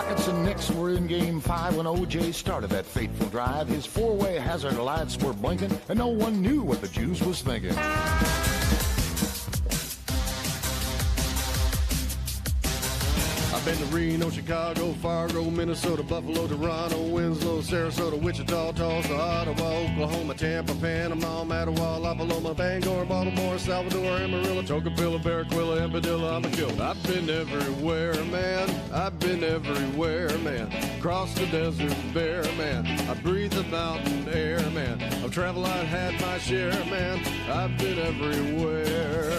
Rockets and Knicks were in Game 5 when O.J. started that fateful drive. His four-way hazard lights were blinking, and no one knew what the Jews was thinking. I've been to Reno, Chicago, Fargo, Minnesota, Buffalo, Toronto, Winslow, Sarasota, Wichita, Tulsa, Ottawa, Oklahoma, Tampa, Panama, Mattawa, La Paloma, Bangor, Baltimore, Salvador, Amarillo, Tocopilla, Barranquilla, and Padilla. I'm a killer. I've been everywhere, man. I've been everywhere, man. Cross the desert bare, man. I breathe the mountain air, man. I've traveled, I've had my share, man. I've been everywhere.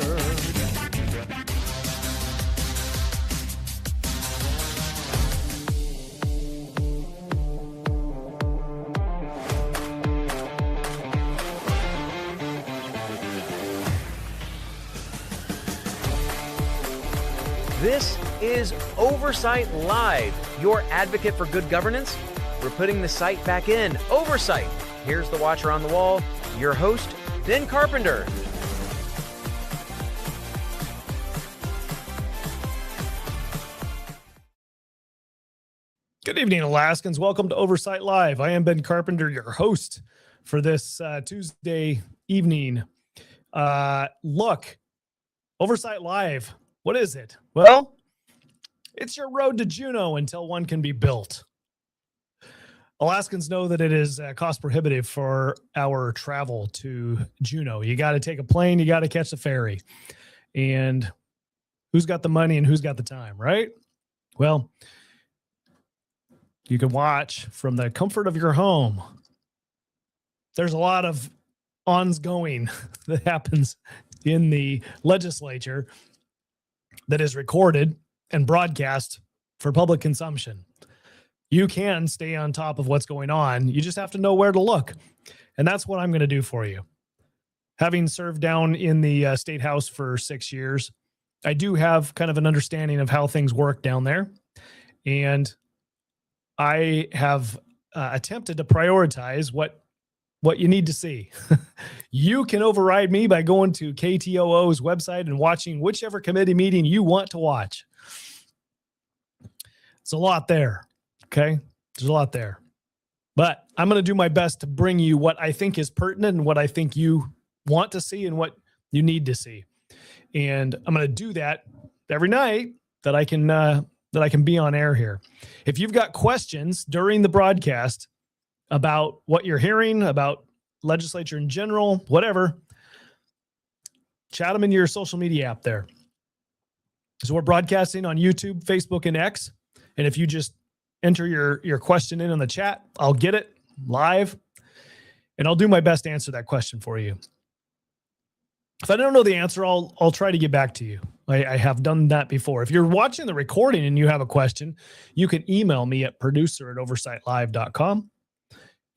This is Oversight Live, your advocate for good governance. We're putting the site back in. Oversight. Here's the watcher on the wall, your host, Ben Carpenter. Good evening, Alaskans. Welcome to Oversight Live. I am Ben Carpenter, your host for this Tuesday evening. Look, Oversight Live. What is it? Well, it's your road to Juneau until one can be built. Alaskans know that it is cost prohibitive for our travel to Juneau. You got to take a plane, you got to catch the ferry. And who's got the money and who's got the time, right? Well, you can watch from the comfort of your home. There's a lot of ongoing that happens in the legislature that is recorded and broadcast for public consumption. You can stay on top of what's going on. You just have to know where to look. And that's what I'm going to do for you. Having served down in the State House for 6 years, I do have kind of an understanding of how things work down there. And I have attempted to prioritize what you need to see. You can override me by going to KTOO's website and watching whichever committee meeting you want to watch. It's a lot there, okay? There's a lot there. But I'm going to do my best to bring you what I think is pertinent and what I think you want to see and what you need to see. And I'm going to do that every night that I can be on air here. If you've got questions during the broadcast about what you're hearing, about legislature in general, whatever, chat them into your social media app there. So we're broadcasting on YouTube, Facebook, and X. And if you just enter your question in on the chat, I'll get it live, and I'll do my best to answer that question for you. If I don't know the answer, I'll try to get back to you. I have done that before. If you're watching the recording and you have a question, you can email me at producer@oversightlive.com.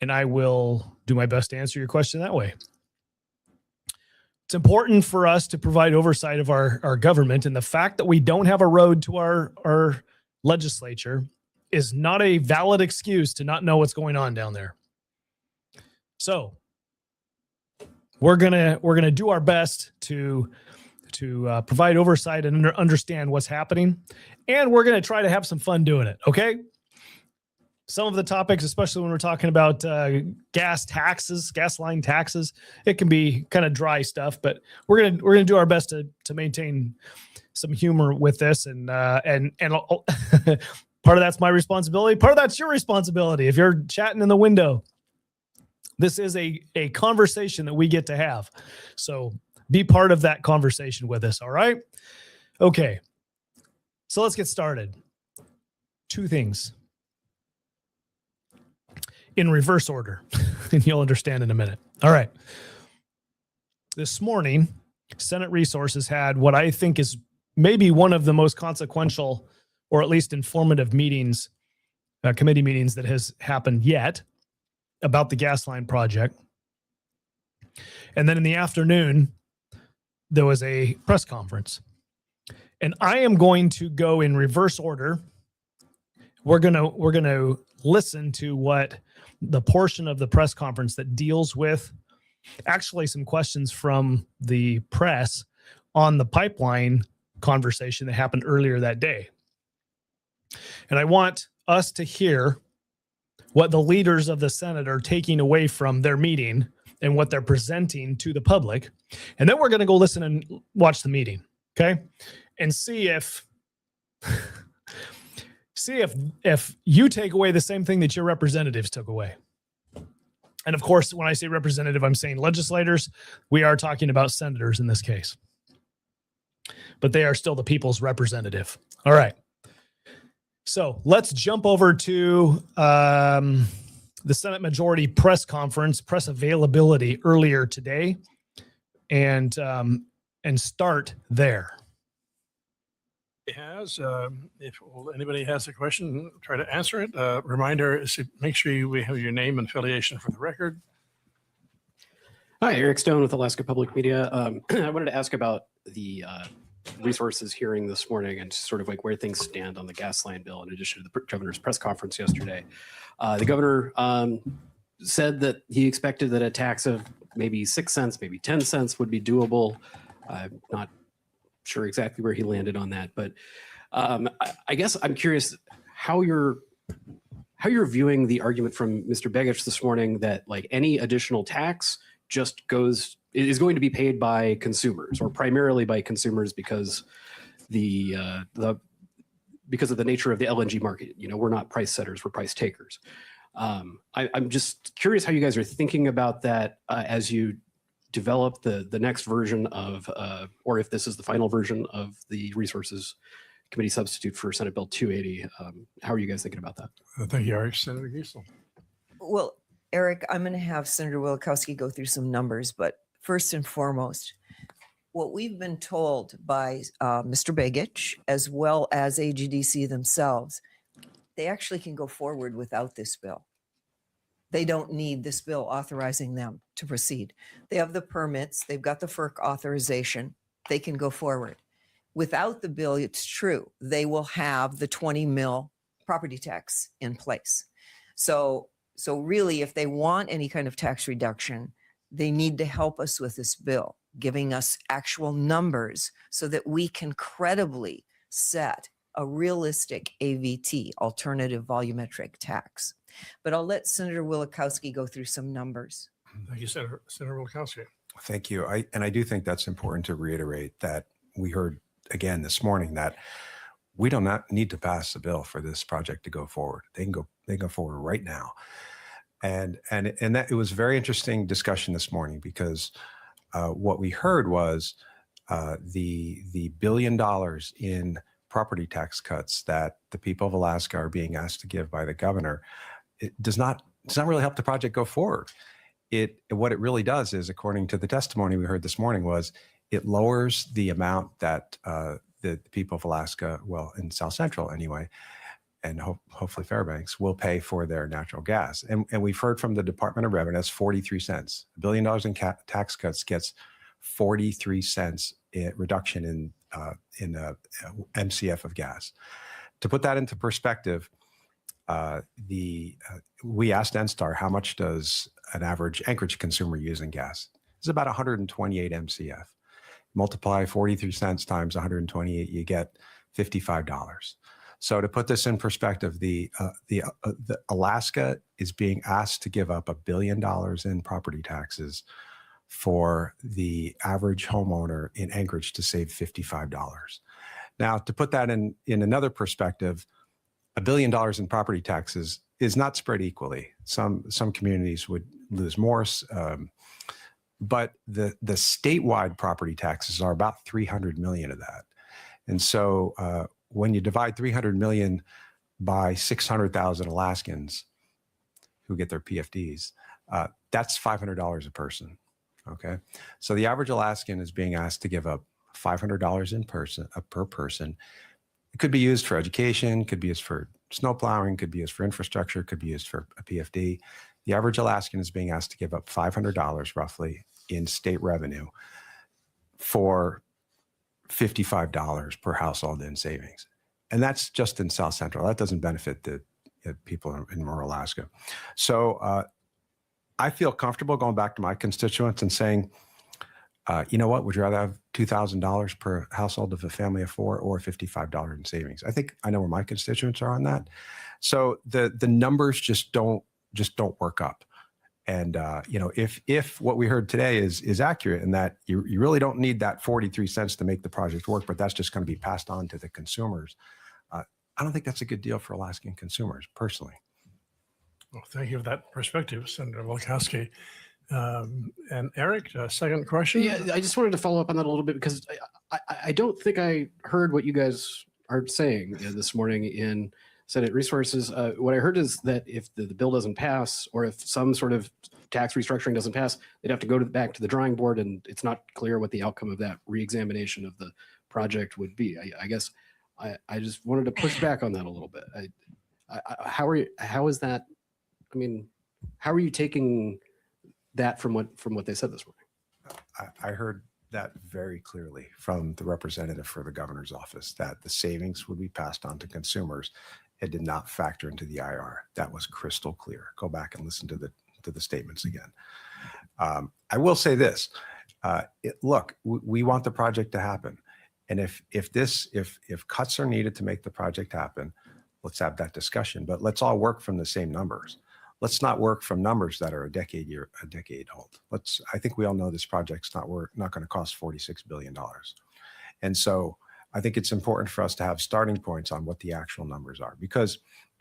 And I will do my best to answer your question that way. It's important for us to provide oversight of our government. And the fact that we don't have a road to our legislature is not a valid excuse to not know what's going on down there. So we're gonna do our best to provide oversight and understand what's happening. And we're going to try to have some fun doing it. Okay. Some of the topics, especially when we're talking about gasline taxes, it can be kind of dry stuff, but we're gonna do our best to maintain some humor with this, and part of that's my responsibility. Part of that's your responsibility. If you're chatting in the window, this is a conversation that we get to have. So be part of that conversation with us. All right. Okay. So let's get started. Two things in reverse order, and you'll understand in a minute. All right. This morning, Senate Resources had what I think is maybe one of the most consequential, or at least informative meetings, committee meetings that has happened yet about the gasline project. And then in the afternoon, there was a press conference. And I am going to go in reverse order. We're going to listen to what the portion of the press conference that deals with actually some questions from the press on the pipeline conversation that happened earlier that day. And I want us to hear what the leaders of the Senate are taking away from their meeting and what they're presenting to the public. And then we're going to go listen and watch the meeting. Okay. And see if you take away the same thing that your representatives took away. And of course, when I say representative, I'm saying legislators. We are talking about senators in this case, but they are still the people's representative. All right. So let's jump over to the Senate Majority press conference, press availability earlier today, and start there. If anybody has a question, try to answer it. Reminder is to make sure we have your name and affiliation for the record. Hi, Eric Stone with Alaska Public Media. I wanted to ask about the resources hearing this morning and sort of like where things stand on the gas line bill in addition to the governor's press conference yesterday. The governor said that he expected that a tax of maybe 6 cents, maybe 10 cents would be doable. I'm not sure exactly where he landed on that, but I guess I'm curious how you're viewing the argument from Mr. Begich this morning that like any additional tax just is going to be paid by consumers or primarily by consumers because because of the nature of the LNG market. You know, we're not price setters, we're price takers. I'm just curious how you guys are thinking about that as you develop the next version of, or if this is the final version of the Resources Committee substitute for Senate Bill 280. How are you guys thinking about that? Thank you, Eric. Senator Giesel. Well, Eric, I'm going to have Senator Wielkowski go through some numbers, but first and foremost, what we've been told by Mr. Begich, as well as AGDC themselves, they actually can go forward without this bill. They don't need this bill authorizing them to proceed. They have the permits. They've got the FERC authorization. They can go forward. Without the bill, it's true, they will have the 20 mil property tax in place. So really, if they want any kind of tax reduction, they need to help us with this bill, giving us actual numbers so that we can credibly set a realistic AVT, alternative volumetric tax. But I'll let Senator Wielkowski go through some numbers. Thank you, Senator Wielkowski. Thank you. I do think that's important to reiterate that we heard again this morning that we do not need to pass the bill for this project to go forward. They can go forward right now. And that it was a very interesting discussion this morning because what we heard was the $1 billion in property tax cuts that the people of Alaska are being asked to give by the governor. It does not really help the project go forward. What it really does is, according to the testimony we heard this morning, was it lowers the amount that the people of Alaska, well, in South Central anyway, and hopefully Fairbanks, will pay for their natural gas. And we've heard from the Department of Revenue, that's 43 cents. $1 billion in tax cuts gets 43 cents reduction in MCF of gas. To put that into perspective, we asked NSTAR, how much does an average Anchorage consumer use in gas? It's about 128 MCF. Multiply 43 cents times 128, you get $55. So to put this in perspective, the Alaska is being asked to give up $1 billion in property taxes for the average homeowner in Anchorage to save $55. Now, to put that in another perspective, $1 billion in property taxes is not spread equally. Some communities would lose more, but the statewide property taxes are about 300 million of that. And so when you divide 300 million by 600,000 Alaskans who get their PFDs, that's $500 a person. Okay, so the average Alaskan is being asked to give up $500 per person. It could be used for education, could be used for snow plowing, could be used for infrastructure, could be used for a PFD. The average Alaskan is being asked to give up $500 roughly in state revenue for $55 per household in savings. And that's just in South Central. That doesn't benefit the people in rural Alaska. So I feel comfortable going back to my constituents and saying, You know what? Would you rather have $2,000 per household of a family of 4 or $55 in savings? I think I know where my constituents are on that. So the numbers just don't work up. And if what we heard today is accurate, and that you really don't need that 43 cents to make the project work, but that's just going to be passed on to the consumers, I don't think that's a good deal for Alaskan consumers, personally. Well, thank you for that perspective, Senator Wilkowski. And Eric, second question. Yeah, I just wanted to follow up on that a little bit, because I don't think I heard what you guys are saying this morning in Senate Resources. What I heard is that if the bill doesn't pass, or if some sort of tax restructuring doesn't pass, they'd have to go back to the drawing board, and it's not clear what the outcome of that reexamination of the project would be. I guess I just wanted to push back on that a little bit. How is that? I mean, how are you taking that from what they said this morning? I heard that very clearly from the representative for the governor's office, that the savings would be passed on to consumers. It did not factor into the IR. That was crystal clear. Go back and listen to the statements again. I will say this. Look, we want the project to happen. And if cuts are needed to make the project happen, let's have that discussion. But let's all work from the same numbers. Let's not work from numbers that are a decade old. I think we all know this project's not going to cost $46 billion. And so I think it's important for us to have starting points on what the actual numbers are, because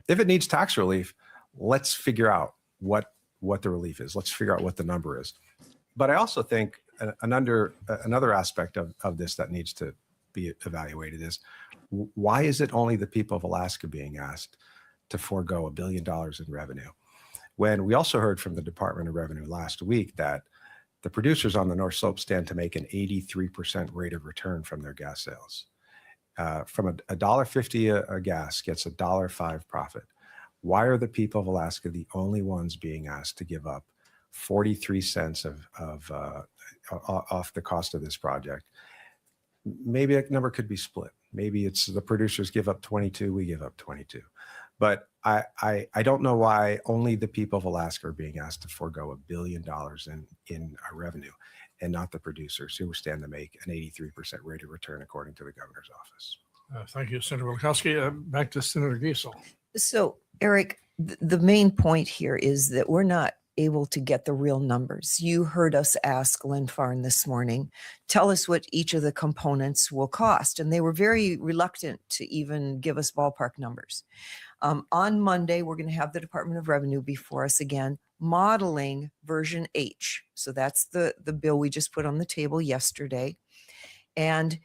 if it needs tax relief, let's figure out what the relief is. Let's figure out what the number is. But I also think another aspect of this that needs to be evaluated is, why is it only the people of Alaska being asked to forego $1 billion in revenue, when we also heard from the Department of Revenue last week that the producers on the North Slope stand to make an 83% rate of return from their gas sales. From $1.50 a gas gets a $1.05 profit. Why are the people of Alaska the only ones being asked to give up 43 cents off the cost of this project? Maybe that number could be split. Maybe it's the producers give up 22, we give up 22. But I don't know why only the people of Alaska are being asked to forego $1 billion in revenue, and not the producers, who stand to make an 83% rate of return according to the governor's office. Thank you, Senator Wilkowski. Back to Senator Giesel. So, Eric, the main point here is that we're not able to get the real numbers. You heard us ask Glenfarne this morning, tell us what each of the components will cost. And they were very reluctant to even give us ballpark numbers. On Monday, we're going to have the Department of Revenue before us again, modeling version H. So that's the bill we just put on the table yesterday. And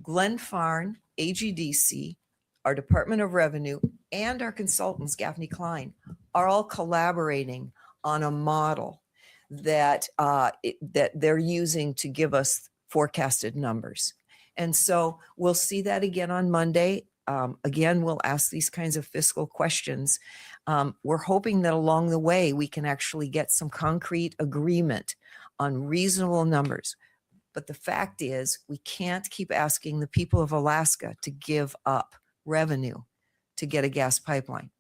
Glenfarne, AGDC, our Department of Revenue, and our consultants, Gaffney Klein, are all collaborating on a model that that they're using to give us forecasted numbers. And so we'll see that again on Monday. Again, we'll ask these kinds of fiscal questions. We're hoping that along the way, we can actually get some concrete agreement on reasonable numbers. But the fact is, we can't keep asking the people of Alaska to give up revenue to get a gas pipeline.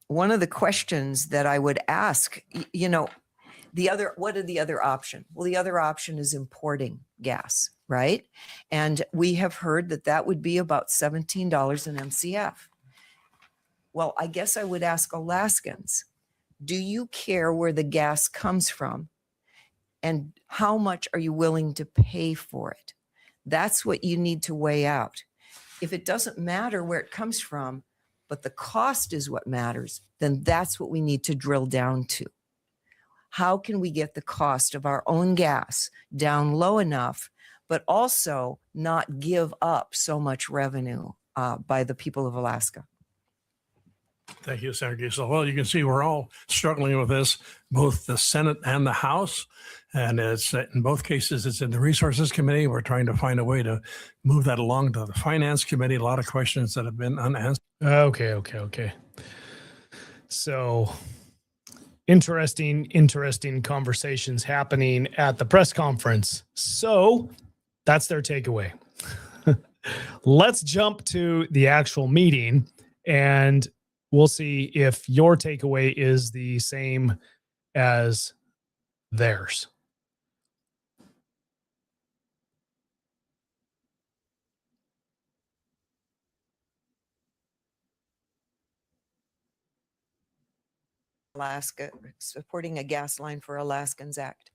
One of the questions that I would ask, what are the other option? Well, the other option is importing gas, right? And we have heard that would be about $17 an MCF. Well, I guess I would ask Alaskans, do you care where the gas comes from? And how much are you willing to pay for it? That's what you need to weigh out. If it doesn't matter where it comes from, but the cost is what matters, then that's what we need to drill down to. How can we get the cost of our own gas down low enough, but also not give up so much revenue by the people of Alaska? Thank you, Senator Giesel. Well, you can see we're all struggling with this, both the Senate and the House. And it's in both cases, it's in the Resources Committee. We're trying to find a way to move that along to the Finance Committee. A lot of questions that have been unanswered. Okay. So interesting conversations happening at the press conference. So that's their takeaway. Let's jump to the actual meeting, and we'll see if your takeaway is the same as theirs. Alaska, supporting a gas line for Alaskans Act.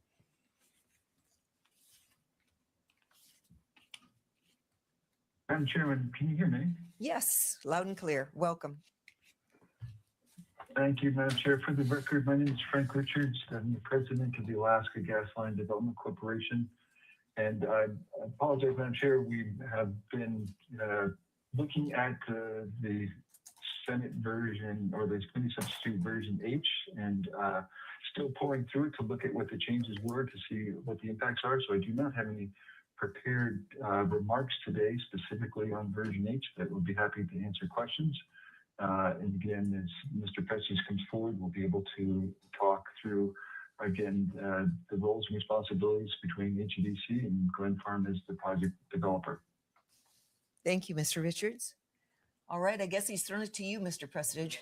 Madam Chairman, can you hear me? Yes, loud and clear. Welcome. Thank you, Madam Chair. For the record, my name is Frank Richards. I'm the president of the Alaska Gas Line Development Corporation. And I apologize, Madam Chair, we have been looking at the Senate version or the committee substitute version H and still pulling through it to look at what the changes were to see what the impacts are. So I do not have any prepared remarks today specifically on version H, but would be happy to answer questions. And again, as Mr. Pesce comes forward, we'll be able to talk through, again, the roles and responsibilities between HEDC and Glenfarne as the project developer. Thank you, Mr. Richards. All right, I guess he's thrown it to you, Mr. Prestige.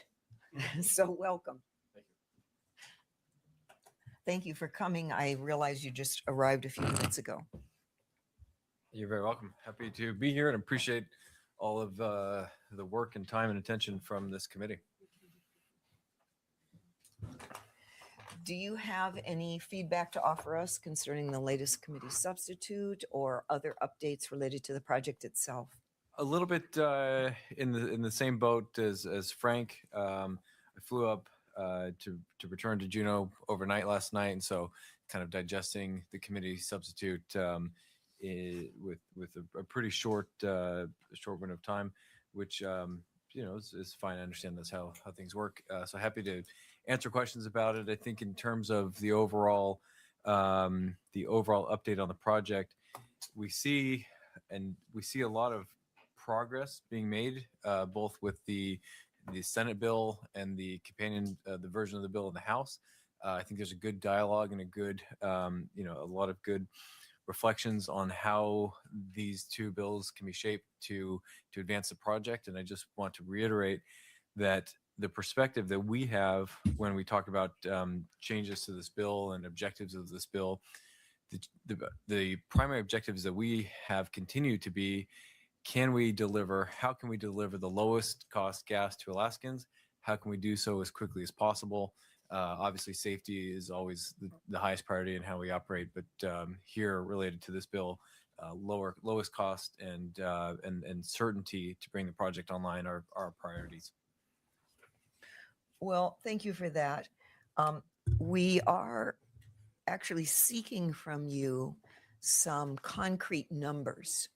So welcome. Thank you. Thank you for coming. I realize you just arrived a few minutes ago. You're very welcome. Happy to be here and appreciate all of the work and time and attention from this committee. Do you have any feedback to offer us concerning the latest committee substitute or other updates related to the project itself? A little bit in the same boat as Frank. I flew up to return to Juneau overnight last night, and so kind of digesting the committee substitute with a pretty short window of time, which is fine. I understand that's how things work. So happy to answer questions about it. I think in terms of the overall update on the project, we see a lot of progress being made, both with the Senate bill and the companion the version of the bill in the House. I think there's a good dialogue and a good a lot of good reflections on how these two bills can be shaped to advance the project. And I just want to reiterate that the perspective that we have when we talk about changes to this bill and objectives of this bill, the primary objectives that we have continue to be, how can we deliver the lowest cost gas to Alaskans? How can we do so as quickly as possible? Obviously, safety is always the highest priority in how we operate, but here related to this bill, lowest cost and certainty to bring the project online are priorities. Well, thank you for that. We are actually seeking from you some concrete numbers.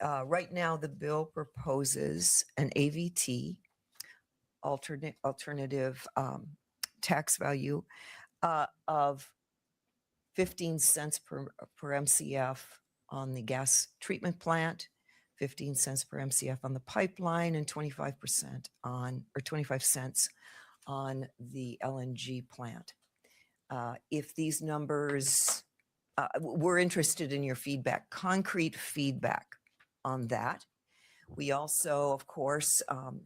Right now, the bill proposes an AVT, alternative tax value, of 15 cents per MCF on the gas treatment plant, 15 cents per MCF on the pipeline, and 25 cents on the LNG plant. If these numbers, we're interested in your feedback, concrete feedback on that. We also, of course,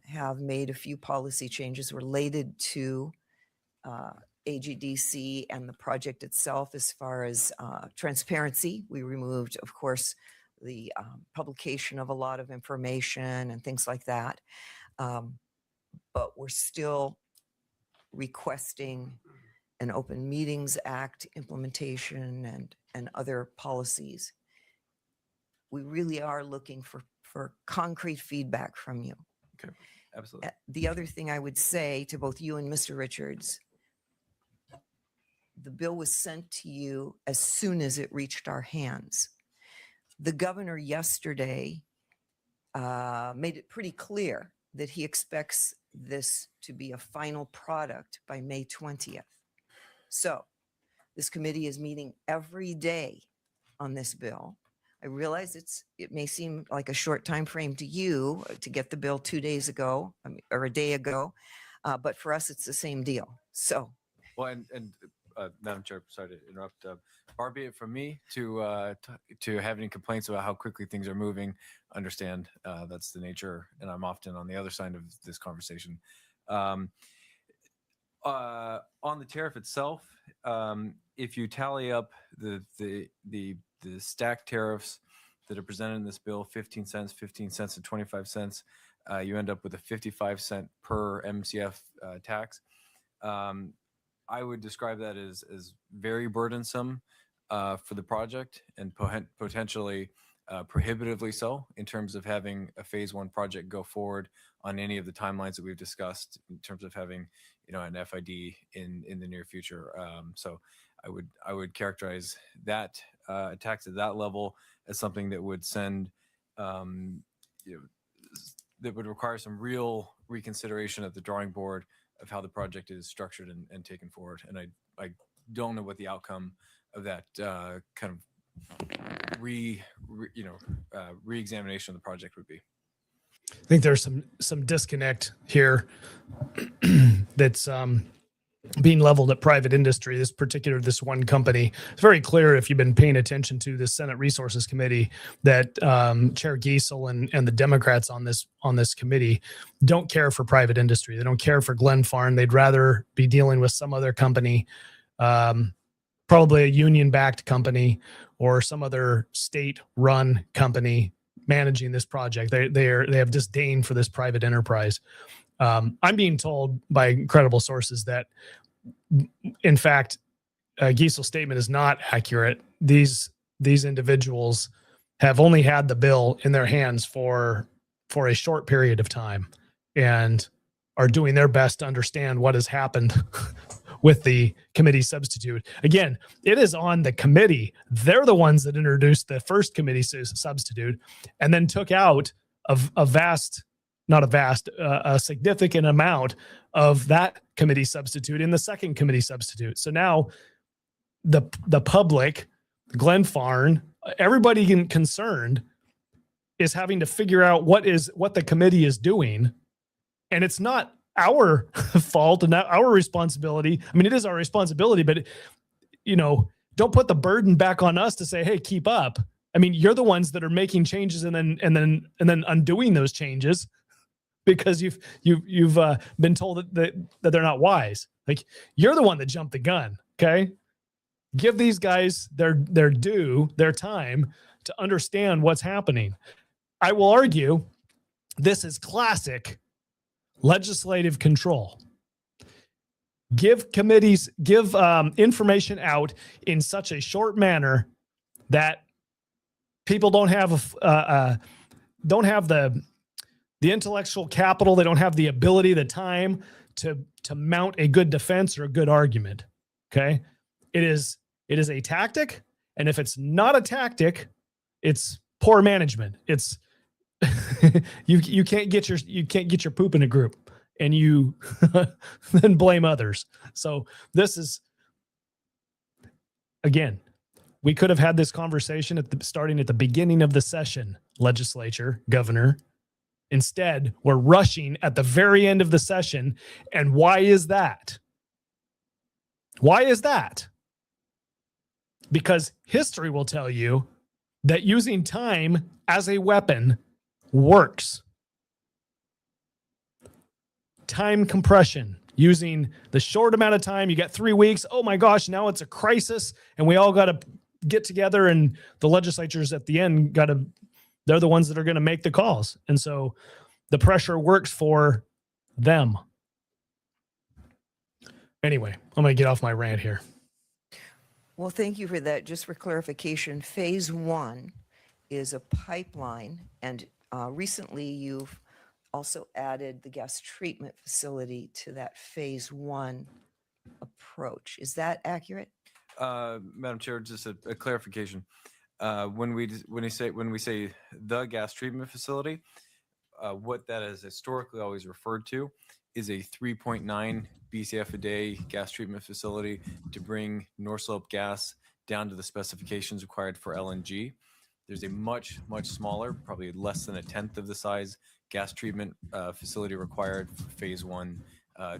have made a few policy changes related to AGDC and the project itself as far as transparency. We removed, of course, the publication of a lot of information and things like that. But we're still requesting an Open Meetings Act implementation and other policies. We really are looking for concrete feedback from you. Okay, absolutely. The other thing I would say to both you and Mr. Richards, the bill was sent to you as soon as it reached our hands. The governor yesterday made it pretty clear that he expects this to be a final product by May 20th. So this committee is meeting every day on this bill. I realize it may seem like a short time frame to you to get the bill 2 days ago or a day ago, but for us it's the same deal. So, well, and Madam Chair, sorry to interrupt. Far be it from me to have any complaints about how quickly things are moving. Understand that's the nature, and I'm often on the other side of this conversation. On the tariff itself, if you tally up the stacked tariffs that are presented in this bill, 15 cents, 15 cents, and 25 cents, you end up with a 55 cent per MCF tax. I would describe that as very burdensome for the project, and potentially prohibitively so in terms of having a phase one project go forward on any of the timelines that we've discussed in terms of having, an FID in the near future. So I would characterize that tax at that level as something that would send, that would require some real reconsideration at the drawing board of how the project is structured and taken forward. And I don't know what the outcome of that kind of re-examination of the project would be. I think there's some disconnect here that's being leveled at private industry. This one company. It's very clear if you've been paying attention to the Senate Resources Committee that Chair Giesel and the Democrats on this committee don't care for private industry. They don't care for Glenfarne. They'd rather be dealing with some other company, probably a union-backed company or some other state-run company managing this project. They have disdain for this private enterprise. I'm being told by credible sources that, in fact, Giesel's statement is not accurate. These individuals have only had the bill in their hands for a short period of time and are doing their best to understand what has happened with the committee substitute. Again, it is on the committee. They're the ones that introduced the first committee substitute and then took out a significant amount of that committee substitute in the second committee substitute. So now the public, Glenfarne, everybody concerned is having to figure out what the committee is doing. And it's not our fault and not our responsibility. I mean, it is our responsibility, but don't put the burden back on us to say, hey, keep up. I mean, you're the ones that are making changes and then undoing those changes because you've been told that they're not wise. Like, you're the one that jumped the gun. Okay. Give these guys their due, their time to understand what's happening. I will argue this is classic legislative control. Give information out in such a short manner that people don't have the intellectual capital. They don't have the ability, the time to mount a good defense or a good argument. Okay. It is a tactic. And if it's not a tactic, it's poor management. It's you can't get your poop in a group and you then blame others. So this is, again, we could have had this conversation starting at the beginning of the session, legislature, governor. Instead, we're rushing at the very end of the session. And why is that? Why is that? Because history will tell you that using time as a weapon works. Time compression, using the short amount of time. You got 3 weeks. Oh my gosh, now it's a crisis and we all got to get together, and the legislatures at the end they're the ones that are going to make the calls. And so the pressure works for them. Anyway, I'm going to get off my rant here. Well, thank you for that. Just for clarification, phase one is a pipeline, and recently you've also added the gas treatment facility to that phase one approach. Is that accurate? Madam Chair, just a clarification. When we say the gas treatment facility, what that is historically always referred to is a 3.9 BCF a day gas treatment facility to bring North Slope gas down to the specifications required for LNG. There's a much smaller, probably less than a tenth of the size, gas treatment facility required for phase one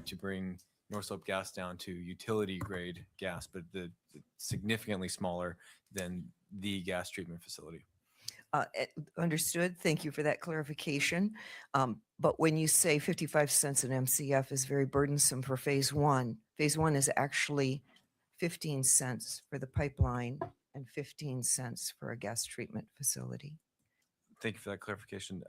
to bring North Slope gas down to utility grade gas, but significantly smaller than the gas treatment facility. Understood. Thank you for that clarification. But when you say 55 cents an MCF is very burdensome for phase one is actually 15 cents for the pipeline and 15 cents for a gas treatment facility. Thank you for that clarification.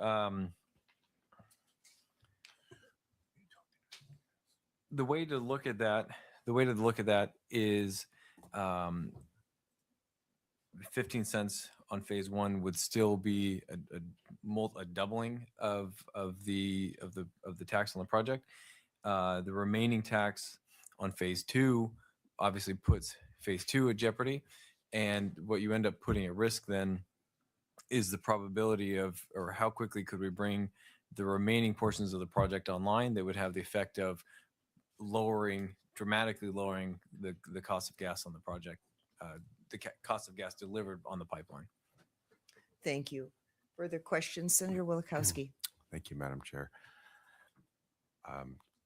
the way to look at that is 15 cents on phase one would still be a doubling of the tax on the project. The remaining tax on phase two obviously puts phase two at jeopardy, and what you end up putting at risk then is the probability of, or how quickly could we bring the remaining portions of the project online that would have the effect of dramatically lowering the cost of gas on the project, cost of gas delivered on the pipeline. Thank you. Further questions, Senator Wielkowski? Thank you, Madam Chair.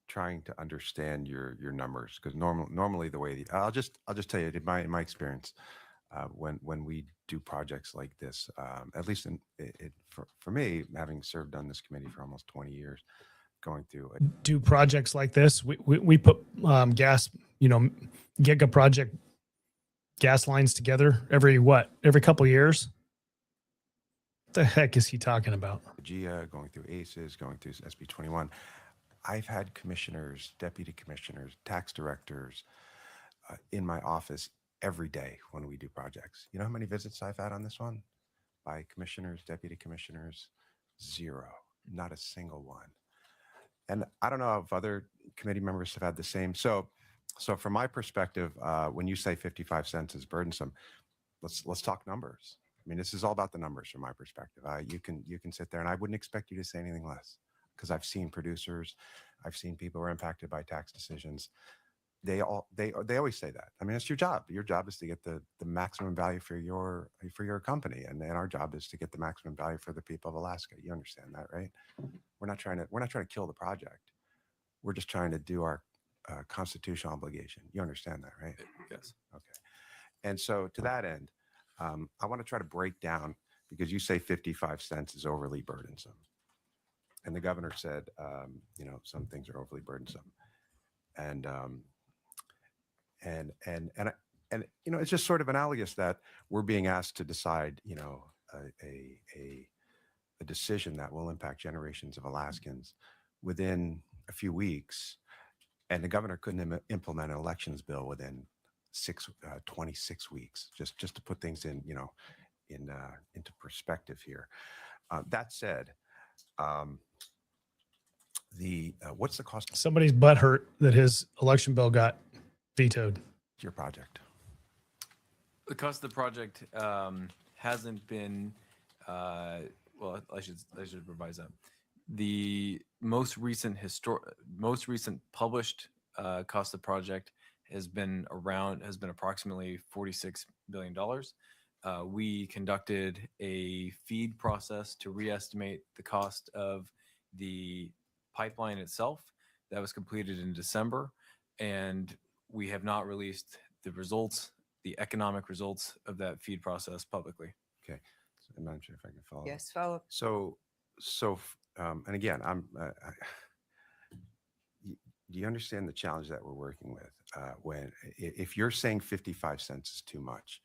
Trying to understand your numbers, because normally the way I'll just tell you, in my experience, when we do projects like this, at least for me, having served on this committee for almost 20 years, going through Do projects like this, we put gas, giga project gas lines together every couple of years. What the heck is he talking about? GIA, going through ACES, going through SB 21. I've had commissioners, deputy commissioners, tax directors in my office every day when we do projects. You know how many visits I've had on this one? By commissioners, deputy commissioners? 0, not a single one. And I don't know if other committee members have had the same. So from my perspective, when you say 55 cents is burdensome, let's talk numbers. I mean, this is all about the numbers from my perspective. You can sit there, and I wouldn't expect you to say anything less, because I've seen producers, I've seen people who are impacted by tax decisions. They always say that. I mean, it's your job. Your job is to get the maximum value for your company, and our job is to get the maximum value for the people of Alaska. You understand that, right? We're not trying to kill the project. We're just trying to do our constitutional obligation. You understand that, right? Yes. Okay. And so to that end, I want to try to break down, because you say 55 cents is overly burdensome. And the governor said, some things are overly burdensome. And it's just sort of analogous that we're being asked to decide, a decision that will impact generations of Alaskans within a few weeks. And the governor couldn't implement an elections bill within 26 weeks, just to put things into perspective here. That said, what's the cost? Somebody's butt hurt that his election bill got vetoed. Your project. The cost of the project hasn't been. Well, I should revise that. The most recent published cost of the project has been approximately $46 billion. We conducted a feed process to reestimate the cost of the pipeline itself. That was completed in December, and we have not released the economic results of that feed process publicly. Okay. So, Madam Chair, if I can follow. Yes, follow. And again, do you understand the challenge that we're working with? If you're saying 55 cents is too much,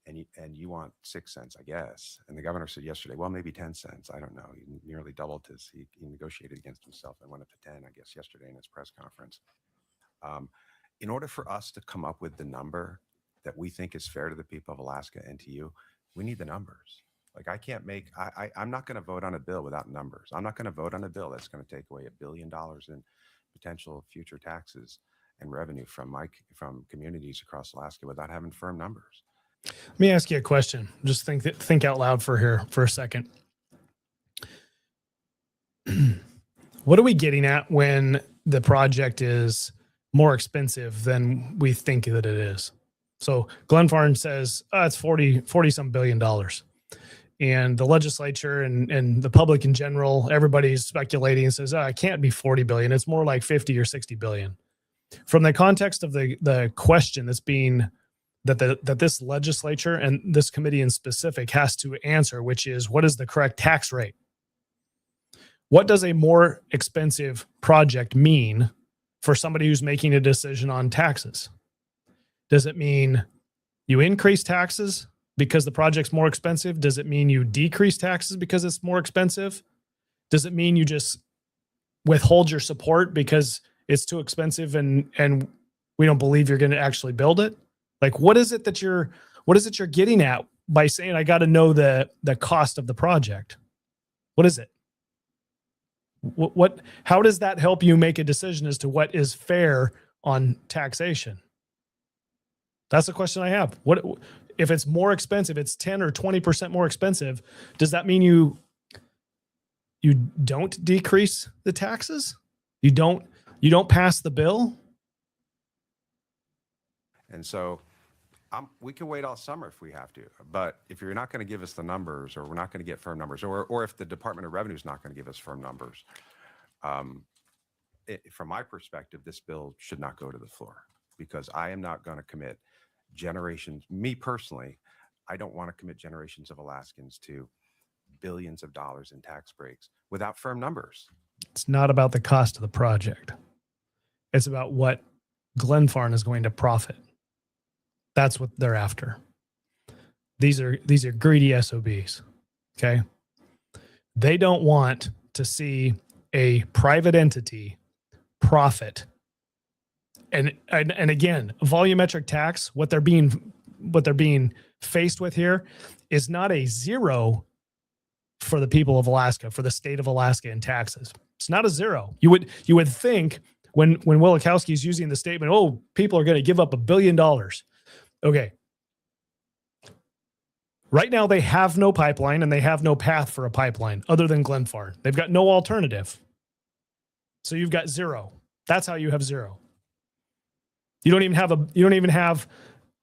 and you want 6 cents, I guess, and the governor said yesterday, well, maybe 10 cents. I don't know. He nearly doubled he negotiated against himself and went up to 10, I guess, yesterday in his press conference. In order for us to come up with the number that we think is fair to the people of Alaska and to you, we need the numbers. Like, I'm not going to vote on a bill without numbers. I'm not going to vote on a bill that's going to take away $1 billion in potential future taxes and revenue from communities across Alaska without having firm numbers. Let me ask you a question. Just think out loud for a second. What are we getting at when the project is more expensive than we think that it is? So Glenfarne says it's 40 some $40 billion. And the legislature and the public in general, everybody's speculating and says, it can't be 40 billion. It's more like 50 or 60 billion. From the context of the question that's being that this legislature and this committee in specific has to answer, which is, what is the correct tax rate? What does a more expensive project mean for somebody who's making a decision on taxes? Does it mean you increase taxes because the project's more expensive? Does it mean you decrease taxes because it's more expensive? Does it mean you just withhold your support because it's too expensive and we don't believe you're going to actually build it? Like, what is it that you're getting at by saying I got to know the cost of the project? What is it? How does that help you make a decision as to what is fair on taxation? That's the question I have. What if it's more expensive, it's 10 or 20% more expensive, does that mean you don't decrease the taxes? You don't pass the bill? And so we can wait all summer if we have to, but if you're not going to give us the numbers, or we're not going to get firm numbers, or if the Department of Revenue is not going to give us firm numbers, from my perspective, this bill should not go to the floor, because I am not going to commit generations. Me personally, I don't want to commit generations of Alaskans to billions of dollars in tax breaks without firm numbers. It's not about the cost of the project. It's about what Glenfarne is going to profit. That's what they're after. These are greedy SOBs. Okay. They don't want to see a private entity profit. And again, volumetric tax, what they're being faced with here is not a zero for the people of Alaska, for the state of Alaska in taxes. It's not a zero. You would think when Wielechowski is using the statement, oh, people are going to give up $1 billion. Okay. Right now, they have no pipeline and they have no path for a pipeline other than Glenfarne. They've got no alternative. So you've got zero. That's how you have zero. You don't even have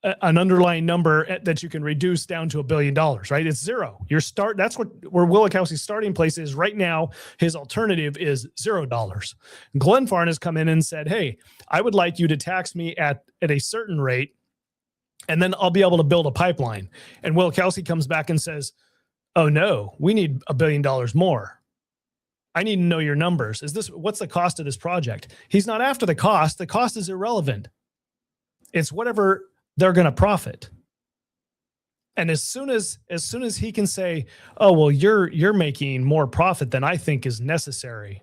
an underlying number that you can reduce down to $1 billion, right? It's zero. That's where Wielechowski's starting place is right now. His alternative is $0. Glenfarne has come in and said, hey, I would like you to tax me at a certain rate, and then I'll be able to build a pipeline. And Wielechowski comes back and says, oh no, we need $1 billion more. I need to know your numbers. What's the cost of this project? He's not after the cost. The cost is irrelevant. It's whatever they're going to profit. And as soon as he can say, oh, well, you're making more profit than I think is necessary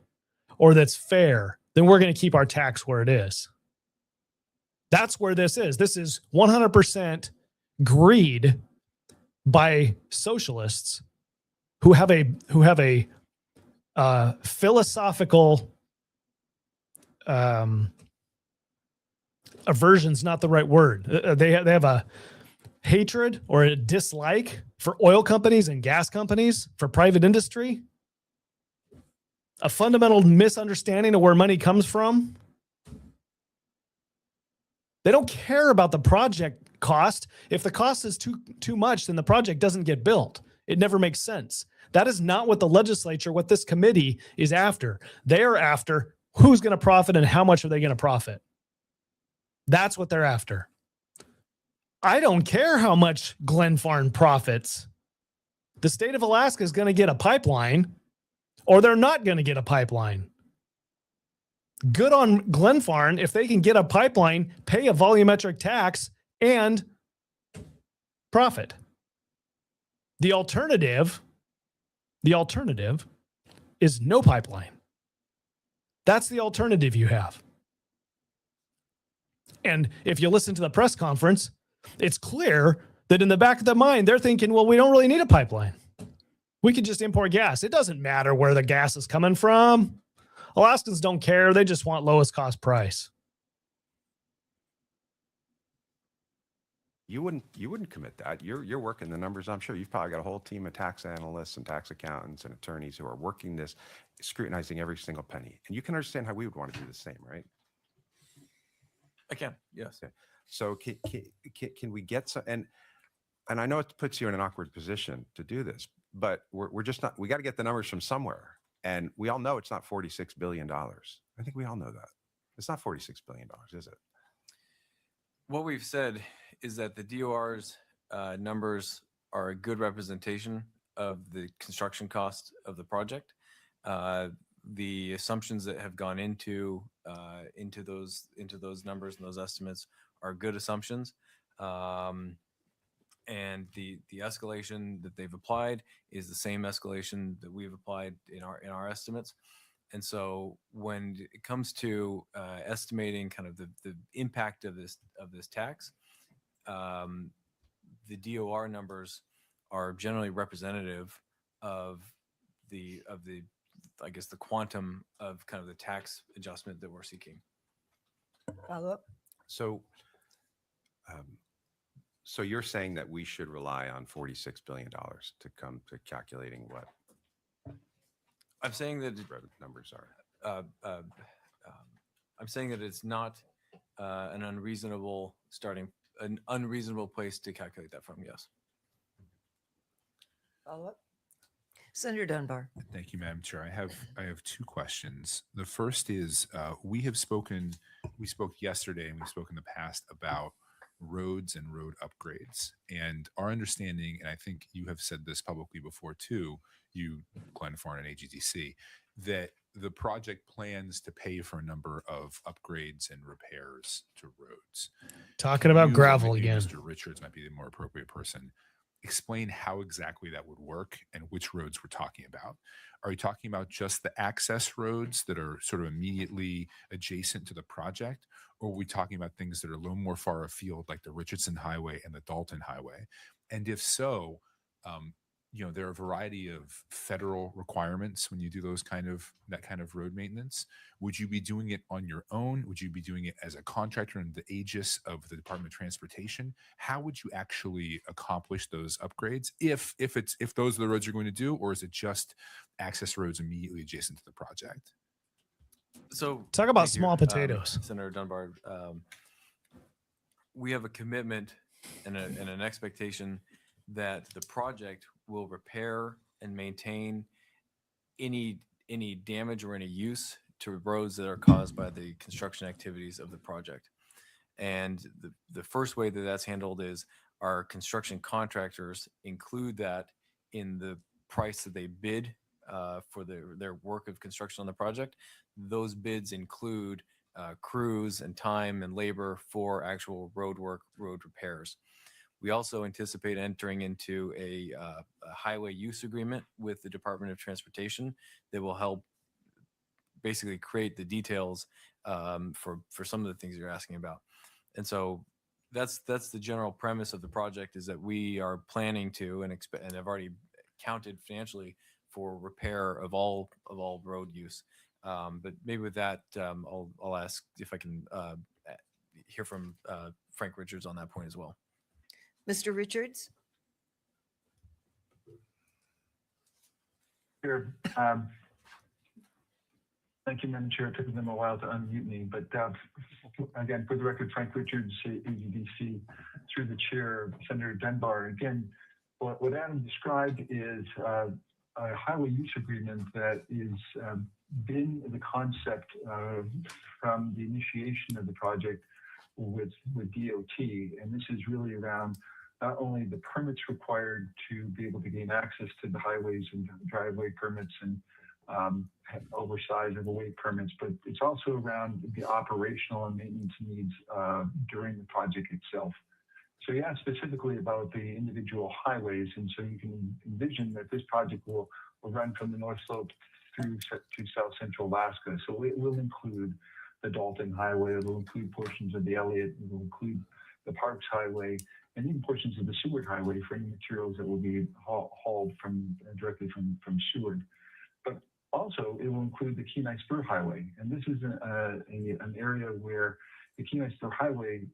or that's fair, then we're going to keep our tax where it is. That's where this is. This is 100% greed by socialists who have a philosophical aversion's not the right word. They have a hatred or a dislike for oil companies and gas companies, for private industry, a fundamental misunderstanding of where money comes from. They don't care about the project cost. If the cost is too much, then the project doesn't get built. It never makes sense. That is not what the legislature, what this committee is after. They are after who's going to profit and how much are they going to profit. That's what they're after. I don't care how much Glenfarne profits. The state of Alaska is going to get a pipeline, or they're not going to get a pipeline. Good on Glenfarne if they can get a pipeline, pay a volumetric tax, and profit. The alternative is no pipeline. That's the alternative you have. And if you listen to the press conference, it's clear that in the back of their mind, they're thinking, well, we don't really need a pipeline. We could just import gas. It doesn't matter where the gas is coming from. Alaskans don't care. They just want lowest cost price. You wouldn't commit that. You're working the numbers. I'm sure you've probably got a whole team of tax analysts and tax accountants and attorneys who are working this, scrutinizing every single penny. And you can understand how we would want to do the same, right? I can, yes. Okay. So can we get some, and I know it puts you in an awkward position to do this, but we're just not, we got to get the numbers from somewhere. And we all know it's not $46 billion. I think we all know that. It's not $46 billion, is it? What we've said is that the DOR's numbers are a good representation of the construction cost of the project. The assumptions that have gone into those numbers and those estimates are good assumptions, and the escalation that they've applied is the same escalation that we've applied in our estimates. And so when it comes to estimating kind of the impact of this tax, the DOR numbers are generally representative of the I guess the quantum of kind of the tax adjustment that we're seeking. Follow up. So, so you're saying that we should rely on $46 billion to come to calculating what I'm saying that numbers are. I'm saying that it's not an unreasonable place to calculate that from. Yes. Follow up. Senator Dunbar. Thank you, Madam Chair. I have two questions. The first is we spoke yesterday and we spoke in the past about roads and road upgrades. And our understanding, and I think you have said this publicly before too, you, Glenfarne and AGDC, that the project plans to pay for a number of upgrades and repairs to roads. Talking about You, gravel maybe again. Mr. Richards might be the more appropriate person. Explain how exactly that would work and which roads we're talking about. Are you talking about just the access roads that are sort of immediately adjacent to the project? Or are we talking about things that are a little more far afield, like the Richardson Highway and the Dalton Highway? And if so, there are a variety of federal requirements when you do that kind of road maintenance. Would you be doing it on your own? Would you be doing it as a contractor under the aegis of the Department of Transportation? How would you actually accomplish those upgrades if those are the roads you're going to do, or is it just access roads immediately adjacent to the project? So Talk about thank you, small potatoes. Senator Dunbar. We have a commitment and an expectation that the project will repair and maintain any damage or any use to roads that are caused by the construction activities of the project. And the first way that that's handled is our construction contractors include that in the price that they bid for their work of construction on the project. Those bids include crews and time and labor for actual road work, road repairs. We also anticipate entering into a highway use agreement with the Department of Transportation that will help basically create the details for some of the things you're asking about. And so that's the general premise of the project, is that we are planning to and have already counted financially for repair of all road use. But maybe with that, I'll ask if I can hear from Frank Richards on that point as well. Mr. Richards. Sure. Thank you, Madam Chair. It took them a while to unmute me, but again, for the record, Frank Richards, AGDC, through the chair, Senator Dunbar. Again, what Adam described is a highway use agreement that is been the concept from the initiation of the project with DOT, and this is really around not only the permits required to be able to gain access to the highways and driveway permits and oversized and weight permits, but it's also around the operational and maintenance needs during the project itself. So you asked specifically about the individual highways, and so you can envision that this project will run from the North Slope through to South Central Alaska. So it will include the Dalton Highway, it will include portions of the Elliott, it will include the Parks Highway, and even portions of the Seward Highway for any materials that will be hauled directly from Seward. But also, it will include the Kenai Spur Highway, and this is an area where the Kenai Spur Highway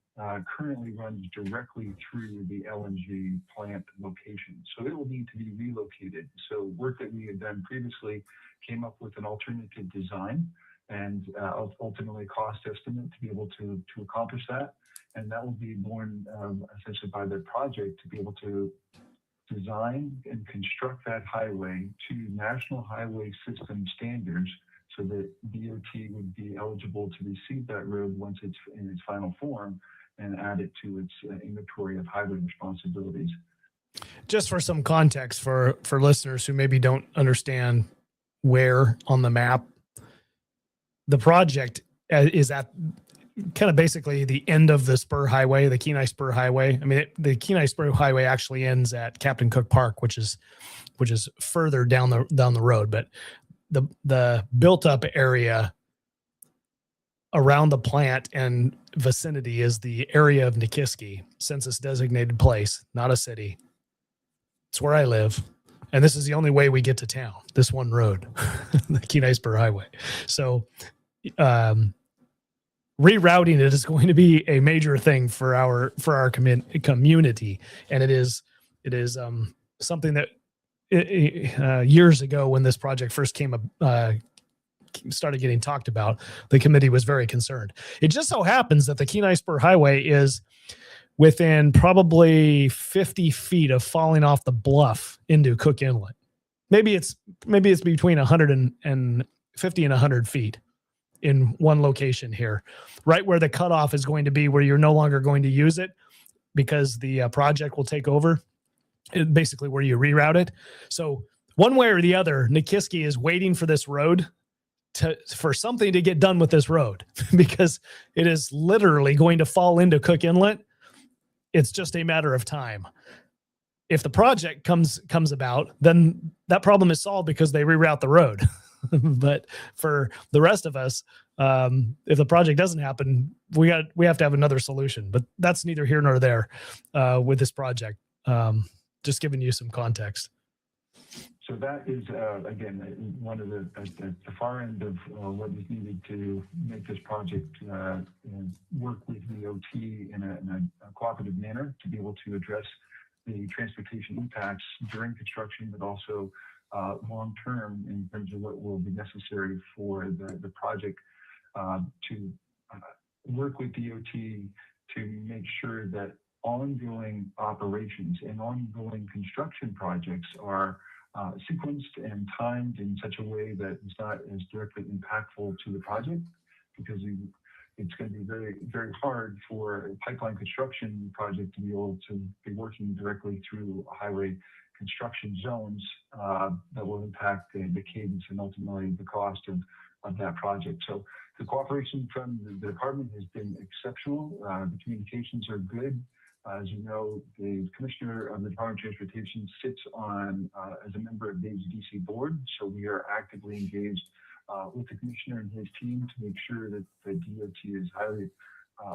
currently runs directly through the LNG plant location. So it will need to be relocated. So work that we had done previously came up with an alternative design and ultimately cost estimate to be able to accomplish that. And that will be borne essentially by the project to be able to design and construct that highway to National Highway System standards so that DOT would be eligible to receive that road once it's in its final form and add it to its inventory of highway responsibilities. Just for some context for listeners who maybe don't understand where on the map, the project is at kind of basically the end of the Spur Highway, the Kenai Spur Highway. I mean, the Kenai Spur Highway actually ends at Captain Cook Park, which is further down the road. But the built up area around the plant and vicinity is the area of Nikiski, census designated place, not a city. It's where I live. And this is the only way we get to town, this one road, the Kenai Spur Highway. So rerouting it is going to be a major thing for our community. And it is something that years ago when this project first started getting talked about, the committee was very concerned. It just so happens that the Kenai Spur Highway is within probably 50 feet of falling off the bluff into Cook Inlet. Maybe it's between 150 and 100 feet in one location here, right where the cutoff is going to be, where you're no longer going to use it because the project will take over. Basically where you reroute it. So one way or the other, Nikiski is waiting for this road for something to get done with this road because it is literally going to fall into Cook Inlet. It's just a matter of time. If the project comes about, then that problem is solved because they reroute the road. But for the rest of us, if the project doesn't happen, we have to have another solution. But that's neither here nor there with this project. Just giving you some context. So that is, again, one of the far end of what is needed to make this project work with the OT in a cooperative manner to be able to address the transportation impacts during construction, but also long-term in terms of what will be necessary for the project to work with DOT to make sure that ongoing operations and ongoing construction projects are sequenced and timed in such a way that it's not as directly impactful to the project, because it's going to be very, very hard for a pipeline construction project to be able to be working directly through highway construction zones that will impact the cadence and ultimately the cost of that project. So the cooperation from the department has been exceptional. The communications are good. As you know, the commissioner of the Department of Transportation sits on as a member of the AGDC board. So we are actively engaged with the commissioner and his team to make sure that the DOT is highly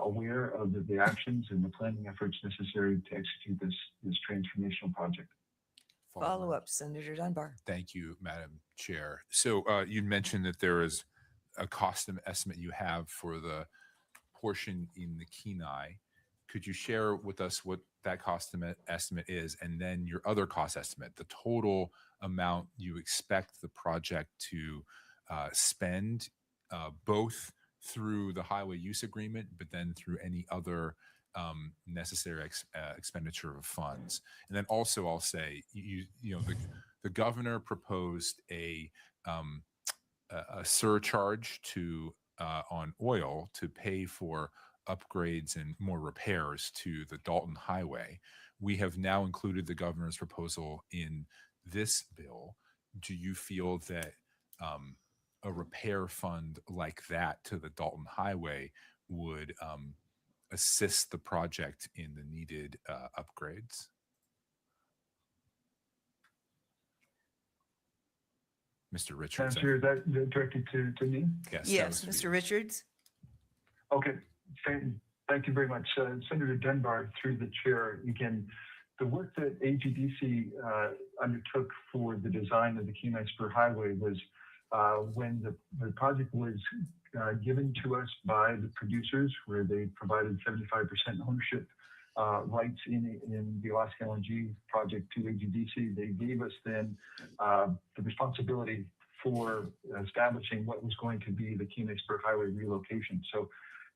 aware of the actions and the planning efforts necessary to execute this transformational project. Follow up, Senator Dunbar. Thank you, Madam Chair. So you mentioned that there is a cost estimate you have for the portion in the Kenai. Could you share with us what that cost estimate is, and then your other cost estimate, the total amount you expect the project to spend, both through the highway use agreement, but then through any other necessary expenditure of funds? And then also, I'll say, the governor proposed a surcharge on oil to pay for upgrades and more repairs to the Dalton Highway. We have now included the governor's proposal in this bill. Do you feel that a repair fund like that to the Dalton Highway would assist the project in the needed upgrades? Mr. Richards. Sure, is that directed to me? Yes, Mr. Richards. Okay. Thank you very much. Senator Dunbar, through the chair, again, the work that AGDC undertook for the design of the Kenai Spur Highway was when the project was given to us by the producers, where they provided 75% ownership rights in the Alaska LNG project to AGDC. They gave us then the responsibility for establishing what was going to be the Kenai Spur Highway relocation. So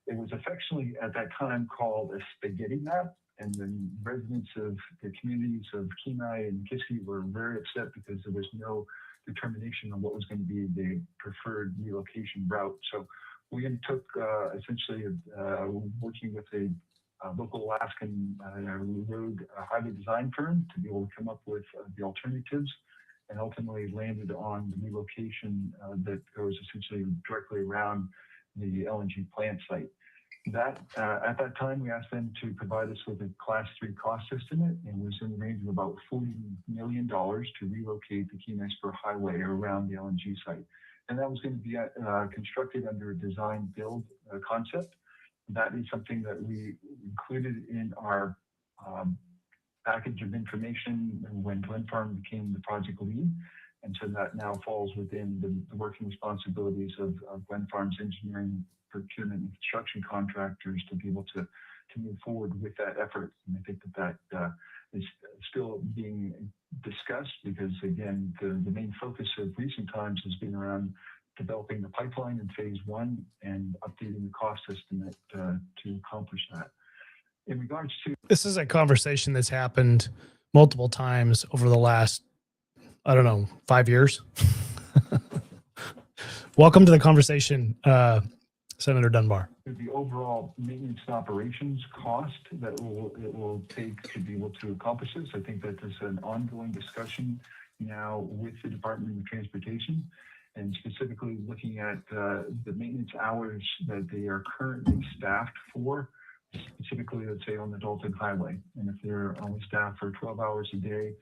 it was affectionately at that time called a spaghetti map, and the residents of the communities of Kenai and Kiski were very upset because there was no determination on what was going to be the preferred relocation route. So we took essentially working with a local Alaskan road highway design firm to be able to come up with the alternatives, and ultimately landed on the relocation that goes essentially directly around the LNG plant site. That at that time, we asked them to provide us with a Class 3 cost estimate, and it was in the range of about $40 million to relocate the Kenai Spur Highway around the LNG site. And that was going to be constructed under a design build concept. That is something that we included in our package of information when Glenfarne became the project lead. And so that now falls within the working responsibilities of Glenfarne's engineering, procurement, and construction contractors to be able to move forward with that effort. And I think that is still being discussed because, again, the main focus of recent times has been around developing the pipeline in phase 1 and updating the cost estimate to accomplish that. In regards to This is a conversation that's happened multiple times over the last, I don't know, 5 years. Welcome to the conversation, Senator Dunbar. The overall maintenance and operations cost that it will take to be able to accomplish this. I think that there's an ongoing discussion now with the Department of Transportation, and specifically looking at the maintenance hours that they are currently staffed for, specifically, let's say, on the Dalton Highway. And if they're only staffed for 12 hours a day,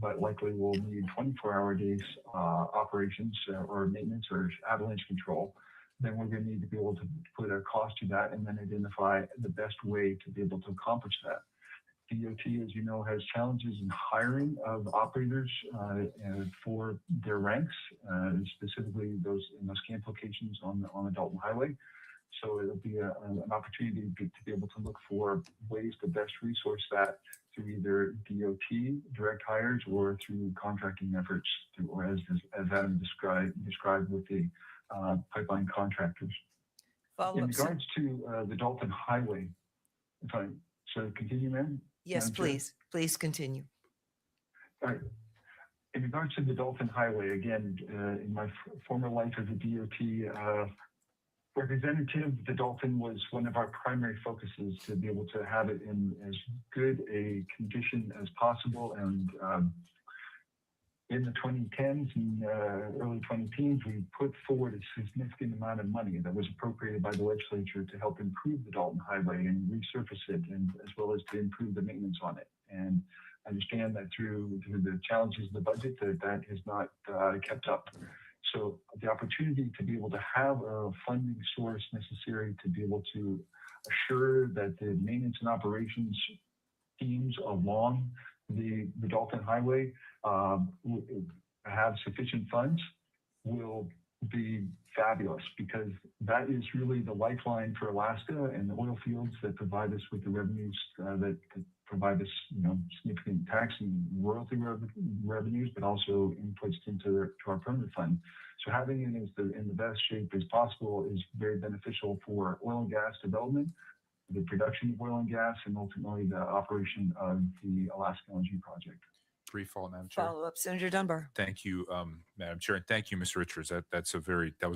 but likely will need 24-hour days operations or maintenance or avalanche control, then we're going to need to be able to put a cost to that and then identify the best way to be able to accomplish that. DOT, as you know, has challenges in hiring of operators for their ranks, specifically those in those camp locations on the Dalton Highway. So it'll be an opportunity to be able to look for ways to best resource that through either DOT direct hires or through contracting efforts, or as Adam described with the pipeline contractors. In regards to the Dalton Highway, so continue, ma'am? Yes, please. Please continue. All right. In regards to the Dalton Highway, again, in my former life as a DOT representative, the Dalton was one of our primary focuses to be able to have it in as good a condition as possible. And in the 2010s and early 2010s, we put forward a significant amount of money that was appropriated by the legislature to help improve the Dalton Highway and resurface it, and as well as to improve the maintenance on it. And I understand that through the challenges of the budget, that has not kept up. So the opportunity to be able to have a funding source necessary to be able to assure that the maintenance and operations teams along the Dalton Highway have sufficient funds will be fabulous, because that is really the lifeline for Alaska and the oil fields that provide us with the revenues that provide us, significant tax and royalty revenues, but also inputs to our permanent fund. So having it in the best shape as possible is very beneficial for oil and gas development, the production of oil and gas, and ultimately the operation of the Alaska LNG project. Brief follow, Madam Chair. Follow up, Senator Dunbar. Thank you, Madam Chair, and thank you, Mr. Richards. That was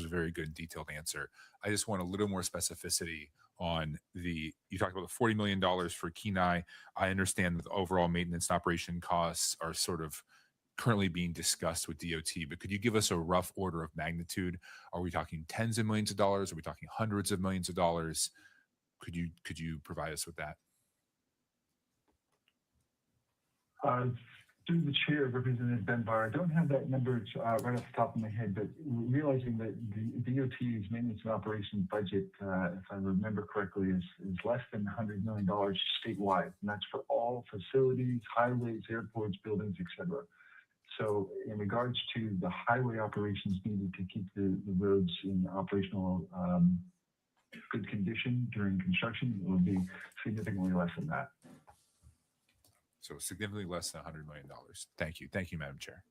a very good and detailed answer. I just want a little more specificity on you talked about the $40 million for Kenai. I understand that the overall maintenance and operation costs are sort of currently being discussed with DOT, but could you give us a rough order of magnitude? Are we talking tens of millions of dollars? Are we talking hundreds of millions of dollars? Could you provide us with that? Through the chair, Representative Dunbar, I don't have that number right off the top of my head, but realizing that the DOT's maintenance and operations budget, if I remember correctly, is less than $100 million statewide, and that's for all facilities, highways, airports, buildings, etc. So in regards to the highway operations needed to keep the roads in operational good condition during construction, it will be significantly less than that. So significantly less than $100 million. Thank you. Thank you, Madam Chair.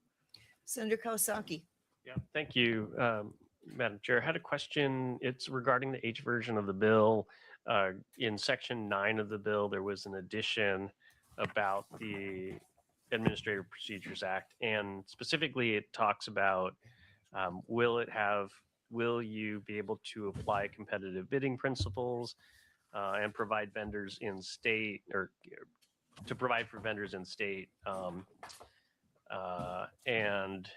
Senator Kawasaki. Yeah, thank you, Madam Chair. I had a question. It's regarding the H version of the bill. In Section 9 of the bill, there was an addition about the Administrative Procedures Act, and specifically it talks about will you be able to apply competitive bidding principles and provide vendors in state, or to provide for vendors in state, and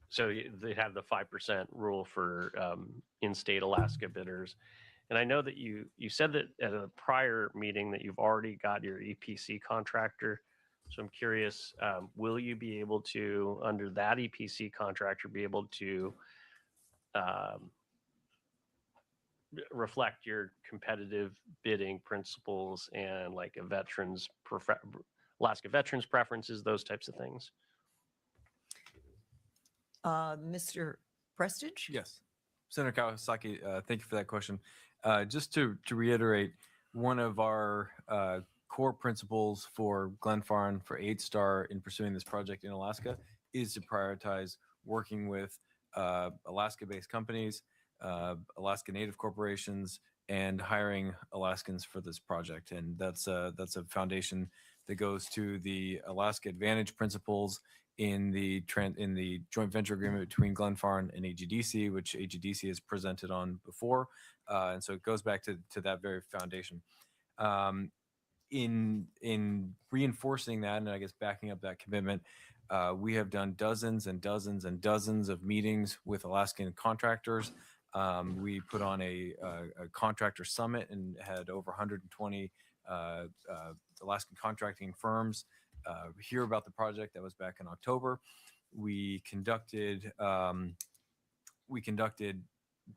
so they have the 5% rule for in-state Alaska bidders. And I know that you said that at a prior meeting that you've already got your EPC contractor. So I'm curious, will you be able to, under that EPC contractor, be able to reflect your competitive bidding principles and like Alaska veterans preferences, those types of things? Mr. Prestige? Yes. Senator Kawasaki, thank you for that question. Just to reiterate, one of our core principles for Glenfarne, for 8-Star in pursuing this project in Alaska, is to prioritize working with Alaska-based companies, Alaska Native corporations, and hiring Alaskans for this project. And that's a foundation that goes to the Alaska Advantage principles in the joint venture agreement between Glenfarne and AGDC, which AGDC has presented on before. And so it goes back to that very foundation. In reinforcing that, and I guess backing up that commitment, we have done dozens and dozens and dozens of meetings with Alaskan contractors. We put on a contractor summit and had over 120 Alaskan contracting firms hear about the project. That was back in October. We conducted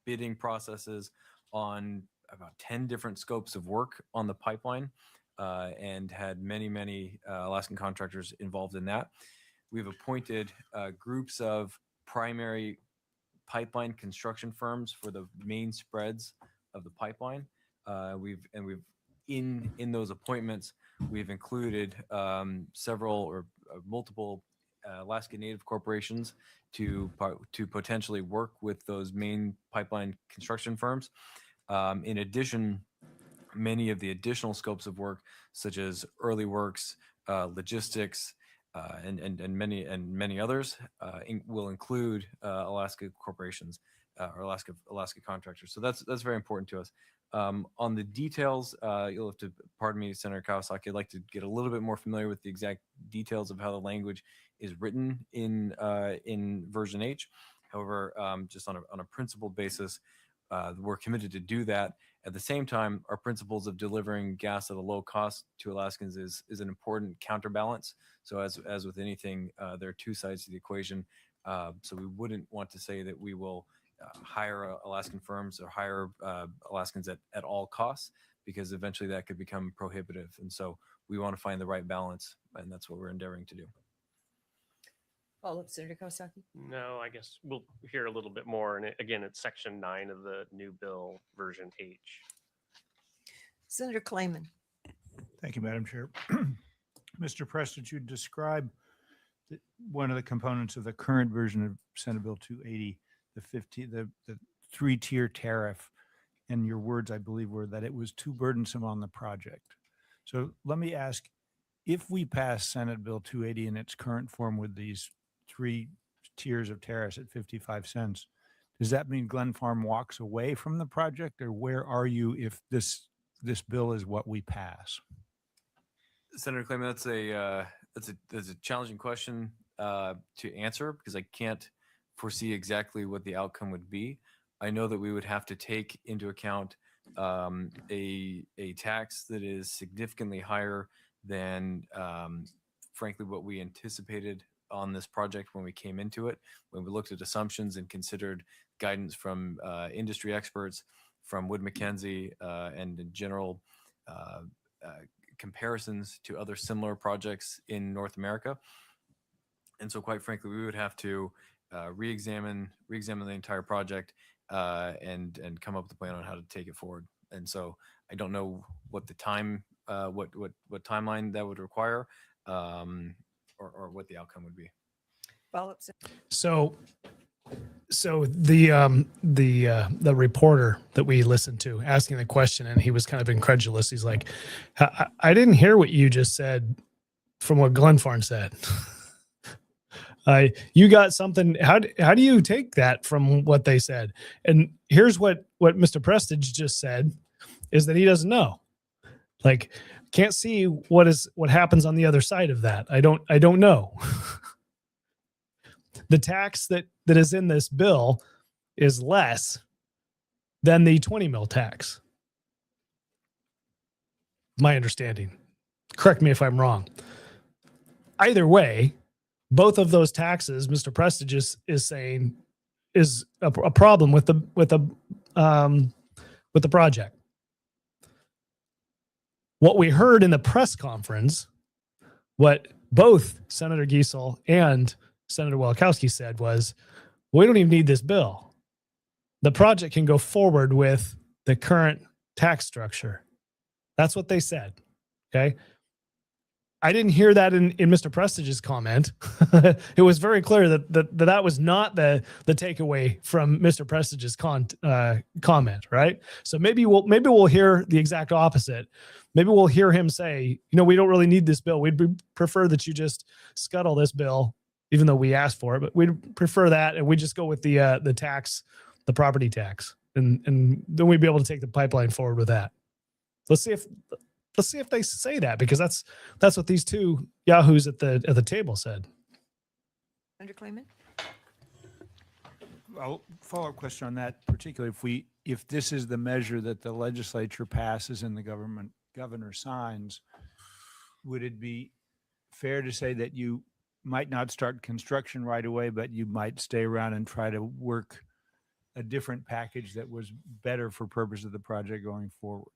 bidding processes on about 10 different scopes of work on the pipeline, and had many Alaskan contractors involved in that. We've appointed groups of primary pipeline construction firms for the main spreads of the pipeline. In those appointments, we've included several or multiple Alaska Native corporations to potentially work with those main pipeline construction firms. In addition, many of the additional scopes of work, such as early works, logistics, and many others, will include Alaska corporations or Alaska contractors. So that's very important to us. On the details, you'll have to pardon me, Senator Kawasaki. I'd like to get a little bit more familiar with the exact details of how the language is written in version H. However, just on a principled basis, we're committed to do that. At the same time, our principles of delivering gas at a low cost to Alaskans is an important counterbalance. So as with anything, there are two sides to the equation. So we wouldn't want to say that we will hire Alaskan firms or hire Alaskans at all costs, because eventually that could become prohibitive. And so we want to find the right balance, and that's what we're endeavoring to do. Follow up, Senator Kawasaki? No, I guess we'll hear a little bit more. And again, it's section 9 of the new bill, version H. Senator Clayman? Thank you, Madam Chair. Mr. Preston, you describe one of the components of the current version of Senate Bill 280, the 3-tier tariff. And your words, I believe, were that it was too burdensome on the project. So let me ask, if we pass Senate Bill 280 in its current form with these 3 tiers of tariffs at 55 cents, does that mean Glenfarne walks away from the project, or where are you if this bill is what we pass? Senator Clayman, that's a challenging question to answer, because I can't foresee exactly what the outcome would be. I know that we would have to take into account a tax that is significantly higher than, frankly, what we anticipated on this project when we came into it, when we looked at assumptions and considered guidance from industry experts, from Wood Mackenzie, and in general comparisons to other similar projects in North America. And so, quite frankly, we would have to re-examine the entire project and come up with a plan on how to take it forward. And so I don't know what the what timeline that would require, or what the outcome would be. Follow-up. So the reporter that we listened to asking the question, and he was kind of incredulous. He's like, I didn't hear what you just said from what Glenfarne said. You got something. How do you take that from what they said? And here's what Mr. Prestige just said, is that he doesn't know. Like, can't see what happens on the other side of that. I don't know. The tax that is in this bill is less than the 20 mil tax. My understanding. Correct me if I'm wrong. Either way, both of those taxes, Mr. Prestige is saying, is a problem with the project. What we heard in the press conference, what both Senator Giesel and Senator Welkowski said was, we don't even need this bill. The project can go forward with the current tax structure. That's what they said. Okay. I didn't hear that in Mr. Prestige's comment. It was very clear that was not the takeaway from Mr. Prestige's comment, right? So maybe we'll hear the exact opposite. Maybe we'll hear him say, we don't really need this bill. We'd prefer that you just scuttle this bill, even though we asked for it, but we'd prefer that, and we just go with the tax, the property tax, and then we'd be able to take the pipeline forward with that. Let's see if they say that, because that's what these two yahoos at the table said. Senator Clayman? Well, follow-up question on that, particularly if this is the measure that the legislature passes and the governor signs, would it be fair to say that you might not start construction right away, but you might stay around and try to work a different package that was better for purpose of the project going forward?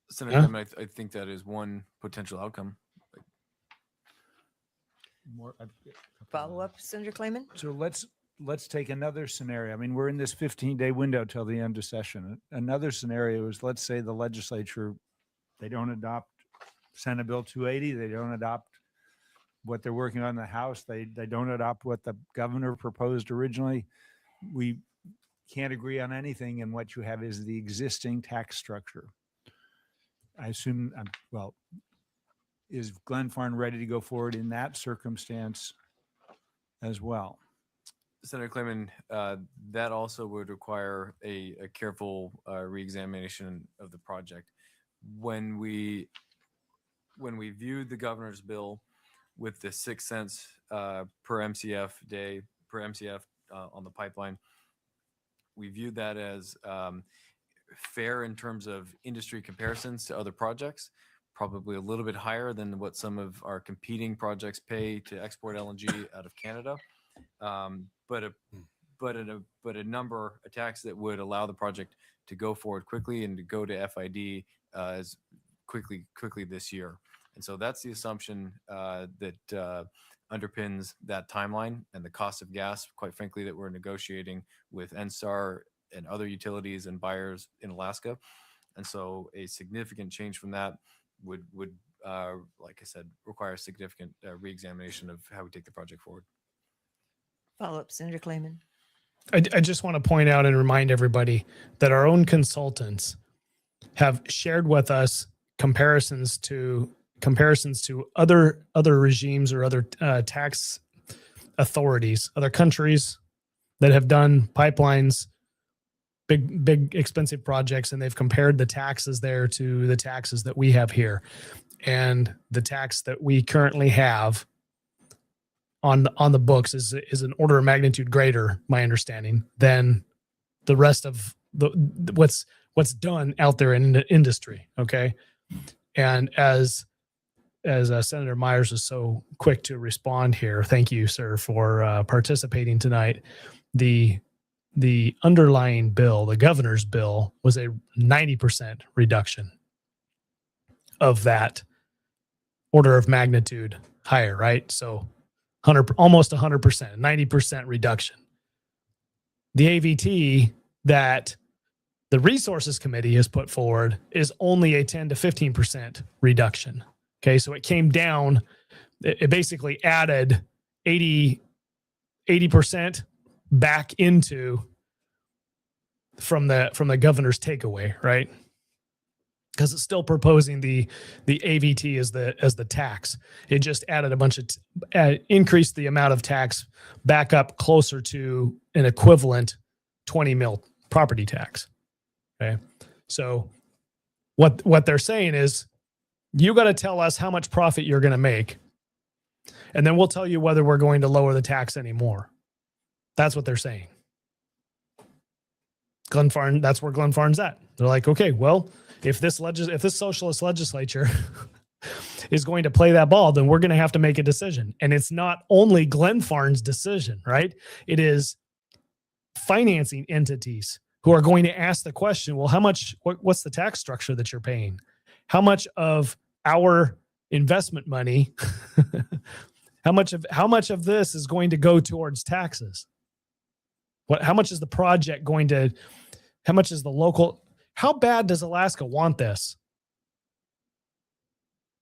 Senator Clayman, I think that is one potential outcome. Follow up, Senator Clayman? So let's take another scenario. I mean, we're in this 15-day window till the end of session. Another scenario is, let's say the legislature, they don't adopt Senate Bill 280. They don't adopt what they're working on in the House. They don't adopt what the governor proposed originally. We can't agree on anything, and what you have is the existing tax structure. I assume, is Glenfarne ready to go forward in that circumstance as well? Senator Clayman, that also would require a careful reexamination of the project. When we viewed the governor's bill with the 6 cents per MCF day per MCF on the pipeline, we viewed that as fair in terms of industry comparisons to other projects, probably a little bit higher than what some of our competing projects pay to export LNG out of Canada, but a tax that would allow the project to go forward quickly and to go to FID as quickly this year. And so that's the assumption that underpins that timeline, and the cost of gas, quite frankly, that we're negotiating with NSTAR and other utilities and buyers in Alaska. And so a significant change from that would like I said, require a significant reexamination of how we take the project forward. Follow up, Senator Clayman. I just want to point out and remind everybody that our own consultants have shared with us comparisons to other regimes or other tax authorities, other countries that have done pipelines, big expensive projects, and they've compared the taxes there to the taxes that we have here. And the tax that we currently have on the books is an order of magnitude greater, my understanding, than the rest of what's done out there in the industry. Okay. And as Senator Myers was so quick to respond here, thank you, sir, for participating tonight. The underlying bill, the governor's bill, was a 90% reduction of that order of magnitude higher, right? So almost 100%, 90% reduction. The AVT that the Resources Committee has put forward is only a 10 to 15% reduction. Okay, so it came down, it basically added 80% back into from the governor's takeaway, right? Because it's still proposing the AVT as the tax. It just added a bunch of increased the amount of tax back up closer to an equivalent 20 mil property tax. Okay, so what they're saying is, you got to tell us how much profit you're going to make, and then we'll tell you whether we're going to lower the tax anymore. That's what they're saying. Glenfarne, that's where Glenfarne's at. They're like, okay, well, if this socialist legislature is going to play that ball, then we're going to have to make a decision. And it's not only Glenfarne's decision, right? It is financing entities who are going to ask the question, well, what's the tax structure that you're paying? How much of our investment money, how much of this is going to go towards taxes? How much is the project going to, how much is the local, how bad does Alaska want this?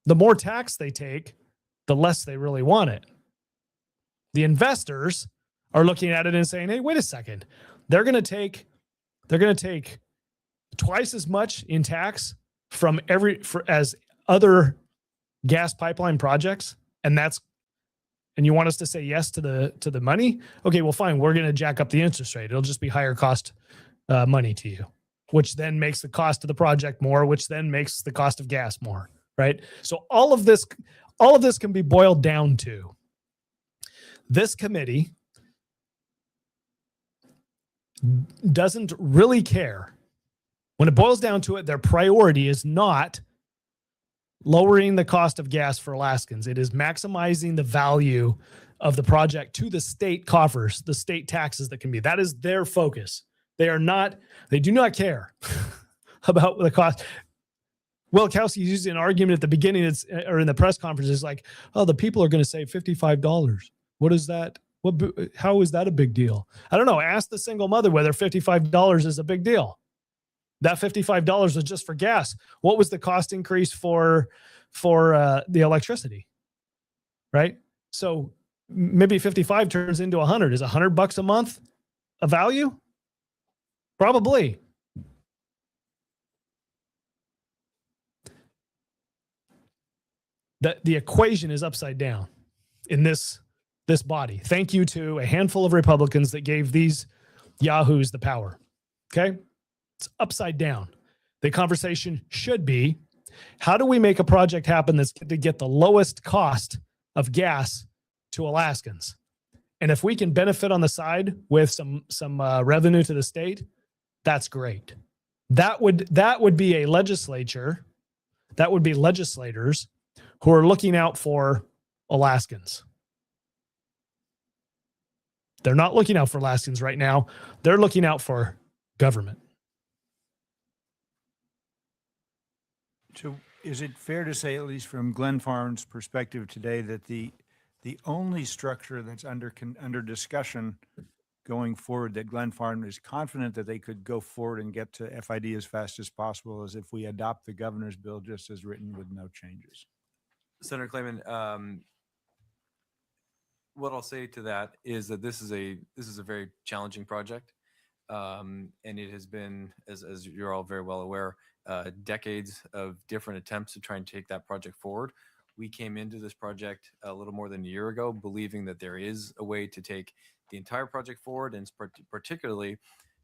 The more tax they take, the less they really want it. The investors are looking at it and saying, hey, wait a second. They're going to take twice as much in tax from as other gas pipeline projects. And you want us to say yes to the money? Okay, well, fine. We're going to jack up the interest rate. It'll just be higher cost money to you, which then makes the cost of the project more, which then makes the cost of gas more, right? So all of this can be boiled down to this committee doesn't really care. When it boils down to it, their priority is not lowering the cost of gas for Alaskans. It is maximizing the value of the project to the state coffers, the state taxes that can be. That is their focus. They do not care about the cost. Welkowski used an argument at the beginning or in the press conference. It's like, oh, the people are going to save $55. What is that? How is that a big deal? I don't know. Ask the single mother whether $55 is a big deal. That $55 was just for gas. What was the cost increase for the electricity? Right? So maybe 55 turns into 100. Is $100 a month a value? Probably. The equation is upside down in this body. Thank you to a handful of Republicans that gave these yahoos the power. Okay? It's upside down. The conversation should be, how do we make a project happen that's going to get the lowest cost of gas to Alaskans? And if we can benefit on the side with some revenue to the state, that's great. That would be a legislature. That would be legislators who are looking out for Alaskans. They're not looking out for Alaskans right now. They're looking out for government. So is it fair to say, at least from Glenfarne's perspective today, that the only structure that's under discussion going forward, that Glenfarne is confident that they could go forward and get to FID as fast as possible, is if we adopt the governor's bill just as written with no changes? Senator Clayman, what I'll say to that is that this is a very challenging project, and it has been, as you're all very well aware, decades of different attempts to try and take that project forward. We came into this project a little more than a year ago, believing that there is a way to take the entire project forward, and particularly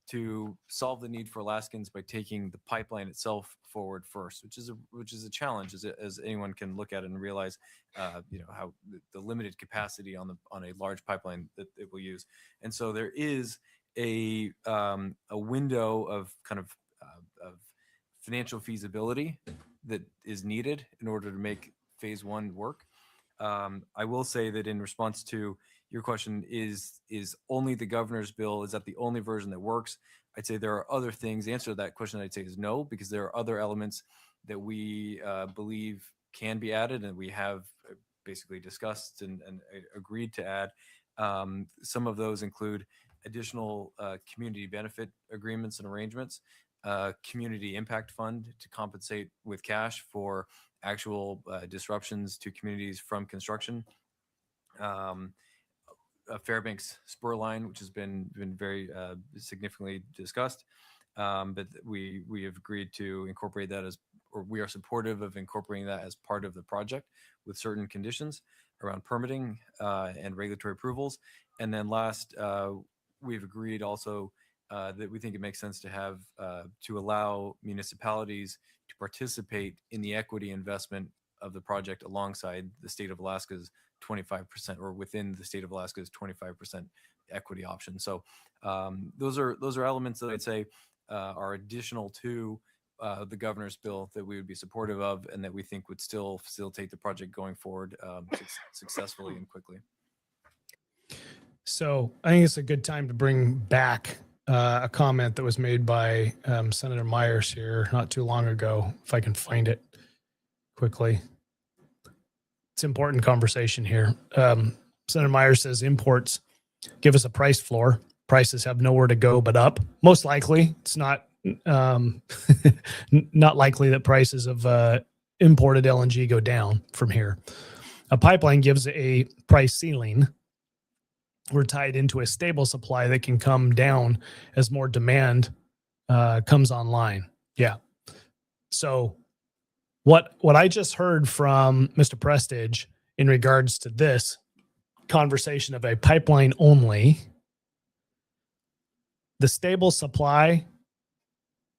to solve the need for Alaskans by taking the pipeline itself forward first, which is a challenge, as anyone can look at it and realize, how the limited capacity on a large pipeline that it will use. And so there is a window of kind of financial feasibility that is needed in order to make phase one work. I will say that in response to your question, is only the governor's bill, is that the only version that works? I'd say there are other things. The answer to that question, I'd say, is no, because there are other elements that we believe can be added, and we have basically discussed and agreed to add. Some of those include additional community benefit agreements and arrangements, community impact fund to compensate with cash for actual disruptions to communities from construction, Fairbanks spur line, which has been very significantly discussed, but we have agreed to incorporate that or we are supportive of incorporating that as part of the project with certain conditions around permitting and regulatory approvals. And then last, we've agreed also that we think it makes sense to have to allow municipalities to participate in the equity investment of the project alongside the state of Alaska's 25%, or within the state of Alaska's 25% equity option. So those are elements that I'd say are additional to the governor's bill that we would be supportive of and that we think would still facilitate the project going forward successfully and quickly. So I think it's a good time to bring back a comment that was made by Senator Myers here not too long ago, if I can find it quickly. It's an important conversation here. Senator Myers says imports give us a price floor. Prices have nowhere to go but up. Most likely, it's not not likely that prices of imported LNG go down from here. A pipeline gives a price ceiling. We're tied into a stable supply that can come down as more demand comes online. Yeah. So what I just heard from Mr. Prestige in regards to this conversation of a pipeline only, the stable supply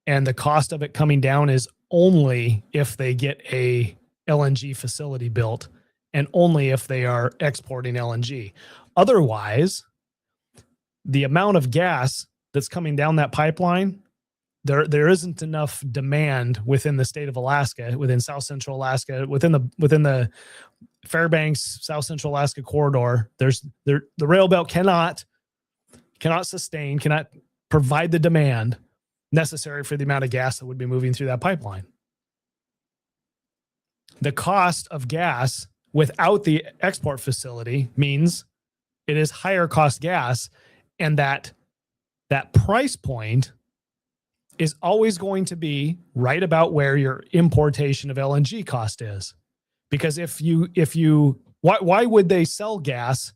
and the cost of it coming down is only if they get a LNG facility built and only if they are exporting LNG. Otherwise, the amount of gas that's coming down that pipeline, there isn't enough demand within the state of Alaska, within South Central Alaska, within the Fairbanks, South Central Alaska corridor. The rail belt cannot sustain, cannot provide the demand necessary for the amount of gas that would be moving through that pipeline. The cost of gas without the export facility means it is higher cost gas, and that price point is always going to be right about where your importation of LNG cost is. Because why would they sell gas?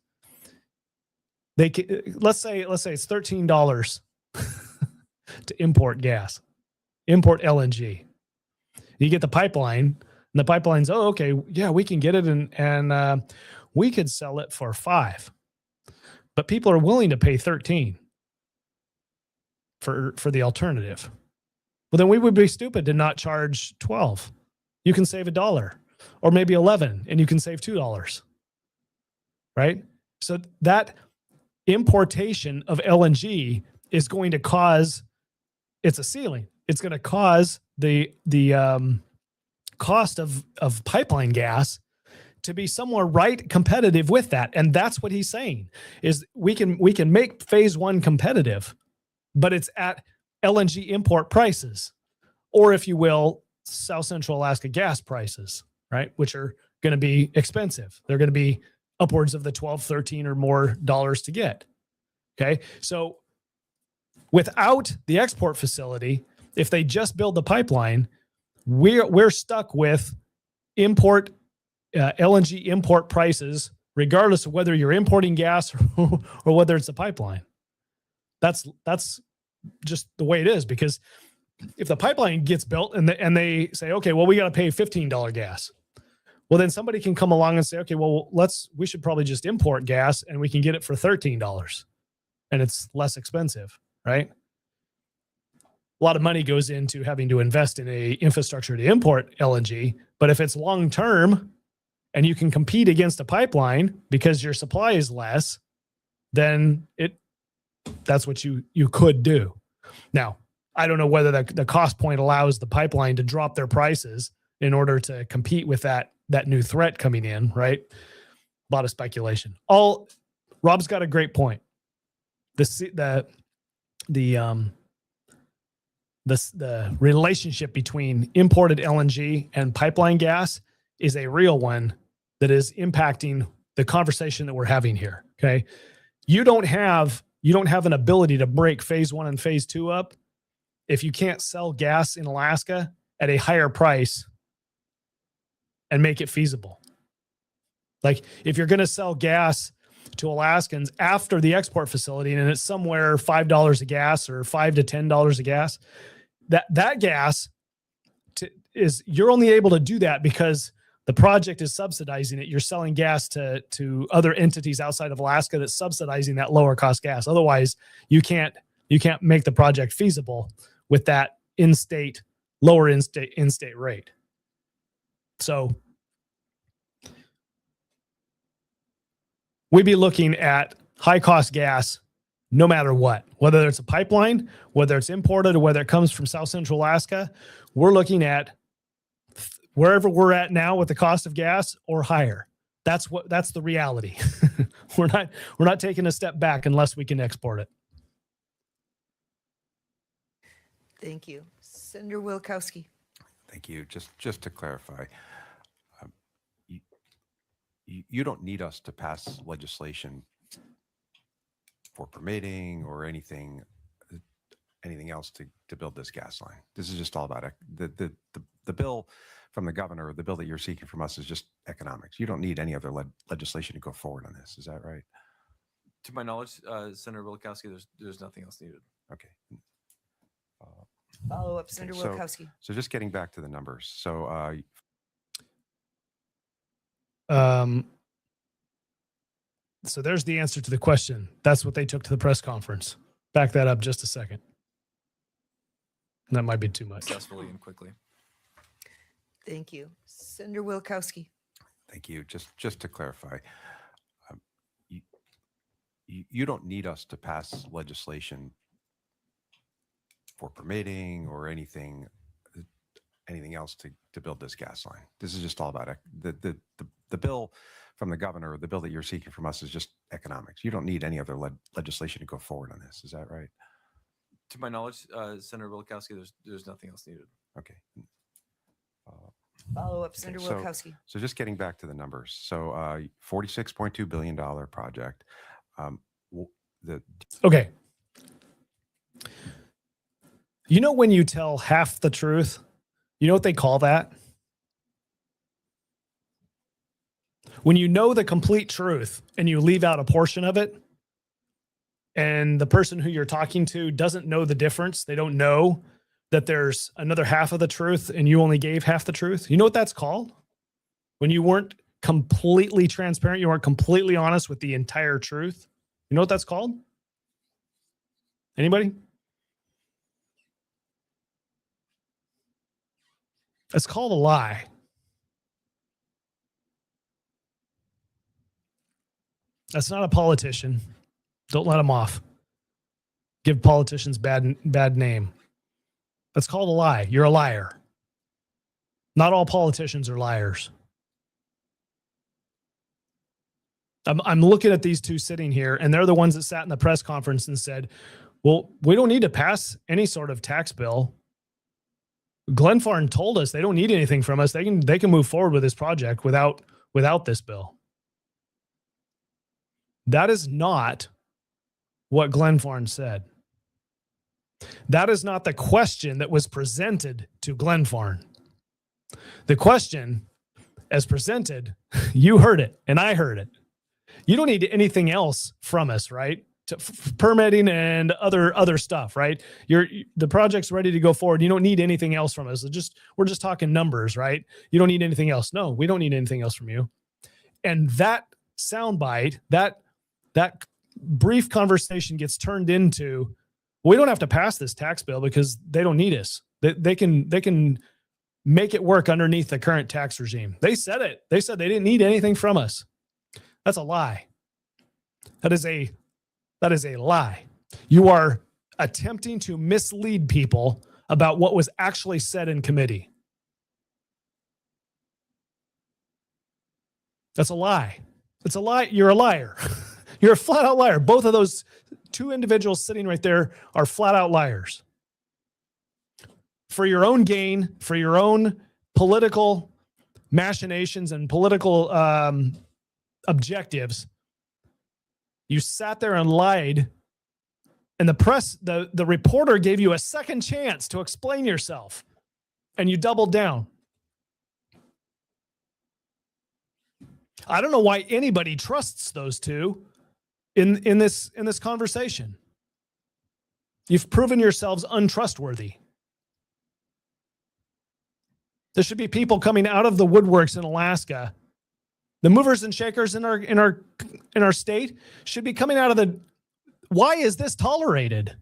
Let's say it's $13 to import gas, import LNG. You get the pipeline, and the pipeline's, oh, okay, yeah, we can get it, and we could sell it for $5. But people are willing to pay $13 for the alternative. Well, then we would be stupid to not charge $12. You can save $1 or maybe $11, and you can save $2, right? So that importation of LNG is going to cause, it's a ceiling. It's going to cause the cost of pipeline gas to be somewhere right competitive with that. And that's what he's saying is we can make phase one competitive, but it's at LNG import prices, or if you will, South Central Alaska gas prices, right? Which are going to be expensive. They're going to be upwards of the $12, $13 or more dollars to get. Okay. So without the export facility, if they just build the pipeline, we're stuck with import LNG import prices, regardless of whether you're importing gas or whether it's a pipeline. That's just the way it is, because if the pipeline gets built and they say, okay, well, we got to pay $15 gas. Well, then somebody can come along and say, okay, well, we should probably just import gas and we can get it for $13 and it's less expensive, right? A lot of money goes into having to invest in a infrastructure to import LNG, but if it's long-term and you can compete against a pipeline because your supply is less, then that's what you could do. Now, I don't know whether the cost point allows the pipeline to drop their prices in order to compete with that new threat coming in, right? A lot of speculation. Rob's got a great point. The relationship between imported LNG and pipeline gas is a real one that is impacting the conversation that we're having here. Okay. You don't have an ability to break phase one and phase two up if you can't sell gas in Alaska at a higher price and make it feasible. Like if you're going to sell gas to Alaskans after the export facility and it's somewhere $5 a gas or $5 to $10 a gas, that gas you're only able to do that because the project is subsidizing it. You're selling gas to other entities outside of Alaska that's subsidizing that lower cost gas. Otherwise, you can't make the project feasible with that lower in-state rate. So we'd be looking at high cost gas no matter what, whether it's a pipeline, whether it's imported, or whether it comes from South Central Alaska. We're looking at wherever we're at now with the cost of gas or higher. That's the reality. We're not taking a step back unless we can export it. Thank you. Senator Wilkowski. Thank you. Just to clarify, you don't need us to pass legislation for permitting or anything else to build this gas line. This is just all about the bill from the governor. The bill that you're seeking from us is just economics. You don't need any other legislation to go forward on this. Is that right? To my knowledge, Senator Wilkowski, there's nothing else needed. Okay. Follow up, Senator Wilkowski. So just getting back to the numbers. So so there's the answer to the question. That's what they took to the press conference. Back that up just a second. That might be too much. Successfully and quickly. Thank you. Senator Wilkowski. Thank you. Just to clarify, you don't need us to pass legislation for permitting or anything else to build this gas line. This is just all about the bill from the governor. The bill that you're seeking from us is just economics. You don't need any other legislation to go forward on this. Is that right? To my knowledge, Senator Wilkowski, there's nothing else needed. Okay. Follow up, Senator Wilkowski. So just getting back to the numbers. So $46.2 billion project. Okay. You know when you tell half the truth, you know what they call that? When you know the complete truth and you leave out a portion of it, and the person who you're talking to doesn't know the difference, they don't know that there's another half of the truth and you only gave half the truth. You know what that's called? When you weren't completely transparent, you weren't completely honest with the entire truth. You know what that's called? Anybody? It's called a lie. That's not a politician. Don't let them off. Give politicians bad name. That's called a lie. You're a liar. Not all politicians are liars. I'm looking at these two sitting here, and they're the ones that sat in the press conference and said, well, we don't need to pass any sort of tax bill. Glenfarne told us they don't need anything from us. They can move forward with this project without this bill. That is not what Glenfarne said. That is not the question that was presented to Glenfarne. The question, as presented, you heard it and I heard it. You don't need anything else from us, right? Permitting and other stuff, right? The project's ready to go forward. You don't need anything else from us. We're just talking numbers, right? You don't need anything else. No, we don't need anything else from you. And that soundbite, that brief conversation gets turned into, we don't have to pass this tax bill because they don't need us. They can make it work underneath the current tax regime. They said it. They said they didn't need anything from us. That's a lie. That is a lie. You are attempting to mislead people about what was actually said in committee. That's a lie. It's a lie. You're a liar. You're a flat out liar. Both of those two individuals sitting right there are flat out liars. For your own gain, for your own political machinations and political objectives, you sat there and lied, and the press, the reporter gave you a second chance to explain yourself, and you doubled down. I don't know why anybody trusts those two in this conversation. You've proven yourselves untrustworthy. There should be people coming out of the woodworks in Alaska. The movers and shakers in our state should be coming out of the, why is this tolerated?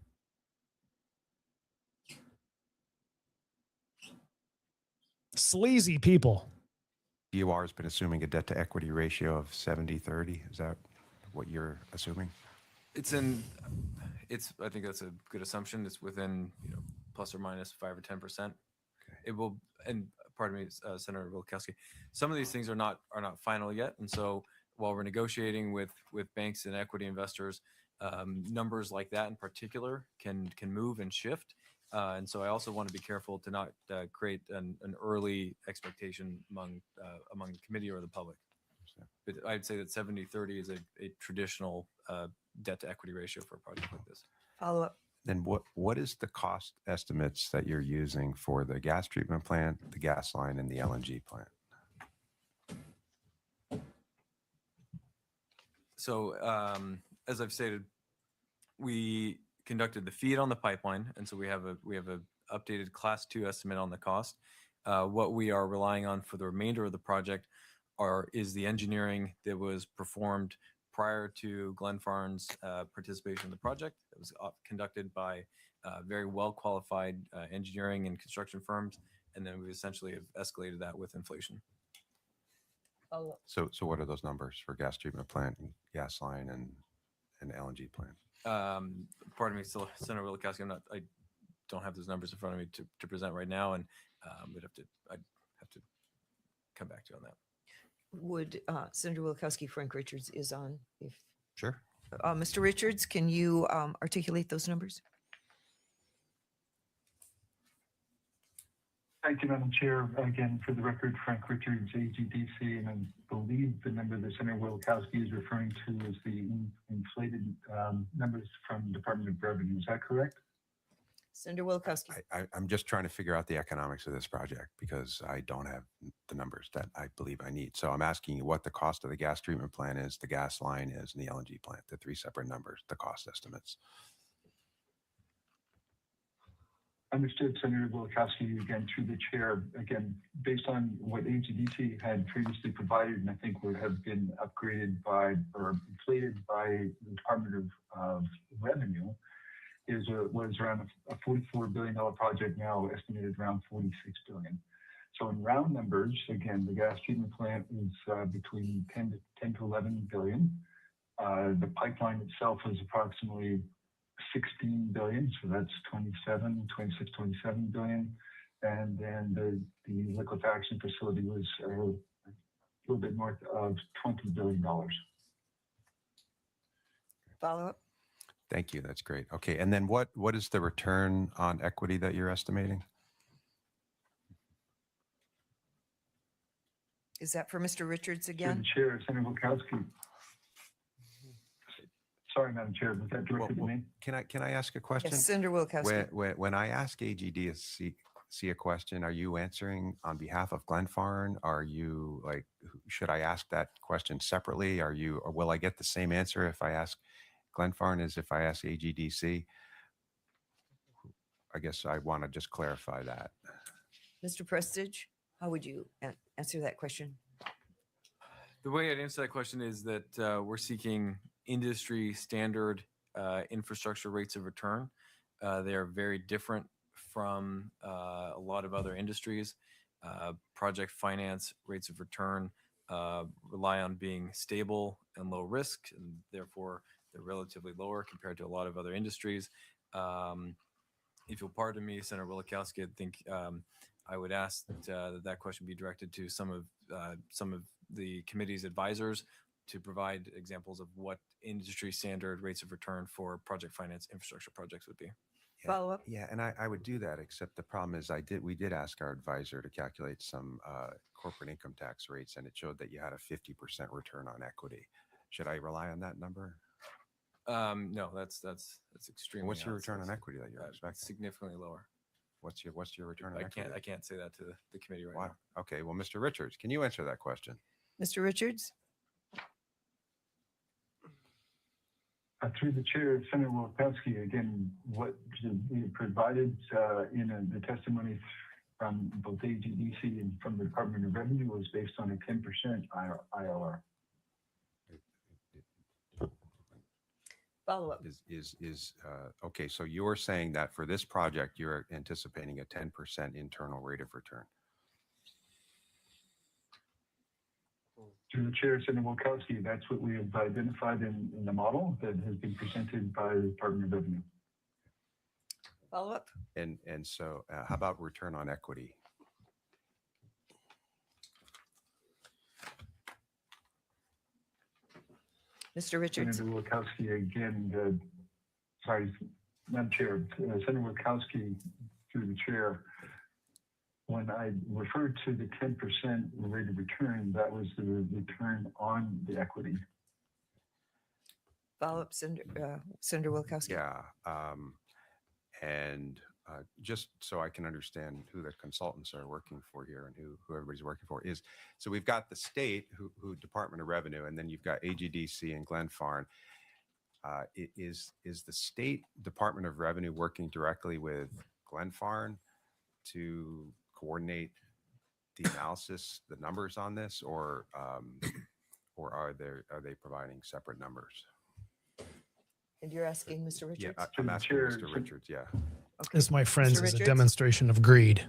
Sleazy people. DOR has been assuming a debt to equity ratio of 70-30. Is that what you're assuming? I think that's a good assumption. It's within, plus or minus 5 or 10%. It will, and pardon me, Senator Wilkowski, some of these things are not final yet. And so while we're negotiating with banks and equity investors, numbers like that in particular can move and shift. And so I also want to be careful to not create an early expectation among the committee or the public. But I'd say that 70-30 is a traditional debt to equity ratio for a project like this. Follow up. Then what is the cost estimates that you're using for the gas treatment plant, the gas line, and the LNG plant? So as I've stated, we conducted the FEED on the pipeline, and so we have a updated Class 2 estimate on the cost. What we are relying on for the remainder of the project is the engineering that was performed prior to Glenfarne's participation in the project. It was conducted by very well qualified engineering and construction firms, and then we essentially have escalated that with inflation. So what are those numbers for gas treatment plant, and gas line, and LNG plant? Pardon me, Senator Wilkowski, I don't have those numbers in front of me to present right now, and I'd have to come back to you on that. Would Senator Wilkowski, Frank Richards is on. If Sure. Mr. Richards, can you articulate those numbers? Thank you, Madam Chair. Again, for the record, Frank Richards, AGDC, and I believe the number that Senator Wilkowski is referring to is the inflated numbers from Department of Revenue. Is that correct? Senator Wilkowski. I'm just trying to figure out the economics of this project because I don't have the numbers that I believe I need. So I'm asking you what the cost of the gas treatment plant is, the gas line is, and the LNG plant, the three separate numbers, the cost estimates. Understood, Senator Wilkowski, again, through the chair, again, based on what AGDC had previously provided, and I think would have been upgraded by or inflated by the Department of Revenue, was around a $44 billion project, now estimated around $46 billion. So in round numbers, again, the gas treatment plant is between 10 to 11 billion. The pipeline itself is approximately 16 billion, so that's 27 billion. And then the liquefaction facility was a little bit north of $20 billion. Follow up. Thank you. That's great. Okay. And then what is the return on equity that you're estimating? Is that for Mr. Richards again? Chair, Senator Wilkowski. Sorry, Madam Chair, was that directed to me? Can I ask a question? Yes, Senator Wilkowski. When I ask AGDC a question, are you answering on behalf of Glenfarne? Are you should I ask that question separately? Or will I get the same answer if I ask Glenfarne as if I ask AGDC? I guess I want to just clarify that. Mr. Prestige, how would you answer that question? The way I'd answer that question is that we're seeking industry standard infrastructure rates of return. They are very different from a lot of other industries. Project finance rates of return rely on being stable and low risk, and therefore they're relatively lower compared to a lot of other industries. If you'll pardon me, Senator Wilkowski, I think I would ask that question be directed to some of the committee's advisors to provide examples of what industry standard rates of return for project finance infrastructure projects would be. Yeah, follow up? Yeah, and I would do that, except the problem is we did ask our advisor to calculate some corporate income tax rates, and it showed that you had a 50% return on equity. Should I rely on that number? No, that's extremely. What's your return on equity that you're expecting? Significantly lower. What's your return on equity? I can't say that to the committee right now. Okay, well, Mr. Richards, can you answer that question? Mr. Richards? Through the chair, Senator Wilkowski, again, what we provided in the testimony from both AGDC and from the Department of Revenue was based on a 10% IRR. Follow up. Okay, so you're saying that for this project, you're anticipating a 10% internal rate of return. Through the chair, Senator Wilkowski, that's what we have identified in the model that has been presented by the Department of Revenue. Follow up. And so how about return on equity? Mr. Richards. Senator Wilkowski, again, sorry, Madam Chair, Senator Wilkowski, through the chair, when I referred to the 10% rate of return, that was the return on the equity. Follow up, Senator Wilkowski. Yeah. And just so I can understand who the consultants are working for here and who everybody's working for is, so we've got the state, who Department of Revenue, and then you've got AGDC and Glenfarne. Is the state Department of Revenue working directly with Glenfarne to coordinate the analysis, the numbers on this, or are they providing separate numbers? And you're asking Mr. Richards? Yeah, I'm asking Mr. Richards. Yeah. Okay. This, my friends, Mr. is a Richards? demonstration of greed.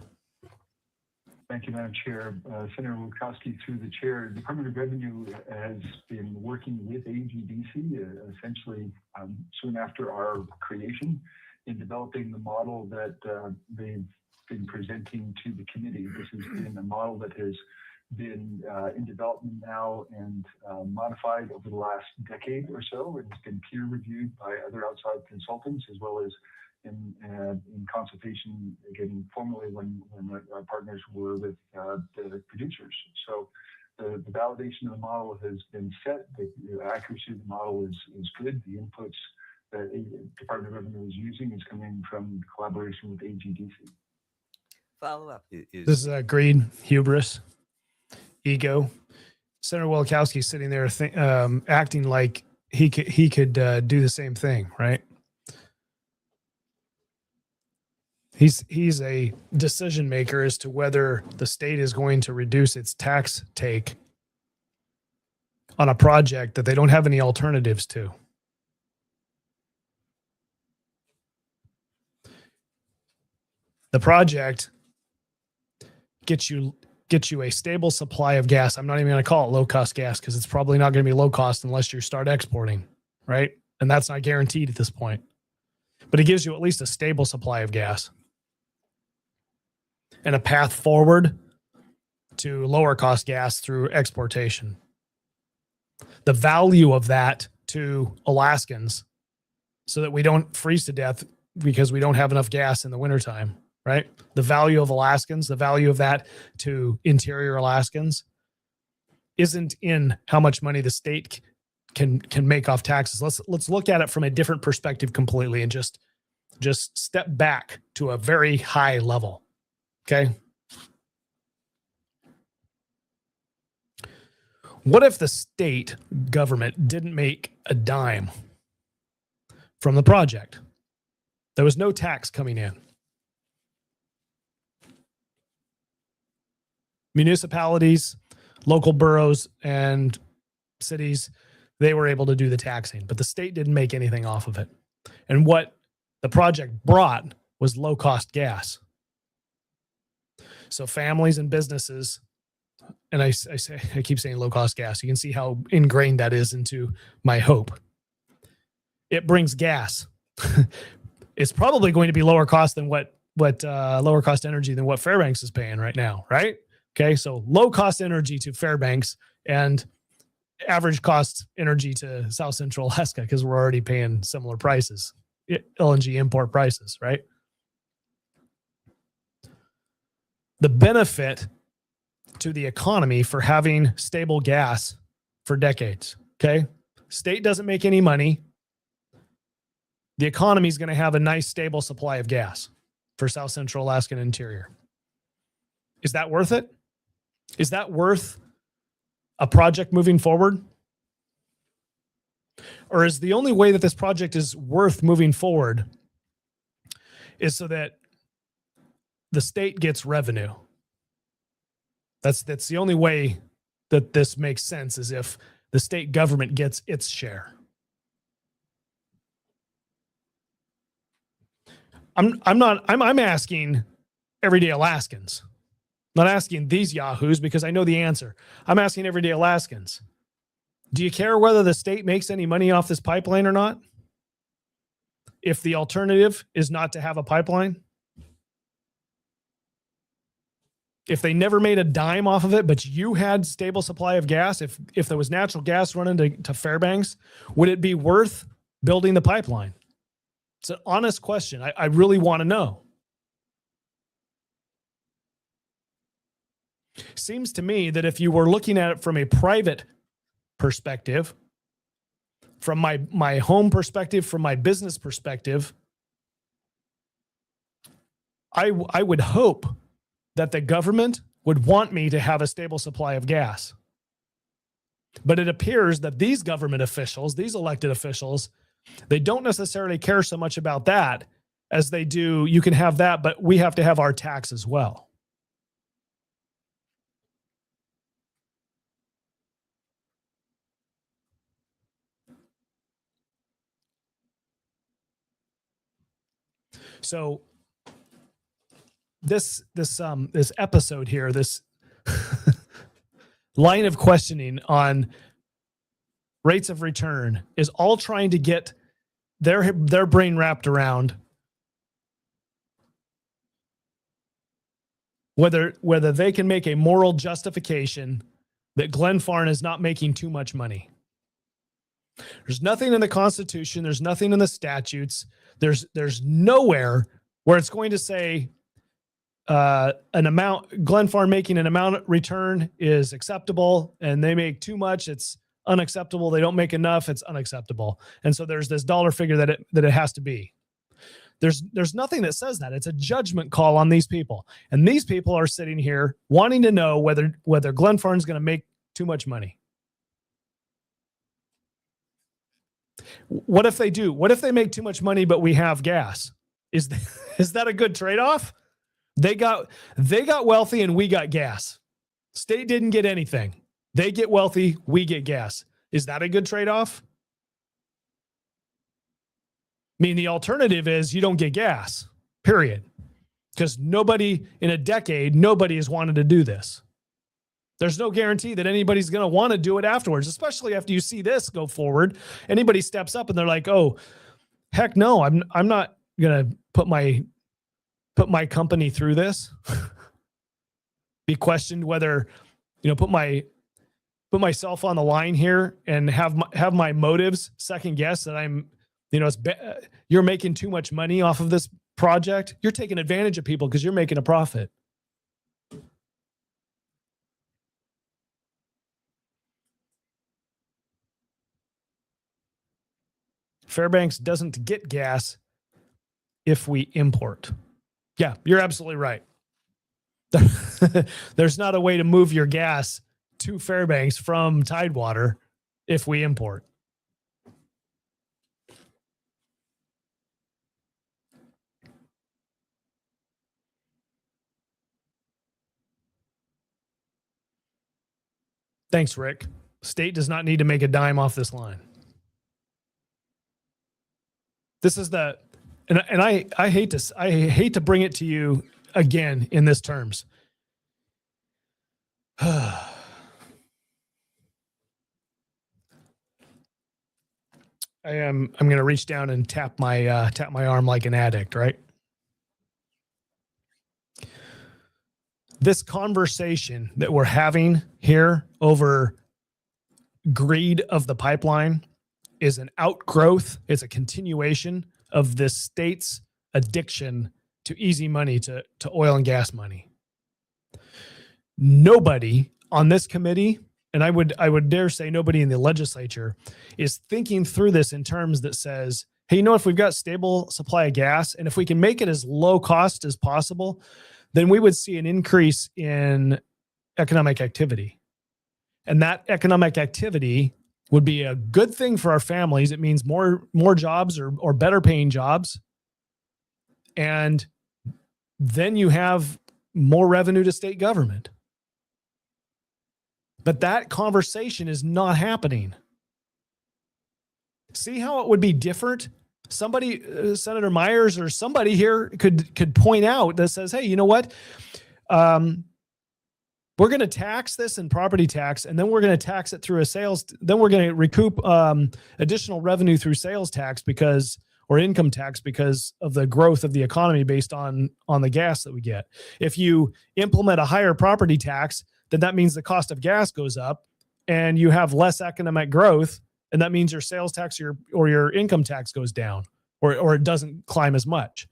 Thank you, Madam Chair. Senator Wilkowski, through the chair, the Department of Revenue has been working with AGDC essentially soon after our creation in developing the model that they've been presenting to the committee. This has been a model that has been in development now and modified over the last decade or so, and it's been peer reviewed by other outside consultants, as well as in consultation, again, formally when our partners were with the producers. So the validation of the model has been set. The accuracy of the model is good. The inputs that the Department of Revenue is using is coming from collaboration with AGDC. Follow up. This is greed, hubris, ego. Senator Wilkowski sitting there acting like he could do the same thing, right? He's a decision maker as to whether the state is going to reduce its tax take on a project that they don't have any alternatives to. The project gets you a stable supply of gas. I'm not even going to call it low cost gas because it's probably not going to be low cost unless you start exporting, right? And that's not guaranteed at this point. But it gives you at least a stable supply of gas and a path forward to lower cost gas through exportation. The value of that to Alaskans so that we don't freeze to death because we don't have enough gas in the wintertime, right? The value of Alaskans, the value of that to interior Alaskans isn't in how much money the state can make off taxes. Let's look at it from a different perspective completely and just step back to a very high level. Okay. What if the state government didn't make a dime from the project? There was no tax coming in. Municipalities, local boroughs, and cities, they were able to do the taxing, but the state didn't make anything off of it. And what the project brought was low-cost gas. So families and businesses, and I keep saying low-cost gas. You can see how ingrained that is into my hope. It brings gas. It's probably going to be lower cost than what lower cost energy than what Fairbanks is paying right now, right? Okay, so low cost energy to Fairbanks and average cost energy to South Central Alaska because we're already paying similar prices, LNG import prices, right? The benefit to the economy for having stable gas for decades, okay? State doesn't make any money. The economy is going to have a nice, stable supply of gas for South Central Alaska and interior. Is that worth it? Is that worth a project moving forward? Or is the only way that this project is worth moving forward is so that the state gets revenue? That's the only way that this makes sense, is if the state government gets its share. I'm asking everyday Alaskans, not asking these yahoos because I know the answer. I'm asking everyday Alaskans. Do you care whether the state makes any money off this pipeline or not? If the alternative is not to have a pipeline? If they never made a dime off of it, but you had stable supply of gas, if there was natural gas running to Fairbanks, would it be worth building the pipeline? It's an honest question. I really want to know. Seems to me that if you were looking at it from a private perspective, from my home perspective, from my business perspective, I would hope that the government would want me to have a stable supply of gas. But it appears that these government officials, these elected officials, they don't necessarily care so much about that as they do, you can have that, but we have to have our tax as well. So this episode here, this line of questioning on rates of return is all trying to get their brain wrapped around whether they can make a moral justification that Glenfarne is not making too much money. There's nothing in the Constitution, there's nothing in the statutes, there's nowhere where it's going to say an amount, Glenfarne making an amount return is acceptable, and they make too much, it's unacceptable. They don't make enough, it's unacceptable. And so there's this dollar figure that it has to be. There's nothing that says that. It's a judgment call on these people. And these people are sitting here wanting to know whether Glenfarne's going to make too much money. What if they do? What if they make too much money, but we have gas? Is that a good trade-off? They got wealthy and we got gas. State didn't get anything. They get wealthy, we get gas. Is that a good trade-off? I mean, the alternative is you don't get gas, period. Because nobody in a decade, nobody has wanted to do this. There's no guarantee that anybody's going to want to do it afterwards, especially after you see this go forward. Anybody steps up and they're like, "Oh, heck no, I'm not going to put my company through this." Be questioned whether, put myself on the line here and have my motives second guess that I'm, you're making too much money off of this project. You're taking advantage of people because you're making a profit. Fairbanks doesn't get gas if we import. Yeah, you're absolutely right. There's not a way to move your gas to Fairbanks from Tidewater if we import. Thanks, Rick. State does not need to make a dime off this line. This is and I hate to bring it to you again in this terms. I'm going to reach down and tap my arm like an addict, right? This conversation that we're having here over greed of the pipeline is an outgrowth. It's a continuation of this state's addiction to easy money, to oil and gas money. Nobody on this committee, and I would dare say nobody in the legislature, is thinking through this in terms that says, hey, if we've got stable supply of gas and if we can make it as low cost as possible, then we would see an increase in economic activity. And that economic activity would be a good thing for our families. It means more jobs or better paying jobs. And then you have more revenue to state government. But that conversation is not happening. See how it would be different? Somebody, Senator Myers or somebody here could point out that says, hey, you know what? We're going to tax this in property tax, and then we're going to tax it through a sales. Then we're going to recoup additional revenue through sales tax or income tax because of the growth of the economy based on the gas that we get. If you implement a higher property tax, then that means the cost of gas goes up and you have less economic growth. And that means your sales tax or your income tax goes down or it doesn't climb as much.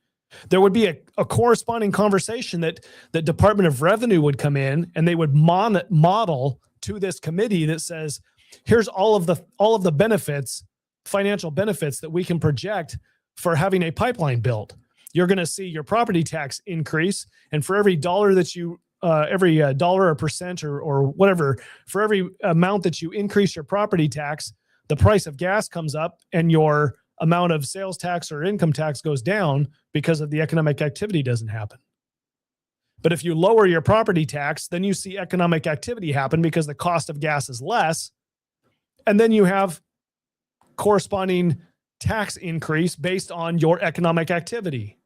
There would be a corresponding conversation that the Department of Revenue would come in and they would model to this committee that says, here's all of the benefits, financial benefits that we can project for having a pipeline built. You're going to see your property tax increase. And for every dollar that you, every dollar or percent or whatever, for every amount that you increase your property tax, the price of gas comes up and your amount of sales tax or income tax goes down because of the economic activity doesn't happen. But if you lower your property tax, then you see economic activity happen because the cost of gas is less. And then you have corresponding tax increase based on your economic activity.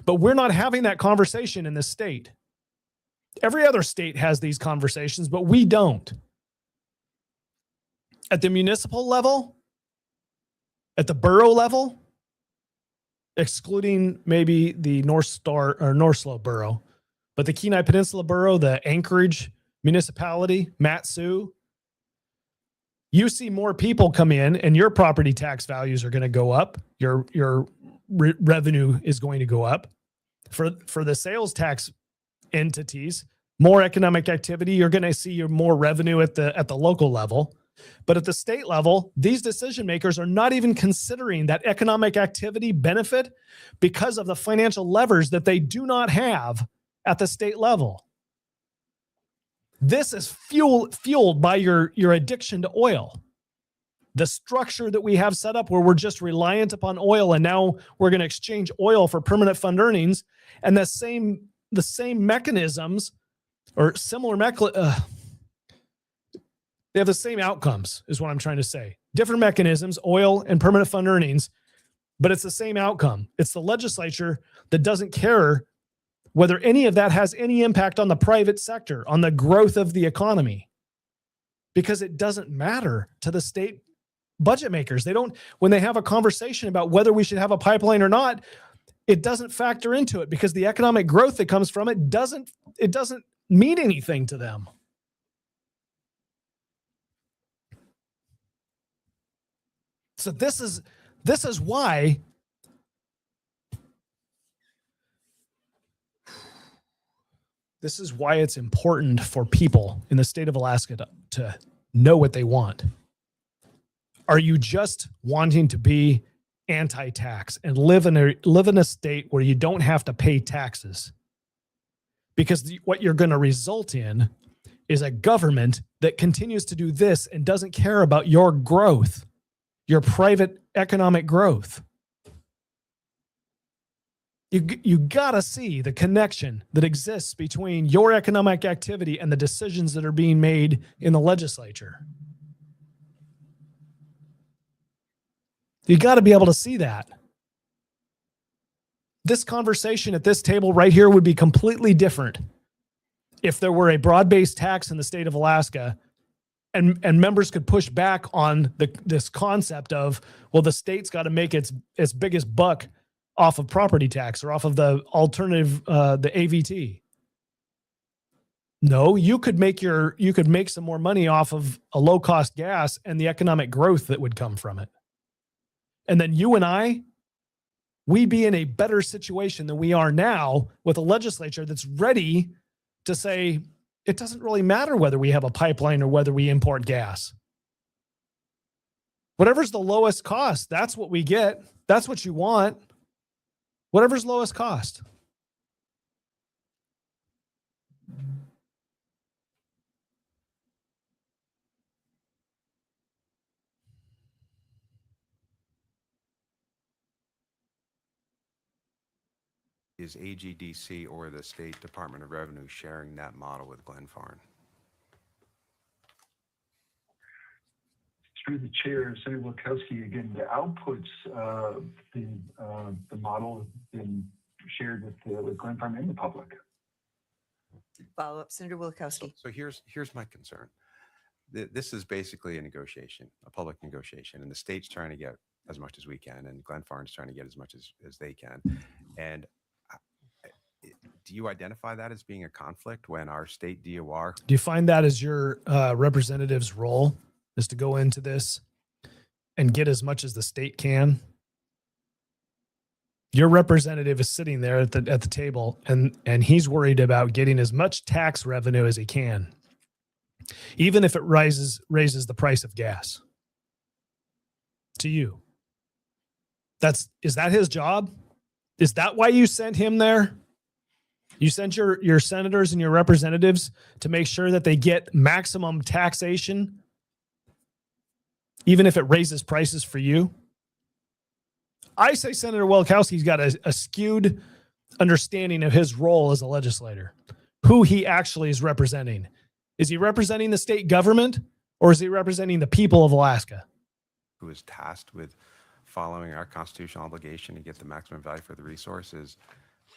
But we're not having that conversation in this state. Every other state has these conversations, but we don't. At the municipal level, at the borough level, excluding maybe the North Slope borough, but the Kenai Peninsula borough, the Anchorage municipality, Mat-Su, you see more people come in and your property tax values are going to go up. Your revenue is going to go up. For the sales tax entities, more economic activity, you're going to see more revenue at the local level. But at the state level, these decision makers are not even considering that economic activity benefit because of the financial levers that they do not have at the state level. This is fueled by your addiction to oil. The structure that we have set up where we're just reliant upon oil and now we're going to exchange oil for permanent fund earnings, and the same mechanisms or similar they have the same outcomes is what I'm trying to say. Different mechanisms, oil and permanent fund earnings, but it's the same outcome. It's the legislature that doesn't care whether any of that has any impact on the private sector, on the growth of the economy, because it doesn't matter to the state budget makers. They don't, when they have a conversation about whether we should have a pipeline or not, it doesn't factor into it because the economic growth that comes from it doesn't mean anything to them. So this is why it's important for people in the state of Alaska to know what they want. Are you just wanting to be anti-tax and live in a state where you don't have to pay taxes? Because what you're going to result in is a government that continues to do this and doesn't care about your growth, your private economic growth. You got to see the connection that exists between your economic activity and the decisions that are being made in the legislature. You got to be able to see that. This conversation at this table right here would be completely different if there were a broad-based tax in the state of Alaska and members could push back on this concept of, well, the state's got to make its biggest buck off of property tax or off of the alternative, the AVT. No, you could make some more money off of a low-cost gas and the economic growth that would come from it. And then you and we'd be in a better situation than we are now with a legislature that's ready to say, it doesn't really matter whether we have a pipeline or whether we import gas. Whatever's the lowest cost, that's what we get. That's what you want. Whatever's lowest cost. Is AGDC or the State Department of Revenue sharing that model with Glenfarne? Through the chair, Senator Wilkowski, again, the outputs of the model have been shared with Glenfarne and the public. Follow up, Senator Wilkowski. So here's my concern. This is basically a negotiation, a public negotiation, and the state's trying to get as much as we can, and Glenfarne's trying to get as much as they can. And do you identify that as being a conflict when our state DOR? Do you find that as your representative's role is to go into this and get as much as the state can? Your representative is sitting there at the table, and he's worried about getting as much tax revenue as he can, even if it raises the price of gas. To you, is that his job? Is that why you sent him there? You sent your senators and your representatives to make sure that they get maximum taxation, even if it raises prices for you? I say Senator Wilkowski's got a skewed understanding of his role as a legislator, who he actually is representing. Is he representing the state government, or is he representing the people of Alaska? Who is tasked with following our constitutional obligation to get the maximum value for the resources,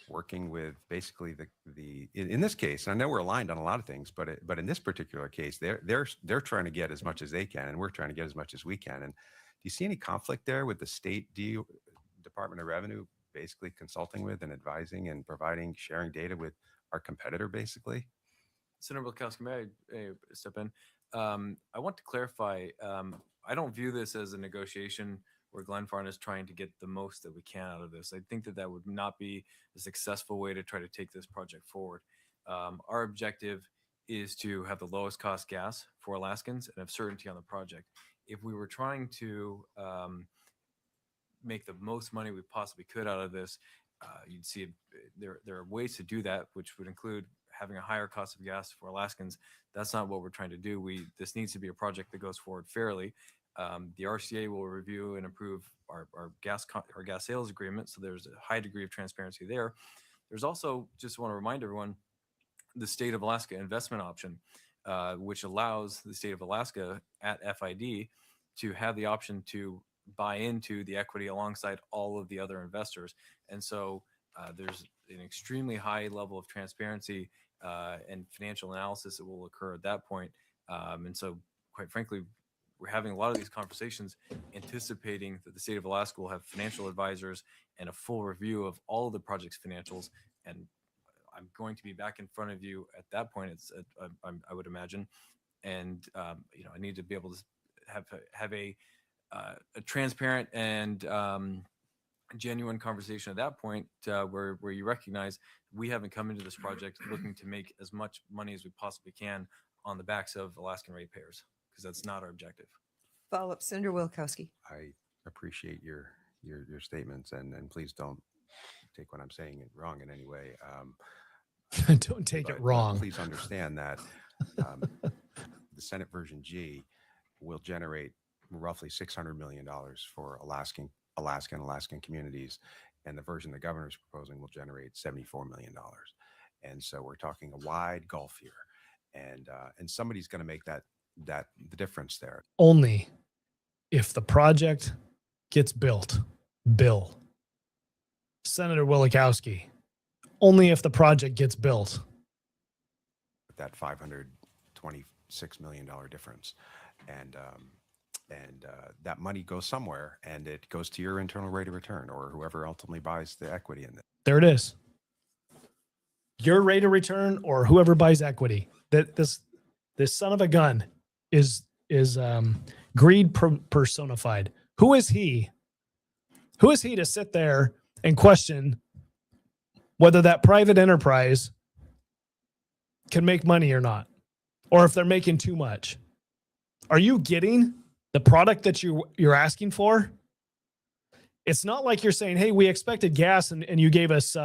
working with basically in this case, I know we're aligned on a lot of things, but in this particular case, they're trying to get as much as they can, and we're trying to get as much as we can. And do you see any conflict there with the state Department of Revenue basically consulting with and advising and sharing data with our competitor, basically? Senator Wilkowski, may I step in? I want to clarify, I don't view this as a negotiation where Glenfarne is trying to get the most that we can out of this. I think that would not be a successful way to try to take this project forward. Our objective is to have the lowest cost gas for Alaskans and have certainty on the project. If we were trying to make the most money we possibly could out of this, you'd see there are ways to do that, which would include having a higher cost of gas for Alaskans. That's not what we're trying to do. This needs to be a project that goes forward fairly. The RCA will review and approve our gas sales agreement, so there's a high degree of transparency there. There's also, just want to remind everyone, the State of Alaska investment option, which allows the State of Alaska at FID to have the option to buy into the equity alongside all of the other investors. And so there's an extremely high level of transparency and financial analysis that will occur at that point. And so, quite frankly, we're having a lot of these conversations anticipating that the state of Alaska will have financial advisors and a full review of all of the project's financials. And I'm going to be back in front of you at that point, I would imagine. And, I need to be able to have a transparent and genuine conversation at that point where you recognize we haven't come into this project looking to make as much money as we possibly can on the backs of Alaskan ratepayers, because that's not our objective. Follow up, Senator Wilkowski. I appreciate your statements, and please don't take what I'm saying wrong in any way. Don't take it wrong. Please understand that the Senate version G will generate roughly $600 million for Alaskan communities, and the version the governor is proposing will generate $74 million. And so we're talking a wide gulf here, and somebody's going to make the difference there. Only if the project gets built. Bill. Senator Wilkowski. Only if the project gets built. That $526 million difference, and that money goes somewhere, and it goes to your internal rate of return, or whoever ultimately buys the equity in it. There it is. Your rate of return, or whoever buys equity. That this son of a gun is greed personified. Who is he? Who is he to sit there and question whether that private enterprise can make money or not, or if they're making too much? Are you getting the product that you're asking for? It's not like you're saying, hey, we expected gas and you gave us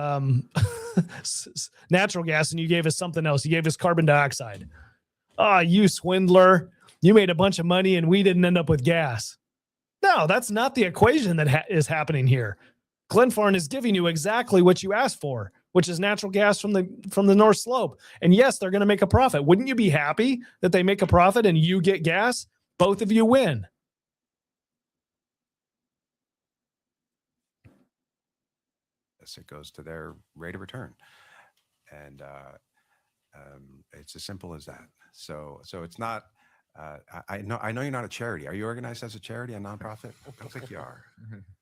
natural gas and you gave us something else. You gave us carbon dioxide. Ah, you swindler. You made a bunch of money and we didn't end up with gas. No, that's not the equation that is happening here. Glenfarne is giving you exactly what you asked for, which is natural gas from the North Slope. And yes, they're going to make a profit. Wouldn't you be happy that they make a profit and you get gas? Both of you win. It goes to their rate of return. And It's as simple as that. So it's not. I know you're not a charity. Are you organized as a charity, a nonprofit? I don't think you are.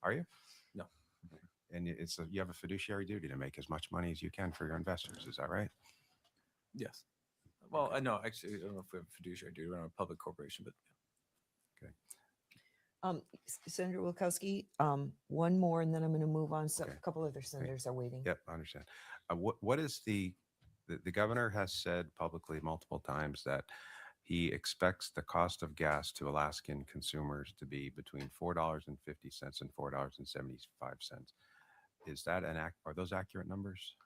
Are you? No. And you have a fiduciary duty to make as much money as you can for your investors. Is that right? Yes. Well, I know actually I don't know if we have fiduciary duty. We're not a public corporation, but Senator Wilkowski, one more, and then I'm going to move on. So Okay. a couple other senators are waiting. Yep, I understand. What is the governor has said publicly multiple times that he expects the cost of gas to Alaskan consumers to be between $4.50 and $4.75. Is that are those accurate numbers?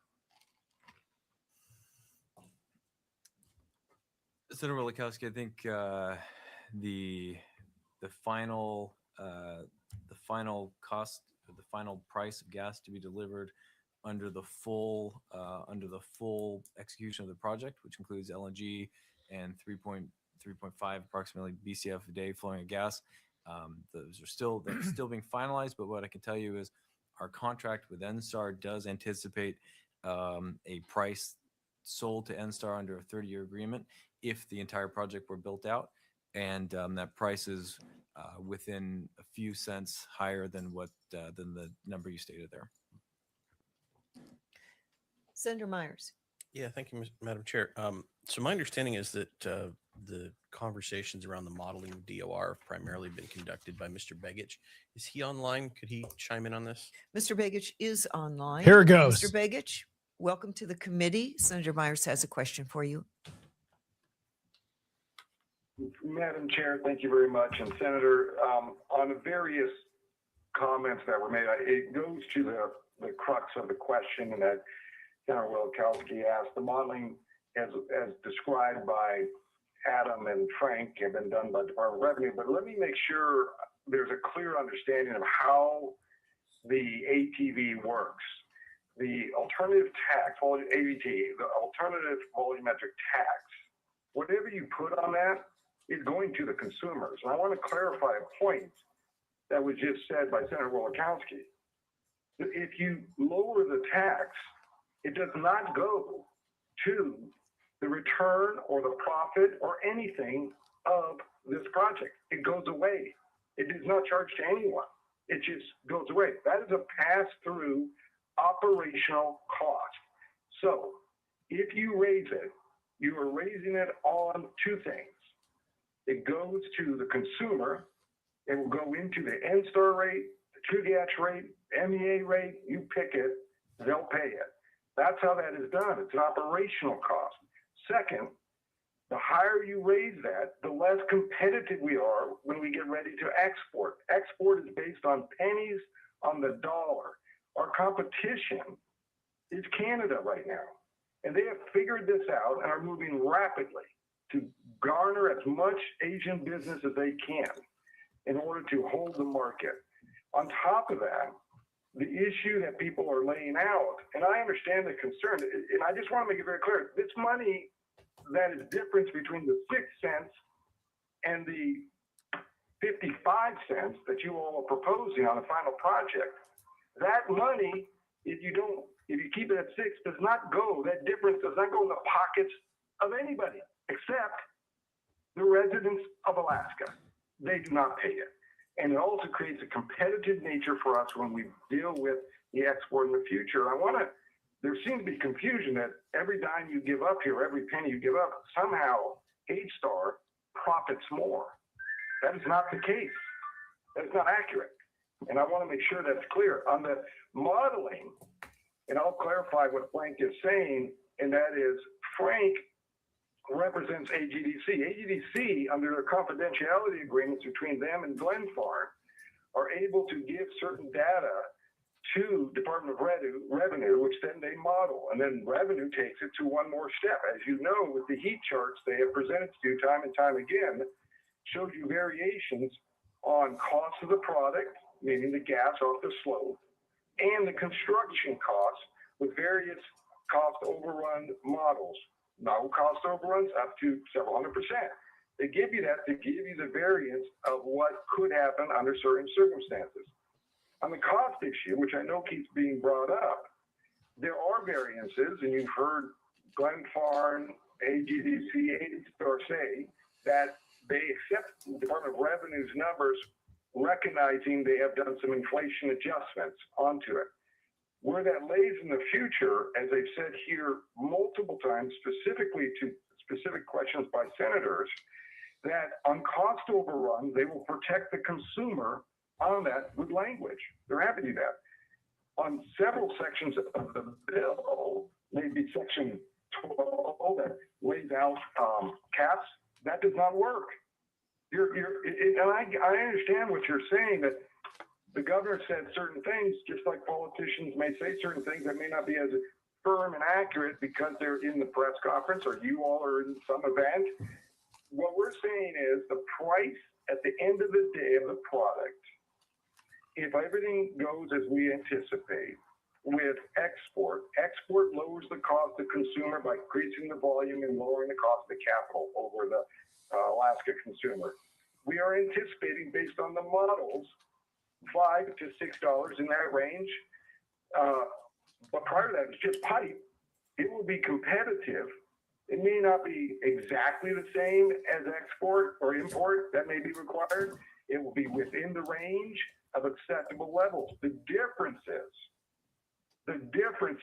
Senator Wilkowski, I think the final cost, the final price of gas to be delivered under the full execution of the project, which includes LNG and 3.5 approximately BCF a day flowing of gas. That's still being finalized, but what I can tell you is our contract with NSTAR does anticipate a price sold to NSTAR under a 30-year agreement if the entire project were built out, and that price is within a few cents higher than than the number you stated there. Senator Myers. Yeah, thank you, Madam Chair. So my understanding is that the conversations around the modeling of DOR have primarily been conducted by Mr. Begich. Is he online? Could he chime in on this? Mr. Begich is online. Here it goes. Mr. Begich, welcome to the committee. Senator Myers has a question for you. Madam Chair, thank you very much. And Senator, on the various comments that were made, it goes to the crux of the question that Senator Wilkowski asked. The modeling, as described by Adam and Frank, have been done by the Department of Revenue. But let me make sure there's a clear understanding of how the ATV works. The alternative tax, AVT, the alternative volumetric tax, whatever you put on that is going to the consumers. And I want to clarify a point that was just said by Senator Wilkowski. If you lower the tax, it does not go to the return or the profit or anything of this project. It goes away. It is not charged to anyone. It just goes away. That is a pass-through operational cost. So if you raise it, you are raising it on two things. It goes to the consumer. It will go into the NSTAR rate, the true gas rate, MEA rate. You pick it, they'll pay it. That's how that is done. It's an operational cost. Second, the higher you raise that, the less competitive we are when we get ready to export. Export is based on pennies on the dollar. Our competition is Canada right now. And they have figured this out and are moving rapidly to garner as much Asian business as they can in order to hold the market. On top of that, the issue that people are laying out, and I understand the concern, and I just want to make it very clear, this money that is difference between the 6 cents and the 55 cents that you all are proposing on the final project, that money, if you keep it at 6, does not go, that difference does not go in the pockets of anybody except the residents of Alaska. They do not pay it. And it also creates a competitive nature for us when we deal with the export in the future. There seems to be confusion that every dime you give up here, every penny you give up, somehow H-Star profits more. That is not the case. That is not accurate. And I want to make sure that's clear. On the modeling, and I'll clarify what Frank is saying, and that is Frank represents AGDC. AGDC, under their confidentiality agreements between them and Glenfarne, are able to give certain data to Department of Revenue, which then they model. And then Revenue takes it to one more step. As you know, with the heat charts they have presented to you time and time again, shows you variations on cost of the product, meaning the gas off the slope, and the construction costs with various cost overrun models. No cost overruns up to several 100%. They give you that to give you the variance of what could happen under certain circumstances. On the cost issue, which I know keeps being brought up, there are variances, and you've heard Glenfarne, AGDC, or say that they accept the Department of Revenue's numbers, recognizing they have done some inflation adjustments onto it. Where that lays in the future, as I've said here multiple times, specifically to specific questions by senators, that on cost overrun, they will protect the consumer on that with language. They're happy to do that. On several sections of the bill, maybe section 12 that lays out caps, that does not work. And I understand what you're saying, that the governor said certain things, just like politicians may say certain things that may not be as firm and accurate because they're in the press conference or you all are in some event. What we're saying is the price at the end of the day of the product, if everything goes as we anticipate with export lowers the cost to consumer by increasing the volume and lowering the cost of capital over the Alaska consumer. We are anticipating, based on the models, $5 to $6 in that range. But prior to that, it's just pipe. It will be competitive. It may not be exactly the same as export or import that may be required. It will be within the range of acceptable levels. The difference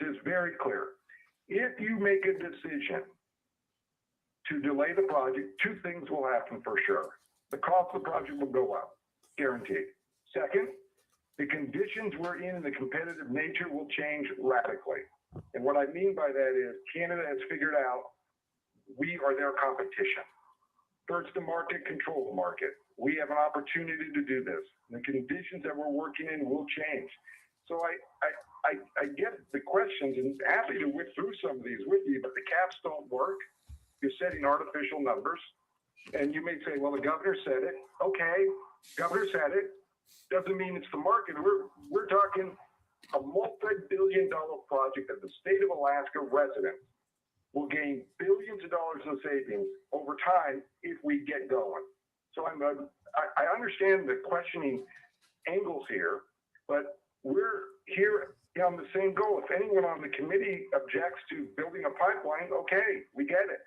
is very clear. If you make a decision to delay the project, two things will happen for sure. The cost of the project will go up, guaranteed. Second, the conditions we're in and the competitive nature will change radically. And what I mean by that is Canada has figured out we are their competition. First the market, control the market. We have an opportunity to do this. The conditions that we're working in will change. So I get the questions and happy to whip through some of these with you, but the caps don't work. You're setting artificial numbers. And you may say, well, the governor said it. Okay, governor said it. Doesn't mean it's the market. We're talking a multi-billion-dollar project that the state of Alaska residents will gain billions of dollars in savings over time if we get going. So I understand the questioning angles here, but we're here on the same goal. If anyone on the committee objects to building a pipeline, okay, we get it.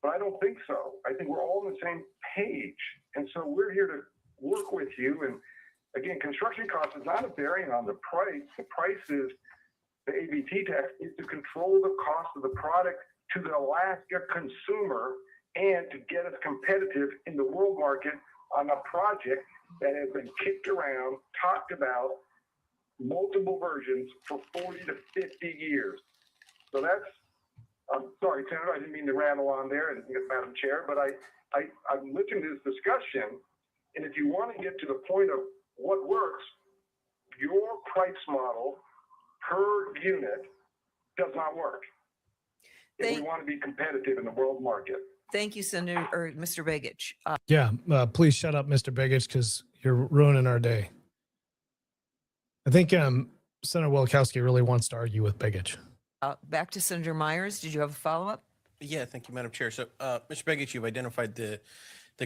But I don't think so. I think we're all on the same page. And so we're here to work with you. And again, construction cost is not a bearing on the price. The price is, the ABT tax is to control the cost of the product to the Alaska consumer and to get us competitive in the world market on a project that has been kicked around, talked about, multiple versions for 40 to 50 years. So that's, I'm sorry, Senator, I didn't mean to rattle on there, and Madam Chair, but I'm listening to this discussion, and if you want to get to the point of what works, your price model per unit does not work if we want to be competitive in the world market. Thank you, Senator, or Mr. Begich. Yeah, please shut up, Mr. Begich, because you're ruining our day. I think Senator Wilkowski really wants to argue with Begich. Back to Senator Myers. Did you have a follow-up? Yeah, thank you, Madam Chair. So, Mr. Begich, you've identified the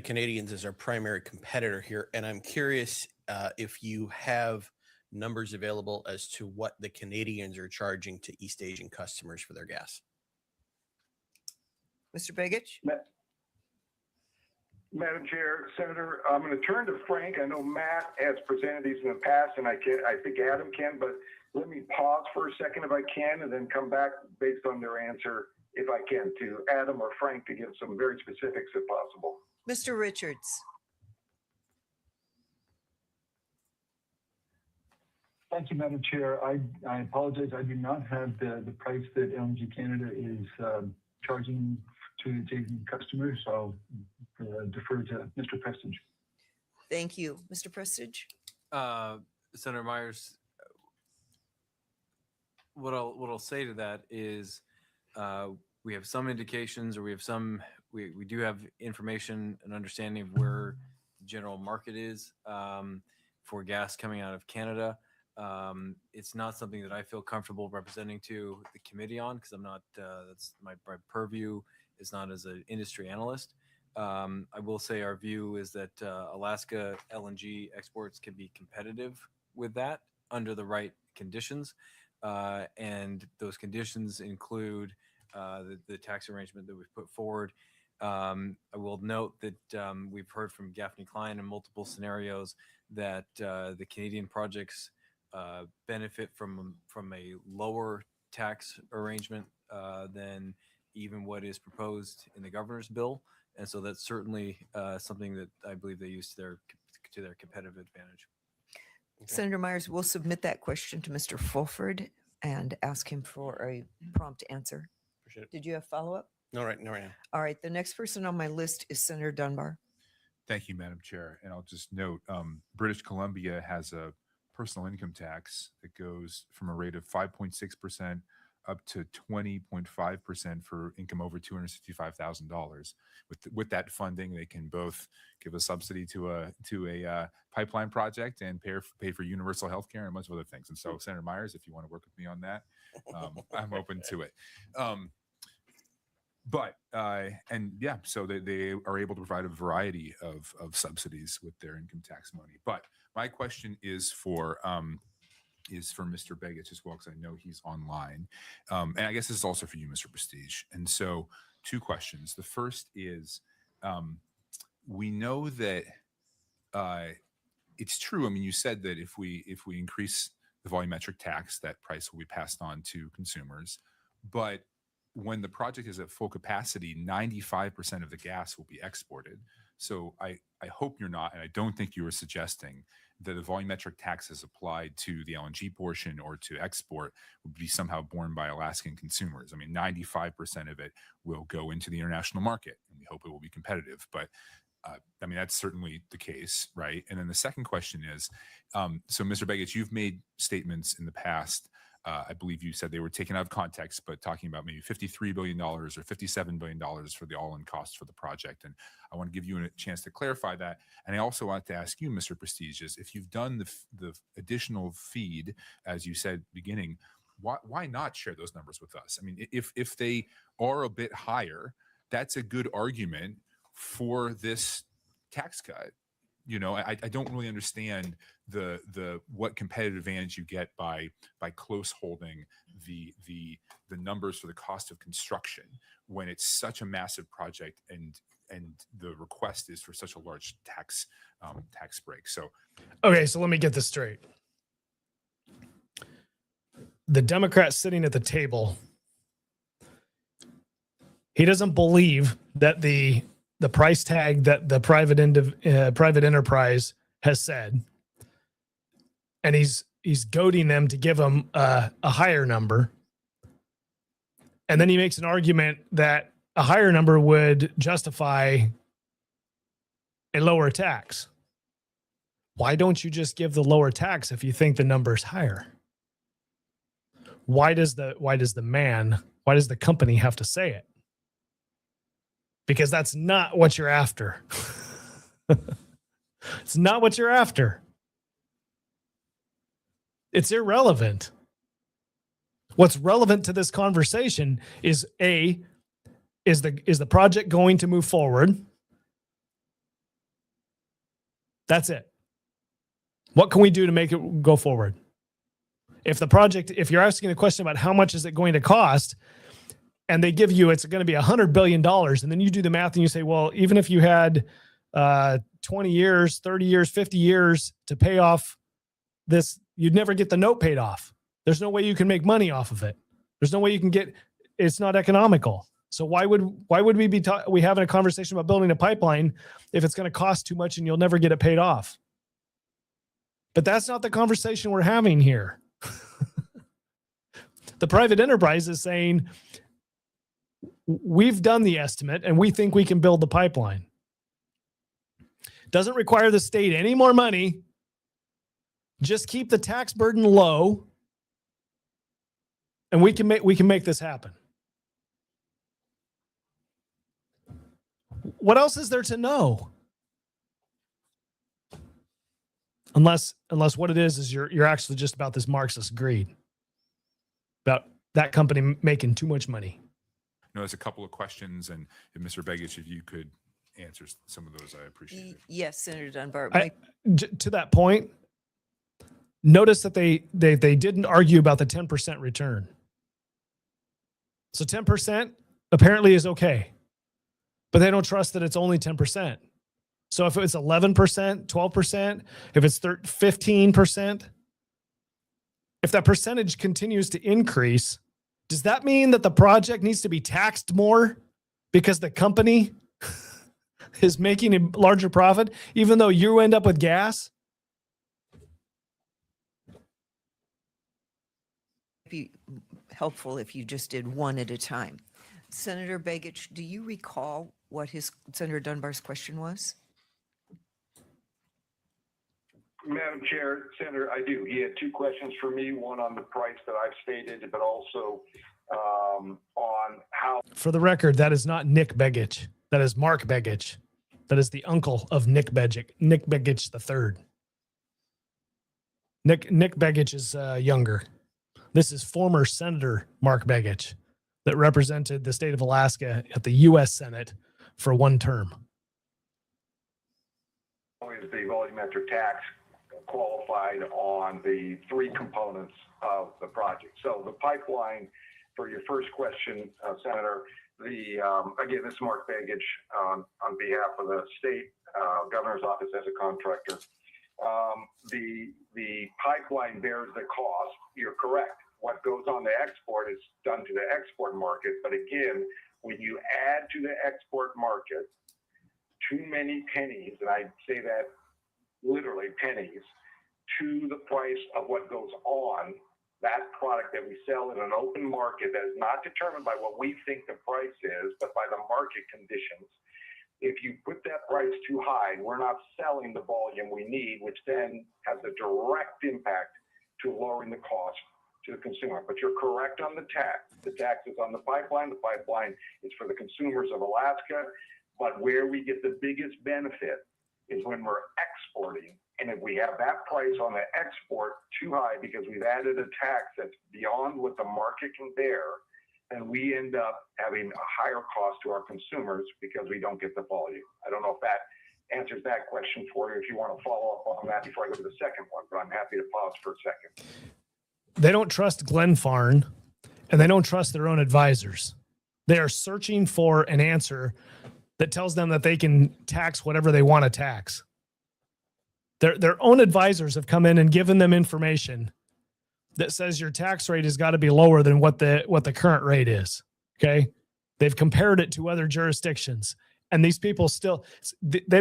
Canadians as our primary competitor here, and I'm curious if you have numbers available as to what the Canadians are charging to East Asian customers for their gas. Mr. Begich? Madam Chair, Senator, I'm going to turn to Frank. I know Matt has presented these in the past, and I think Adam can, but let me pause for a second if I can, and then come back based on their answer, if I can, to Adam or Frank to give some very specifics if possible. Mr. Richards. Thank you, Madam Chair. I apologize. I do not have the price that LNG Canada is charging to customers. So I'll defer to Mr. Prestige. Thank you. Mr. Prestige? Senator Myers, what I'll say to that is we have some indications, or we do have information and understanding of where the general market is for gas coming out of Canada. It's not something that I feel comfortable representing to the committee on, because I'm not, that's my purview is not as an industry analyst. I will say our view is that Alaska LNG exports can be competitive with that under the right conditions. And those conditions include the tax arrangement that we've put forward. I will note that we've heard from Gaffney Klein in multiple scenarios that the Canadian projects benefit from a lower tax arrangement than even what is proposed in the governor's bill, and so that's certainly something that I believe they use to their competitive advantage. Senator Myers, we'll submit that question to Mr. Fulford and ask him for a prompt answer. Appreciate it. Did you have follow-up? No, right now. All right. The next person on my list is Senator Dunbar. Thank you, Madam Chair. And I'll just note, British Columbia has a personal income tax that goes from a rate of 5.6% up to 20.5% for income over $265,000. With that funding, they can both give a subsidy to a pipeline project and pay for universal health care and a bunch of other things. And so, Senator Myers, if you want to work with me on that, I'm open to it. So they are able to provide a variety of subsidies with their income tax money. But my question is for Mr. Begich as well, because I know he's online. And I guess this is also for you, Mr. Prestige. And so 2 questions. The first is, we know that it's true. I mean, you said that if we increase the volumetric tax, that price will be passed on to consumers. But when the project is at full capacity, 95% of the gas will be exported. So I hope you're not, and I don't think you were suggesting that the volumetric taxes applied to the LNG portion or to export would be somehow borne by Alaskan consumers. I mean, 95% of it will go into the international market, and we hope it will be competitive. But I mean, that's certainly the case, right? And then the second question is, so Mr. Begich, you've made statements in the past, I believe you said they were taken out of context, but talking about maybe $53 billion or $57 billion for the all-in cost for the project. And I want to give you a chance to clarify that. And I also want to ask you, Mr. Prestigious, if you've done the additional feed, as you said beginning, why not share those numbers with us? I mean, if they are a bit higher, that's a good argument for this tax cut. You know, I don't really understand the what competitive advantage you get by close holding the numbers for the cost of construction when it's such a massive project and the request is for such a large tax break. So okay, so let me get this straight. The Democrat sitting at the table, he doesn't believe that the price tag that the private enterprise has said, and he's goading them to give them a higher number. And then he makes an argument that a higher number would justify a lower tax. Why don't you just give the lower tax if you think the number is higher? Why does the company have to say it? Because that's not what you're after. It's not what you're after. It's irrelevant. What's relevant to this conversation is is the project going to move forward? That's it. What can we do to make it go forward? If you're asking a question about how much is it going to cost, and they give you, it's going to be $100 billion. And then you do the math and you say, well, even if you had 20 years, 30 years, 50 years to pay off this, you'd never get the note paid off. There's no way you can make money off of it. There's no way you can it's not economical. So why would we be we having a conversation about building a pipeline if it's going to cost too much and you'll never get it paid off? But that's not the conversation we're having here. The private enterprise is saying, we've done the estimate and we think we can build the pipeline. Doesn't require the state any more money. Just keep the tax burden low and we can make this happen. What else is there to know? Unless what it is you're actually just about this Marxist greed. About that company making too much money. No, there's a couple of questions, and if Mr. Begich, if you could answer some of those, I appreciate it. Yes, Senator Dunbar. To that point, notice that they didn't argue about the 10% return. So 10% apparently is okay, but they don't trust that it's only 10%. So if it's 11%, 12%, if it's 15%, if that percentage continues to increase, does that mean that the project needs to be taxed more because the company is making a larger profit, even though you end up with gas? Be helpful if you just did one at a time. Senator Begich, do you recall what Senator Dunbar's question was? Madam Chair, Senator, I do. He had two questions for me, one on the price that I've stated, but also on how. For the record, that is not Nick Begich. That is Mark Begich. That is the uncle of Nick Begich III. Nick Begich is younger. This is former Senator Mark Begich that represented the state of Alaska at the U.S. Senate for one term. Is the volumetric tax qualified on the three components of the project? So the pipeline, for your first question, Senator, again, this is Mark Begich on behalf of the state governor's office as a contractor. The pipeline bears the cost. You're correct. What goes on the export is done to the export market. But again, when you add to the export market too many pennies, and I say that literally pennies, to the price of what goes on that product that we sell in an open market that is not determined by what we think the price is, but by the market conditions. If you put that price too high, we're not selling the volume we need, which then has a direct impact to lowering the cost to the consumer. But you're correct on the tax. The tax is on the pipeline. The pipeline is for the consumers of Alaska. But where we get the biggest benefit is when we're exporting. And if we have that price on the export too high because we've added a tax that's beyond what the market can bear, then we end up having a higher cost to our consumers because we don't get the volume. I don't know if that answers that question for you. If you want to follow up on that before I go to the second one, but I'm happy to pause for a second. They don't trust Glenfarne, and they don't trust their own advisors. They are searching for an answer that tells them that they can tax whatever they want to tax. Their own advisors have come in and given them information that says your tax rate has got to be lower than what the current rate is. Okay. They've compared it to other jurisdictions, and these people still, they do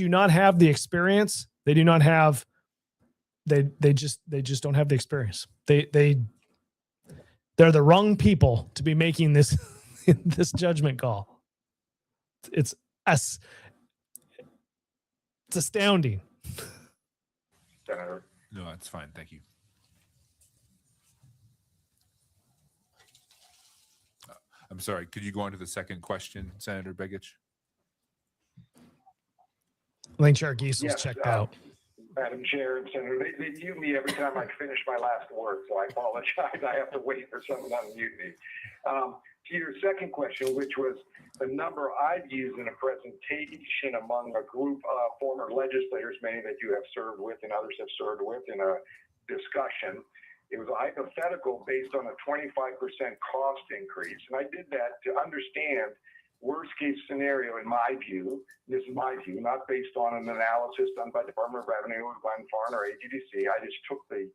not have the experience. They just don't have the experience. They're the wrong people to be making this this judgment call. It's astounding. Senator. No, that's fine. Thank you. I'm sorry. Could you go on to the second question, Senator Begich? I think Chair Giesel's checked out. Madam Chair and Senator, they mute me every time I finish my last word, so I apologize. I have to wait for someone to unmute me. To your second question, which was the number I've used in a presentation among a group of former legislators, many that you have served with and others have served with in a discussion. It was a hypothetical based on a 25% cost increase. And I did that to understand worst case scenario in my view. This is my view, not based on an analysis done by Department of Revenue or Glenfarne or AGDC. I just took the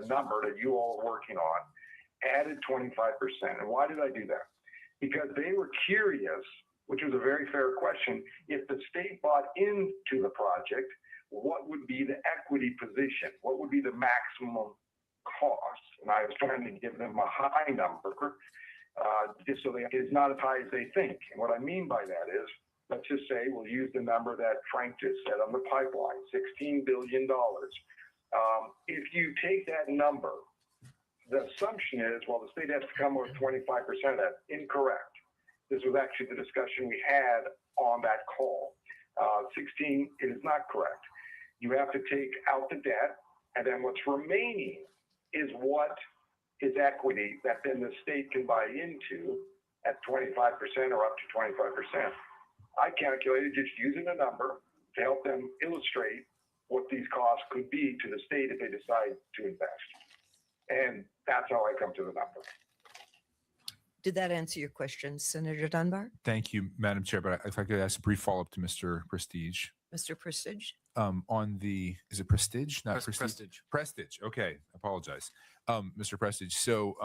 number that you all are working on, added 25%. And why did I do that? Because they were curious, which was a very fair question, if the state bought into the project, what would be the equity position? What would be the maximum cost? And I was trying to give them a high number, just so it's not as high as they think. And what I mean by that is, let's just say we'll use the number that Frank just said on the pipeline, $16 billion. If you take that number, the assumption is, well, the state has to come with 25% of that. Incorrect. This was actually the discussion we had on that call. 16, it is not correct. You have to take out the debt, and then what's remaining is what is equity that then the state can buy into at 25% or up to 25%. I calculated just using a number to help them illustrate what these costs could be to the state if they decide to invest. And that's how I come to the number. Did that answer your question, Senator Dunbar? Thank you, Madam Chair. But if I could ask a brief follow-up to Mr. Prestige. Mr. Prestige? On the, is it Prestige? Not Prestige? Prestige. Prestige. Okay. Apologize. Mr. Prestige. So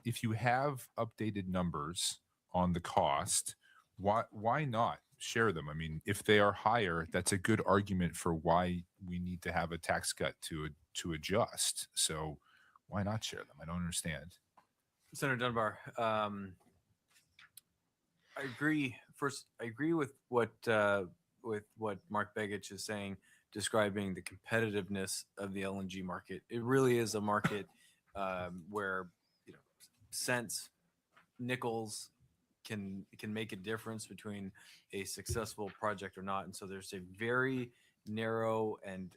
if you have updated numbers on the cost, why not share them? I mean, if they are higher, that's a good argument for why we need to have a tax cut to adjust. So why not share them? I don't understand. Senator Dunbar, I agree. First, I agree with what Mark Begich is saying, describing the competitiveness of the LNG market. It really is a market where cents, nickels can make a difference between a successful project or not. And so there's a very narrow and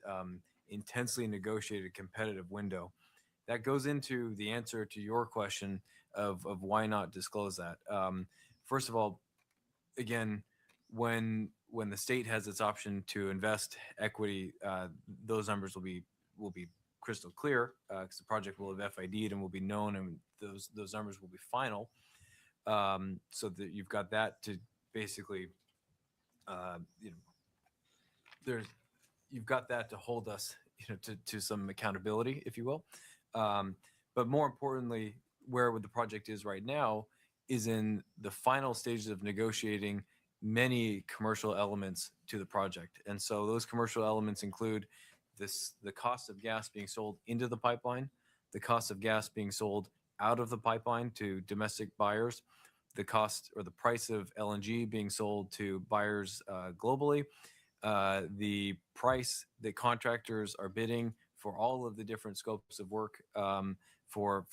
intensely negotiated competitive window. That goes into the answer to your question of why not disclose that. First of all, again, when the state has its option to invest equity, those numbers will be crystal clear because the project will have FID'd and will be known, and those numbers will be final. So that you've got that to basically, you've got that to hold us, to some accountability, if you will. But more importantly, where the project is right now is in the final stages of negotiating many commercial elements to the project. And so those commercial elements include the cost of gas being sold into the pipeline, the cost of gas being sold out of the pipeline to domestic buyers, the cost or the price of LNG being sold to buyers globally, the price that contractors are bidding for all of the different scopes of work for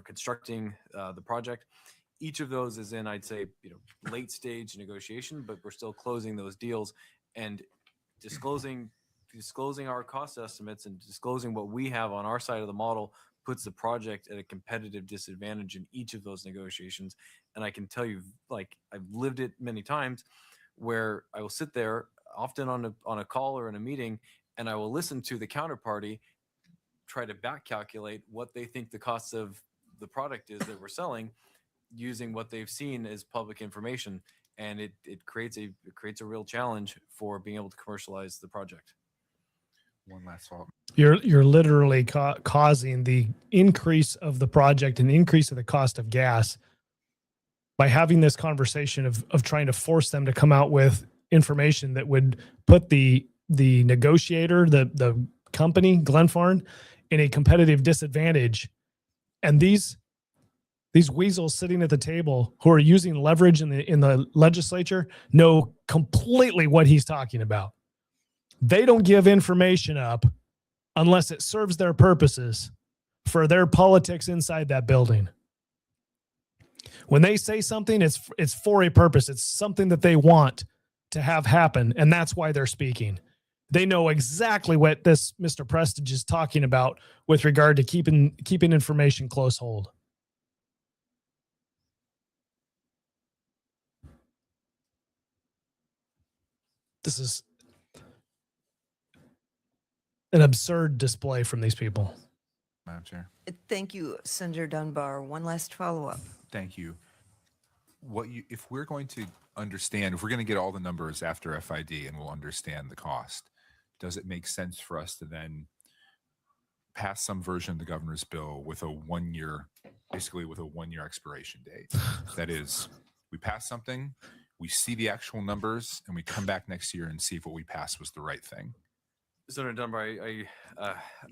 constructing the project. Each of those is in, I'd say, late stage negotiation, but we're still closing those deals and disclosing our cost estimates and disclosing what we have on our side of the model puts the project at a competitive disadvantage in each of those negotiations. And I can tell you, like, I've lived it many times where I will sit there often on a call or in a meeting, and I will listen to the counterparty try to back calculate what they think the cost of the product is that we're selling using what they've seen as public information. And it creates a real challenge for being able to commercialize the project. One last thought. You're literally causing the increase of the project and increase of the cost of gas by having this conversation of trying to force them to come out with information that would put the negotiator, the company, Glenfarne, in a competitive disadvantage. And these weasels sitting at the table who are using leverage in the legislature know completely what he's talking about. They don't give information up unless it serves their purposes for their politics inside that building. When they say something, it's for a purpose. It's something that they want to have happen, and that's why they're speaking. They know exactly what this Mr. Prestige is talking about with regard to keeping information close hold. This is an absurd display from these people. Madam Chair. Thank you, Senator Dunbar. One last follow-up. Thank you. If we're going to understand, if we're going to get all the numbers after FID and we'll understand the cost, does it make sense for us to then pass some version of the governor's bill with a 1 year, basically with a 1 year expiration date? That is, we pass something, we see the actual numbers, and we come back next year and see if what we passed was the right thing. Senator Dunbar,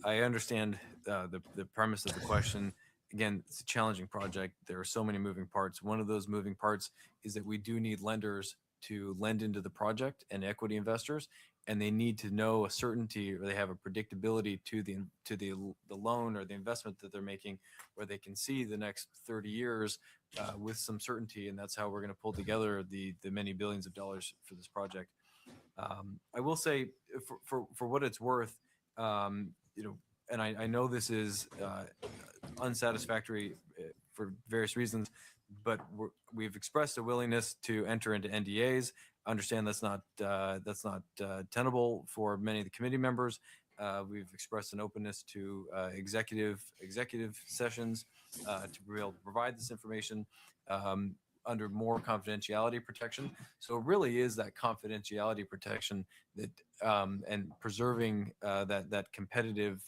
I understand the premise of the question. Again, it's a challenging project. There are so many moving parts. One of those moving parts is that we do need lenders to lend into the project and equity investors, and they need to know a certainty, or they have a predictability to the loan or the investment that they're making, where they can see the next 30 years with some certainty, and that's how we're going to pull together the many billions of dollars for this project. I will say, for what it's worth, and I know this is unsatisfactory for various reasons, but we've expressed a willingness to enter into NDAs. Understand that's not tenable for many of the committee members, We've expressed an openness to executive sessions to be able to provide this information under more confidentiality protection. So it really is that confidentiality protection that and preserving that competitive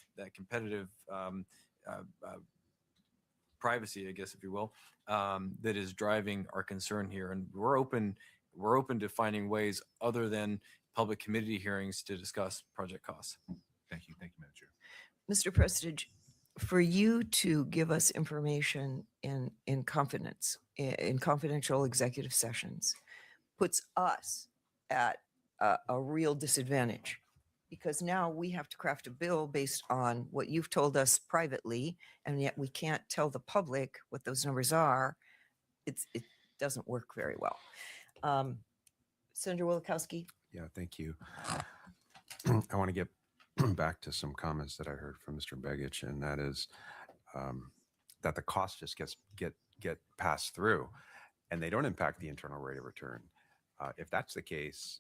privacy, I guess, if you will, that is driving our concern here. And we're open to finding ways other than public committee hearings to discuss project costs. Thank you, Madam Chair. Mr. Prestige, for you to give us information in confidence, in confidential executive sessions, puts us at a real disadvantage, because now we have to craft a bill based on what you've told us privately, and yet we can't tell the public what those numbers are. It doesn't work very well. Senator Wielechowski? Yeah, thank you. I want to get back to some comments that I heard from Mr. Begich, and that is that the cost just get passed through, and they don't impact the internal rate of return. If that's the case,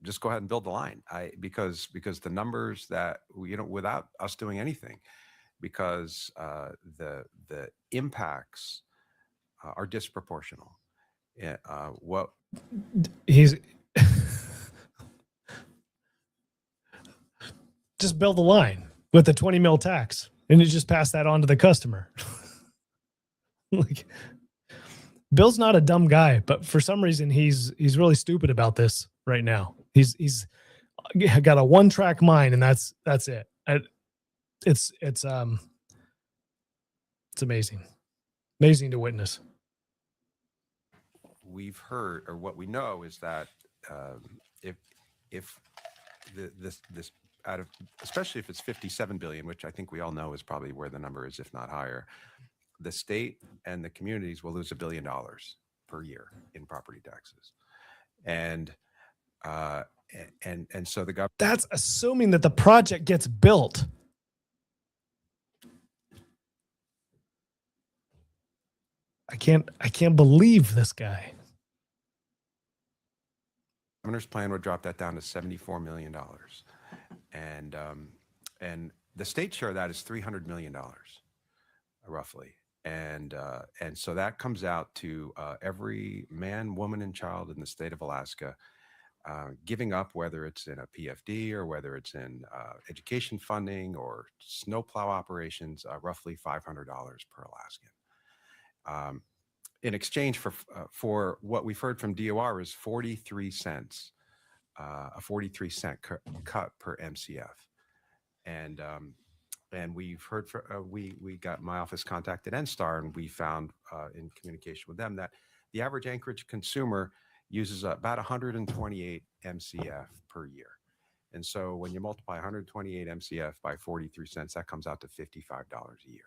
just go ahead and build the line. Because the numbers that without us doing anything, because the impacts are disproportional. What he's just build the line with the 20 mil tax, and you just pass that on to the customer. Like, Bill's not a dumb guy, but for some reason he's really stupid about this right now. He's got a one-track mind, and that's it. It's amazing to witness. we've heard, or what we know, is that if this out of, especially if it's 57 billion, which I think we all know is probably where the number is, if not higher, the state and the communities will lose $1 billion per year in property taxes, and so the government. That's assuming that the project gets built. I can't believe this guy. Governor's plan would drop that down to $74 million, and the state share of that is $300 million, roughly, and so that comes out to every man, woman, and child in the state of Alaska giving up, whether it's in a PFD or whether it's in education funding or snowplow operations, roughly $500 per Alaskan. In exchange for what we've heard from DOR is 43 cents, a 43 cent cut per MCF, and we've heard we got my office contacted NSTAR, and we found in communication with them that the average Anchorage consumer uses about 128 MCF per year, and so when you multiply 128 MCF by 43 cents, that comes out to $55 a year.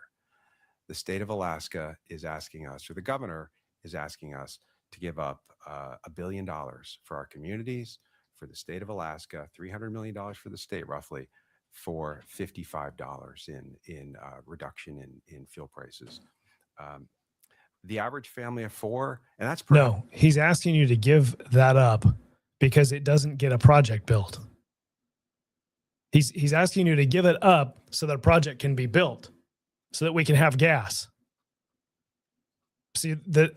The state of Alaska is asking us, or the governor is asking us, to give up $1 billion for our communities, for the state of Alaska, $300 million for the state, roughly, for $55 in reduction in fuel prices. The average family of four, and that's no, he's asking you to give that up because it doesn't get a project built. He's asking you to give it up so that a project can be built, so that we can have gas. See, the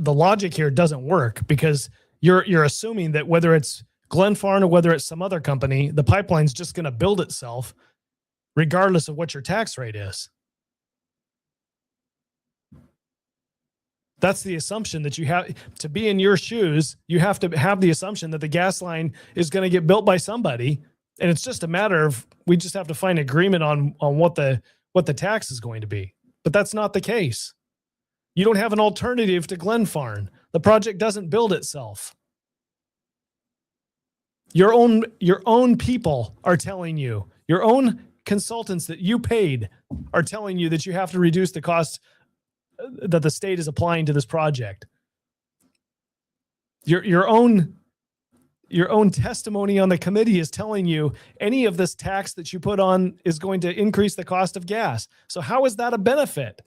logic here doesn't work, because you're assuming that whether it's Glenfarne or whether it's some other company, the pipeline's just going to build itself regardless of what your tax rate is. That's the assumption that you have. To be in your shoes, you have to have the assumption that the gas line is going to get built by somebody, and it's just a matter of, we just have to find agreement on what the tax is going to be. But that's not the case. You don't have an alternative to Glenfarne. The project doesn't build itself. Your own people are telling you, your own consultants that you paid are telling you that you have to reduce the cost that the state is applying to this project. Your own testimony on the committee is telling you any of this tax that you put on is going to increase the cost of gas. So how is that a benefit?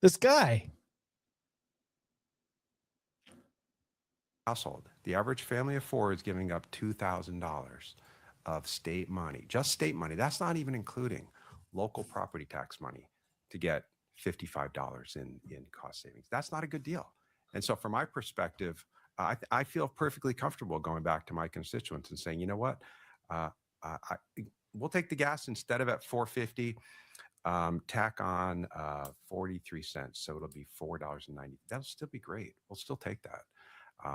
This guy. Household, the average family of four is giving up $2,000 of state money, just state money. That's not even including local property tax money to get $55 in cost savings. That's not a good deal. And so from my perspective, I feel perfectly comfortable going back to my constituents and saying, you know what, we'll take the gas instead of at $4.50, tack on 43 cents. So it'll be $4.90. That'll still be great. We'll still take that.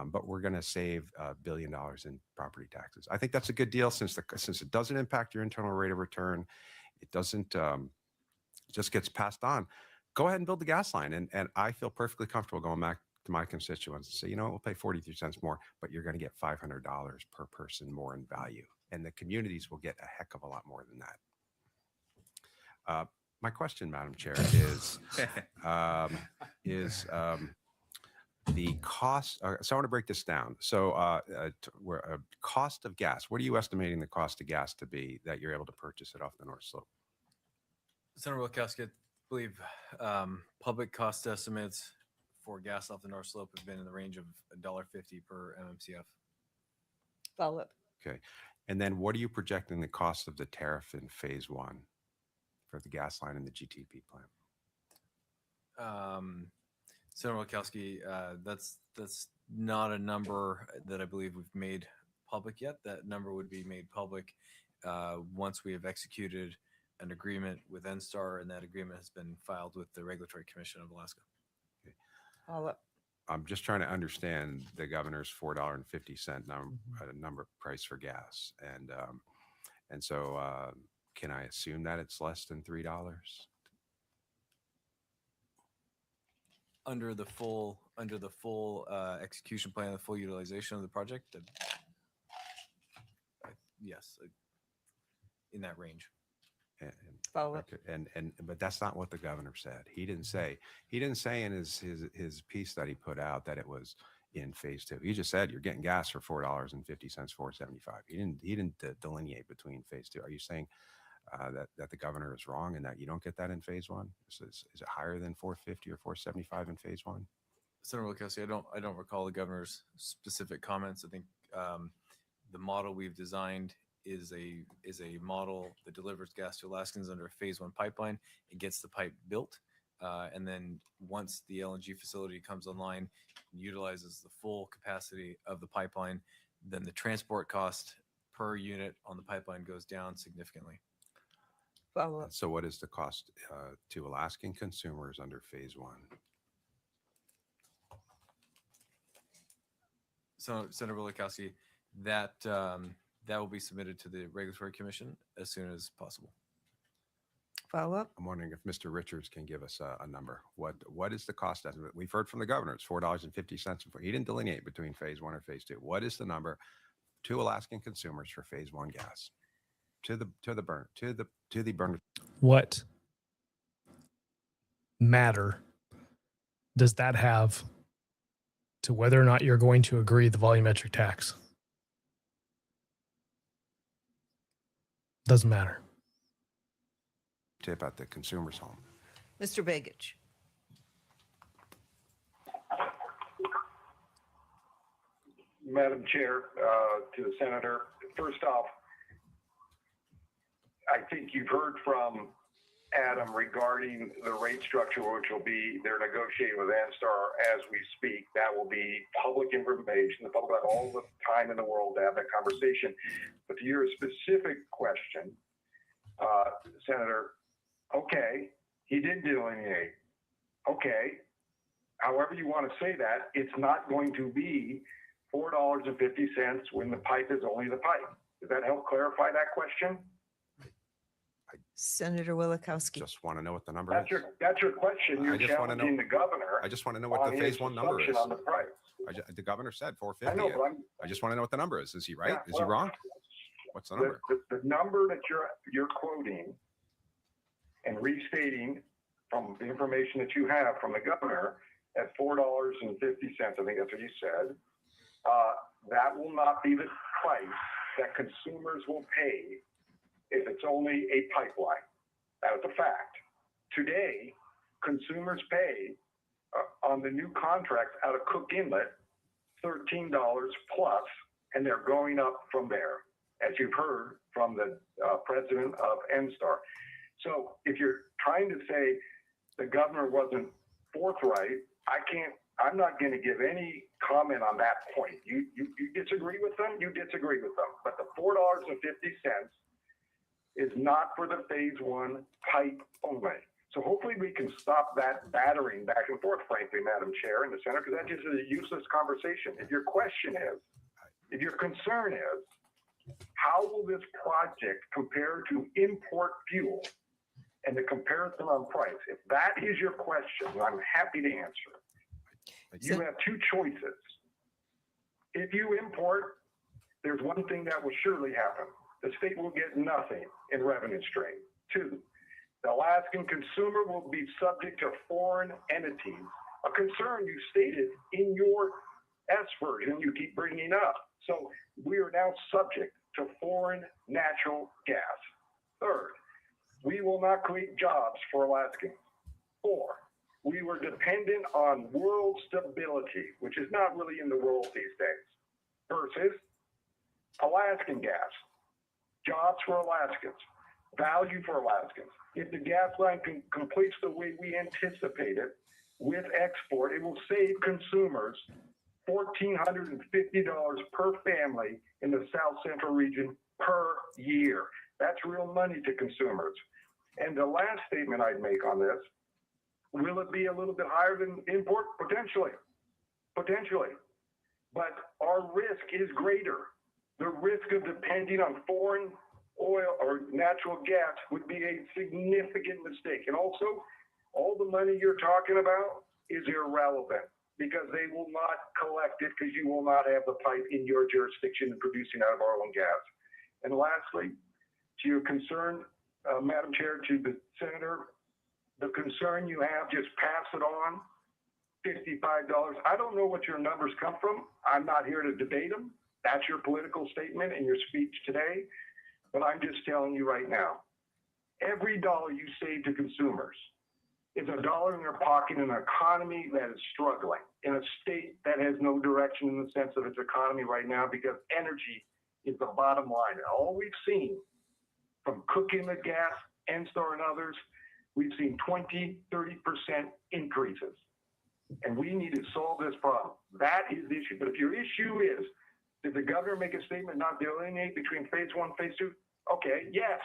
But we're going to save $1 billion in property taxes. I think that's a good deal since it doesn't impact your internal rate of return. It doesn't just gets passed on. Go ahead and build the gas line. And I feel perfectly comfortable going back to my constituents and say, you know, we'll pay 43 cents more, but you're going to get $500 per person more in value. And the communities will get a heck of a lot more than that. My question, Madam Chair, is the cost. So I want to break this down. So cost of gas. What are you estimating the cost of gas to be that you're able to purchase it off the North Slope? Senator Wilkowski, I believe public cost estimates for gas off the North Slope have been in the range of $1.50 per MMCF. Follow up. Okay. And then what are you projecting the cost of the tariff in phase one for the gas line and the GTP plant? Senator Wilkowski, that's not a number that I believe we've made public yet. That number would be made public once we have executed an agreement with NSTAR, and that agreement has been filed with the Regulatory Commission of Alaska. Okay. Follow up. I'm just trying to understand the governor's $4.50 number price for gas, and so can I assume that it's less than $3 under the full execution plan, the full utilization of the project? Yes, in that range. Follow up. But that's not what the governor said. He didn't say in his piece that he put out that it was in phase two. He just said you're getting gas for $4.50, $4.75. He didn't delineate between phase two. Are you saying that the governor is wrong and that you don't get that in phase one? Is it higher than $4.50 or $4.75 in phase one? Senator Wilkowski, I don't recall the governor's specific comments. I think the model we've designed is a model that delivers gas to Alaskans under a phase one pipeline. It gets the pipe built, and then once the LNG facility comes online and utilizes the full capacity of the pipeline, then the transport cost per unit on the pipeline goes down significantly. Follow up. So what is the cost to Alaskan consumers under phase one? So, Senator Wilkowski, that will be submitted to the Regulatory Commission as soon as possible. Follow up. I'm wondering if Mr. Richards can give us a number. What is the cost estimate? We've heard from the governor, it's $4.50. He didn't delineate between phase one or phase two. What is the number to Alaskan consumers for phase one gas? To the burner. What matter does that have to whether or not you're going to agree the volumetric tax? Doesn't matter. Tip at the consumer's home. Mr. Begich. Madam Chair, to the Senator, first off, I think you've heard from Adam regarding the rate structure, which will be, they're negotiating with NSTAR as we speak. That will be public information. The public have all the time in the world to have that conversation. But to your specific question, Senator, okay, he did delineate. Okay, however you want to say that, it's not going to be $4.50 when the pipe is only the pipe. Does that help clarify that question? Senator Wilkowski. Just want to know what the number is. That's your question. You're challenging the governor. I just want to know what the phase one number is. On the price. The governor said $4.50. I know, but I just want to know what the number is. Is he right? Yeah, is he wrong? What's the number? The number that you're quoting and restating from the information that you have from the governor at $4.50, I think that's what you said, that will not be the price that consumers will pay if it's only a pipeline. That is a fact. Today, consumers pay on the new contracts out of Cook Inlet $13 plus, and they're going up from there. as you've heard from the president of NSTAR. So if you're trying to say the governor wasn't forthright, I'm not going to give any comment on that point. You disagree with them, you disagree with them. But the $4.50 is not for the phase one pipe only. So hopefully we can stop that battering back and forth, frankly, Madam Chair, in the Senate, because that just is a useless conversation. If your concern is, how will this project compare to import fuel and the comparison on price? If that is your question, I'm happy to answer. You have two choices. If you import, there's one thing that will surely happen. The state will get nothing in revenue stream. Two, the Alaskan consumer will be subject to foreign entities, a concern you stated in your S version you keep bringing up. So we are now subject to foreign natural gas. Third, we will not create jobs for Alaskans. Four, we were dependent on world stability, which is not really in the world these days, versus Alaskan gas, jobs for Alaskans, value for Alaskans. If the gas line completes the way we anticipate it with export, it will save consumers $1,450 per family in the South Central region per year. That's real money to consumers. And the last statement I'd make on this, will it be a little bit higher than import? Potentially. But our risk is greater. The risk of depending on foreign oil or natural gas would be a significant mistake. And also, all the money you're talking about is irrelevant because they will not collect it because you will not have the pipe in your jurisdiction and producing out of our own gas. And lastly, to your concern, Madam Chair, to the Senator, the concern you have, just pass it on, $55. I don't know what your numbers come from. I'm not here to debate them. That's your political statement in your speech today. But I'm just telling you right now, every dollar you save to consumers is a dollar in their pocket in an economy that is struggling, in a state that has no direction in the sense of its economy right now because energy is the bottom line. And all we've seen from cooking the gas, NSTAR and others, we've seen 20, 30% increases. And we need to solve this problem. That is the issue. But if your issue is, did the governor make a statement not delineate between phase one, phase two? Okay, yes.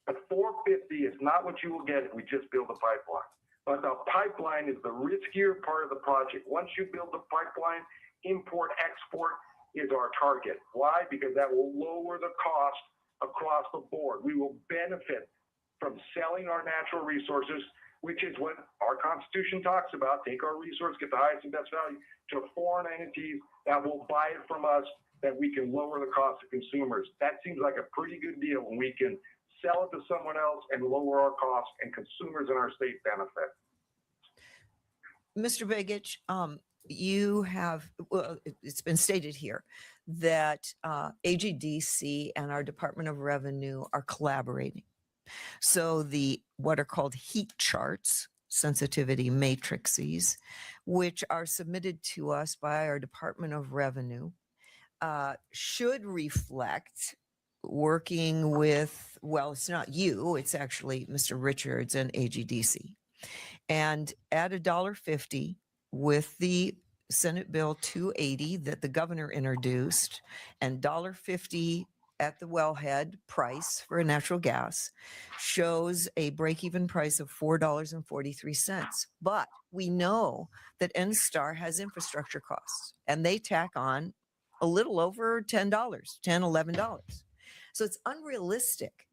But 450 is not what you will get if we just build a pipeline. But the pipeline is the riskier part of the project. Once you build the pipeline, import, export is our target. Why? Because that will lower the cost across the board. We will benefit from selling our natural resources, which is what our Constitution talks about. Take our resource, get the highest and best value to foreign entities that will buy it from us, that we can lower the cost to consumers. That seems like a pretty good deal when we can sell it to someone else and lower our costs and consumers in our state benefit. Mr. Begich, you have, well, it's been stated here that AGDC and our Department of Revenue are collaborating. So the what are called heat charts, sensitivity matrices, which are submitted to us by our Department of Revenue, should reflect working with, well, it's not you, it's actually Mr. Richards and AGDC. And at $1.50 with the Senate Bill 280 that the governor introduced and $1.50 at the wellhead price for natural gas shows a break-even price of $4.43. But we know that NSTAR has infrastructure costs and they tack on a little over $10, $10, $11. So it's unrealistic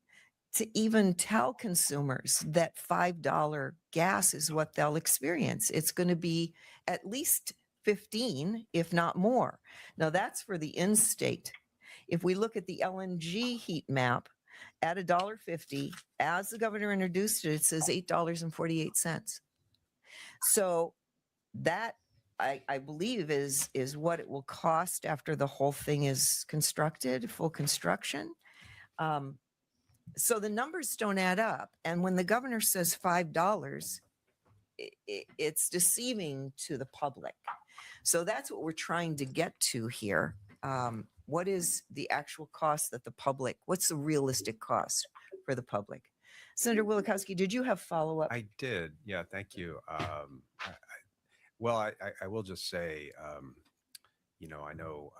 to even tell consumers that $5 gas is what they'll experience. It's going to be at least 15, if not more. Now that's for the in-state. If we look at the LNG heat map at $1.50, as the governor introduced it, it says $8.48. So that I believe is what it will cost after the whole thing is constructed, full construction. So the numbers don't add up. And when the governor says $5, it's deceiving to the public. So that's what we're trying to get to here. What is the actual cost that the public, what's the realistic cost for the public? Senator Wielechowski, did you have follow-up? I did. Yeah, thank you. Well, I will just say, I know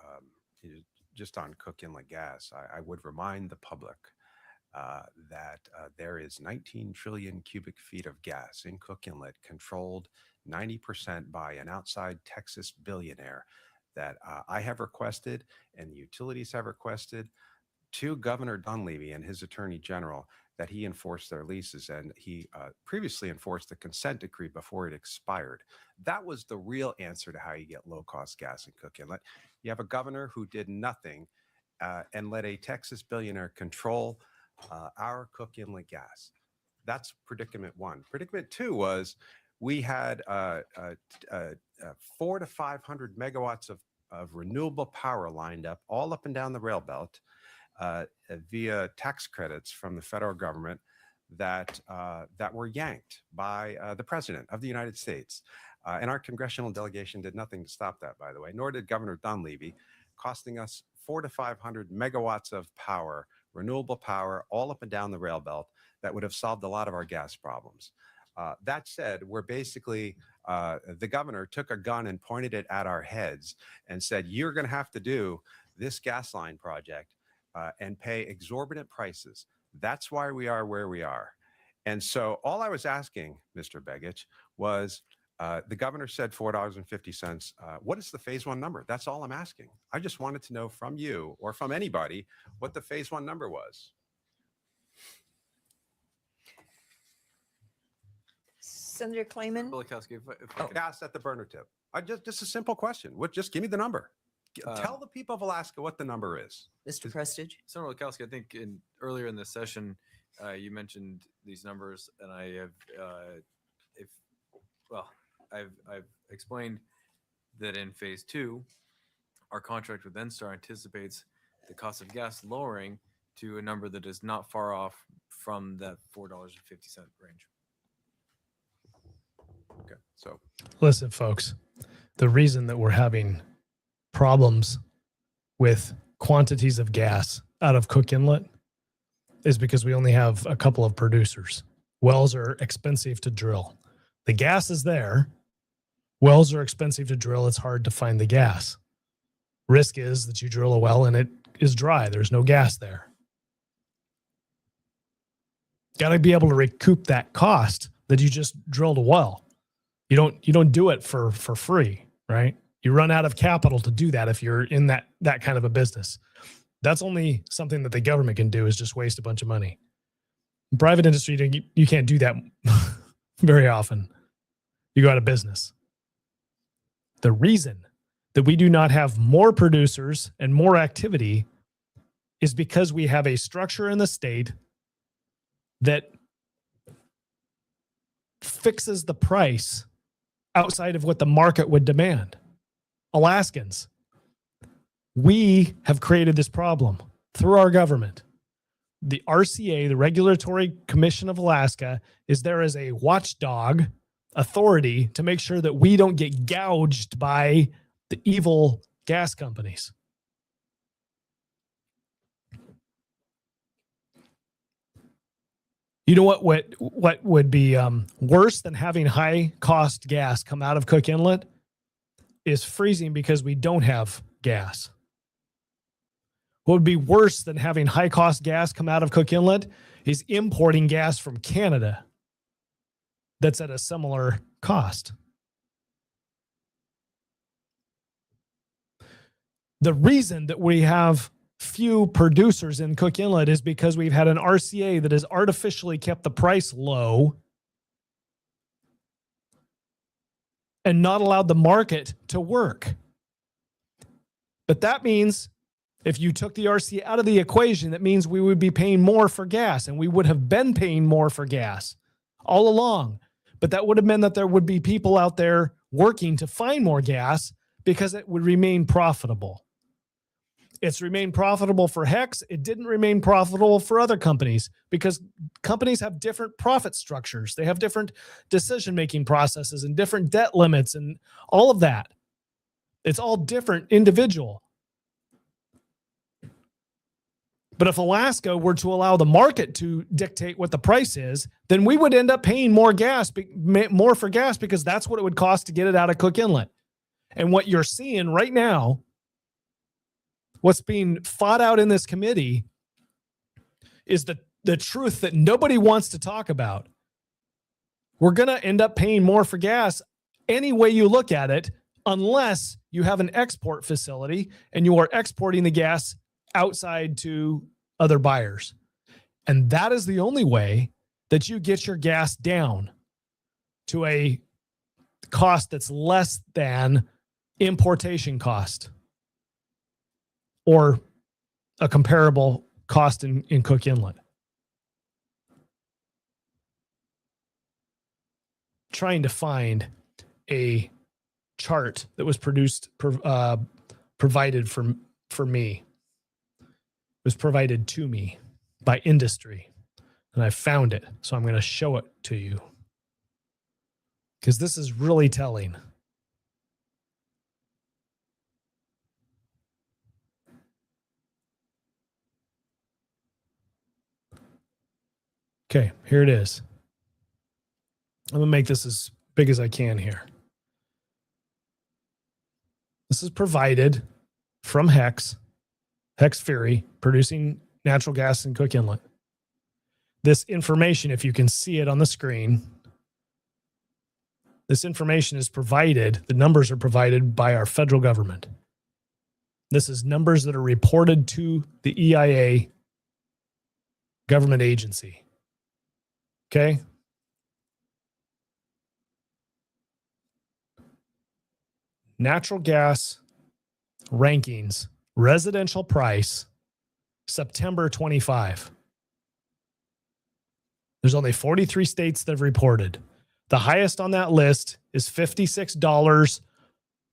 just on Cook Inlet gas, I would remind the public that there is 19 trillion cubic feet of gas in Cook Inlet, controlled 90% by an outside Texas billionaire that I have requested and the utilities have requested to Governor Dunleavy and his attorney general that he enforce their leases. And he previously enforced the consent decree before it expired. That was the real answer to how you get low-cost gas in Cook Inlet. You have a governor who did nothing and let a Texas billionaire control our Cook Inlet gas. That's predicament one. Predicament two was we had 400 to 500 megawatts of renewable power lined up all up and down the rail belt via tax credits from the federal government that were yanked by the president of the United States. And our congressional delegation did nothing to stop that, by the way, nor did Governor Dunleavy, costing us 400 to 500 megawatts of power, renewable power, all up and down the rail belt that would have solved a lot of our gas problems. That said, we're basically, the governor took a gun and pointed it at our heads and said, you're going to have to do this gas line project and pay exorbitant prices. That's why we are where we are. And so all I was asking, Mr. Begich, was the governor said $4.50. What is the phase one number? That's all I'm asking. I just wanted to know from you or from anybody what the phase one number was. Senator Clayman? Wielechowski, if I could- Gas at the burner tip. Just a simple question. Just give me the number. Tell the people of Alaska what the number is. Mr. Prestige? Senator Wielechowski, I think earlier in this session, you mentioned these numbers, and I have, I've explained that in phase two, our contract with NSTAR anticipates the cost of gas lowering to a number that is not far off from that $4.50 range. Okay, so listen, folks, the reason that we're having problems with quantities of gas out of Cook Inlet is because we only have a couple of producers. Wells are expensive to drill. The gas is there. Wells are expensive to drill. It's hard to find the gas. Risk is that you drill a well and it is dry. There's no gas there. Got to be able to recoup that cost that you just drilled a well. You don't do it for free, right? You run out of capital to do that if you're in that kind of a business. That's only something that the government can do, is just waste a bunch of money. In private industry, you can't do that very often. You go out of business. The reason that we do not have more producers and more activity is because we have a structure in the state that fixes the price outside of what the market would demand. Alaskans, we have created this problem through our government. The RCA, the Regulatory Commission of Alaska, is there as a watchdog authority to make sure that we don't get gouged by the evil gas companies. You know what would be worse than having high cost gas come out of Cook Inlet is freezing because we don't have gas. What would be worse than having high cost gas come out of Cook Inlet is importing gas from Canada that's at a similar cost. The reason that we have few producers in Cook Inlet is because we've had an RCA that has artificially kept the price low and not allowed the market to work. But that means if you took the RCA out of the equation, that means we would be paying more for gas, and we would have been paying more for gas all along. But that would have meant that there would be people out there working to find more gas because it would remain profitable. It's remained profitable for Hex. It didn't remain profitable for other companies because companies have different profit structures. They have different decision-making processes and different debt limits and all of that. It's all different, individual. But if Alaska were to allow the market to dictate what the price is, then we would end up paying more for gas, because that's what it would cost to get it out of Cook Inlet. And what you're seeing right now, what's being fought out in this committee, is the truth that nobody wants to talk about. We're going to end up paying more for gas any way you look at it, unless you have an export facility and you are exporting the gas outside to other buyers. And that is the only way that you get your gas down to a cost that's less than importation cost or a comparable cost in Cook Inlet. Trying to find a chart that was provided for me. It was provided to me by industry, and I found it. So I'm going to show it to you, because this is really telling. Okay, here it is. I'm going to make this as big as I can here. This is provided from Hex Fury, producing natural gas in Cook Inlet. This information, if you can see it on the screen, this information is provided, the numbers are provided by our federal government. This is numbers that are reported to the EIA government agency. Okay? Natural gas rankings, residential price, September 25. There's only 43 states that have reported. The highest on that list is $56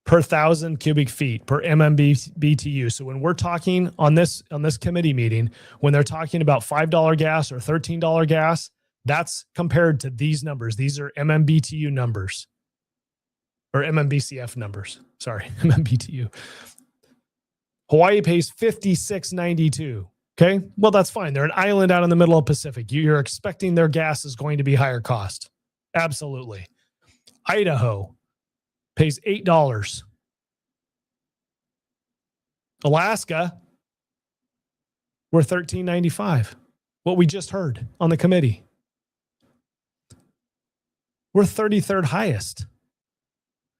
per 1,000 cubic feet per MMBTU. So when we're talking on this committee meeting, when they're talking about $5 gas or $13 gas, that's compared to these numbers. These are MMBTU numbers, or MMBCF numbers. Sorry, MMBTU. Hawaii pays $56.92. Okay, well, that's fine. They're an island out in the middle of the Pacific. You're expecting their gas is going to be higher cost. Absolutely. Idaho pays $8. Alaska, we're $13.95. What we just heard on the committee. We're 33rd highest.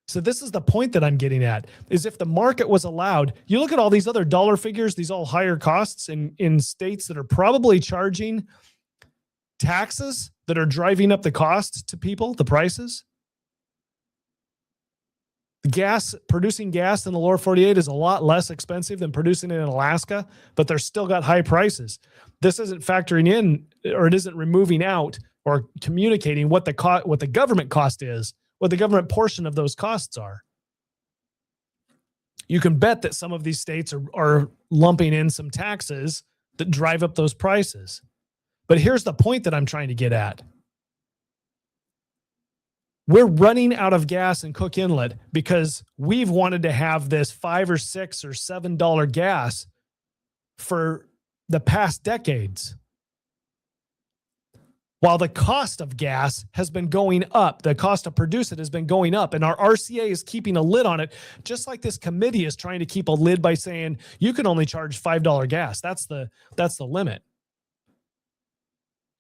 So this is the point that I'm getting at, is if the market was allowed, you look at all these other dollar figures, these all higher costs in states that are probably charging taxes that are driving up the cost to people, the prices. Producing gas in the lower 48 is a lot less expensive than producing it in Alaska, but they're still got high prices. This isn't factoring in, or it isn't removing out or communicating what the government cost is, what the government portion of those costs are. You can bet that some of these states are lumping in some taxes that drive up those prices. But here's the point that I'm trying to get at. We're running out of gas in Cook Inlet because we've wanted to have this $5 or $6 or $7 gas for the past decades. While the cost of gas has been going up, the cost to produce it has been going up, and our RCA is keeping a lid on it, just like this committee is trying to keep a lid by saying you can only charge $5 gas. That's the limit.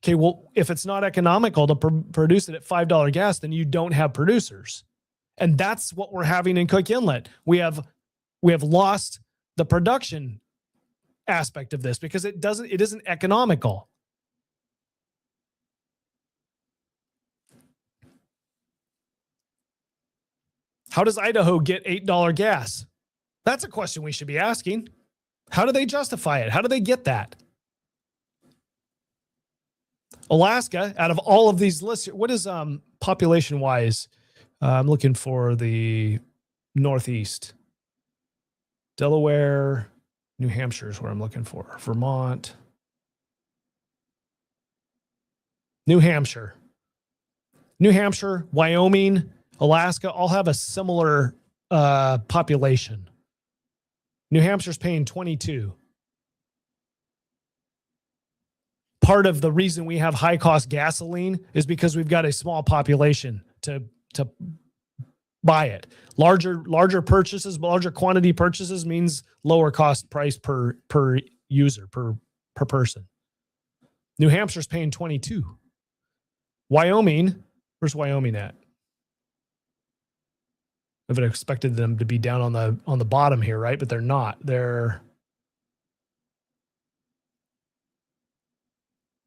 Okay, well, if it's not economical to produce it at $5 gas, then you don't have producers. And that's what we're having in Cook Inlet. We have lost the production aspect of this because it isn't economical. How does Idaho get $8 gas? That's a question we should be asking. How do they justify it? How do they get that? Alaska, out of all of these lists, what is population-wise? I'm looking for the Northeast. Delaware, New Hampshire is where I'm looking for. Vermont. New Hampshire, Wyoming, Alaska all have a similar population. New Hampshire's paying $22. part of the reason we have high cost gasoline is because we've got a small population to buy it. Larger purchases, larger quantity purchases means lower cost price per user, per person. New Hampshire's paying 22. Wyoming, where's Wyoming at? I would have expected them to be down on the bottom here, right? But they're not. They're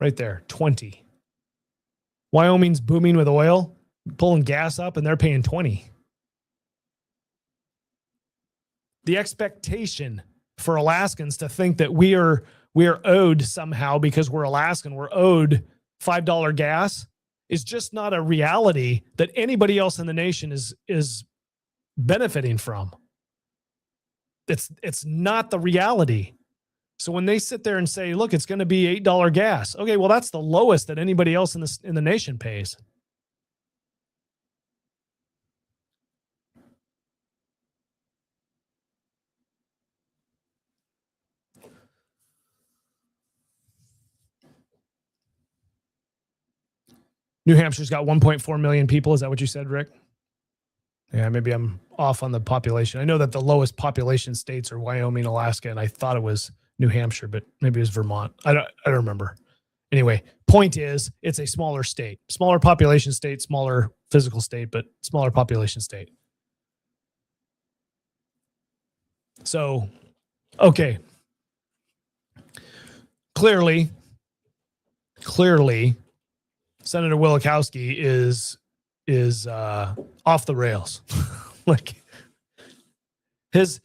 right there, 20. Wyoming's booming with oil, pulling gas up, and they're paying 20. The expectation for Alaskans to think that we are owed somehow because we're Alaskan, we're owed $5 gas is just not a reality that anybody else in the nation is benefiting from. It's not the reality. So when they sit there and say, look, it's going to be $8 gas. Okay, well, that's the lowest that anybody else in the nation pays. New Hampshire's got 1.4 million people. Is that what you said, Rick? Yeah, maybe I'm off on the population. I know that the lowest population states are Wyoming, Alaska, and I thought it was New Hampshire, but maybe it was Vermont. I don't remember. Anyway, point is, it's a smaller state, smaller population state, smaller physical state, but smaller population state. So, okay. Clearly, Senator Wielechowski is off the rails. Like his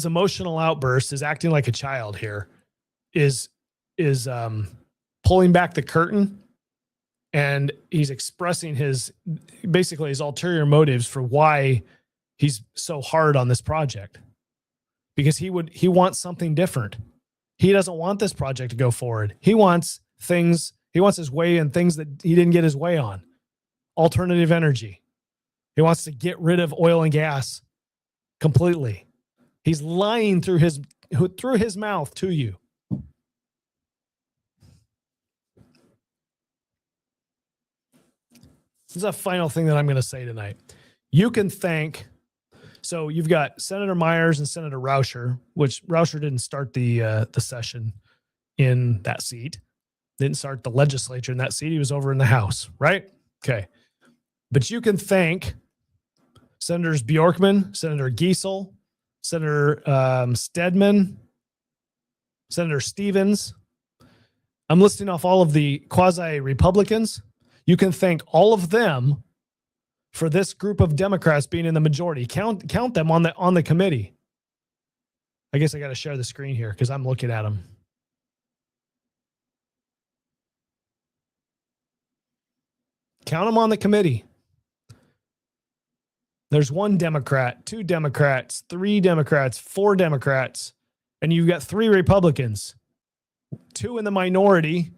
emotional outburst is acting like a child here, is pulling back the curtain, and he's expressing his ulterior motives for why he's so hard on this project, because he wants something different. He doesn't want this project to go forward. He wants his way in things that he didn't get his way on. Alternative energy. He wants to get rid of oil and gas completely. He's lying through his mouth to you. This is a final thing that I'm going to say tonight. You can thank. So you've got Senator Myers and Senator Rauscher, which Rauscher didn't start the session in that seat. Didn't start the legislature in that seat. He was over in the House, right? Okay. But you can thank Senators Bjorkman, Senator Giesel, Senator Stedman, Senator Stevens. I'm listing off all of the quasi-Republicans. You can thank all of them for this group of Democrats being in the majority. Count them on the committee. I guess I got to share the screen here because I'm looking at them. Count them on the committee. There's 1 Democrat, 2 Democrats, 3 Democrats, 4 Democrats, and you've got 3 Republicans, 2 in the minority,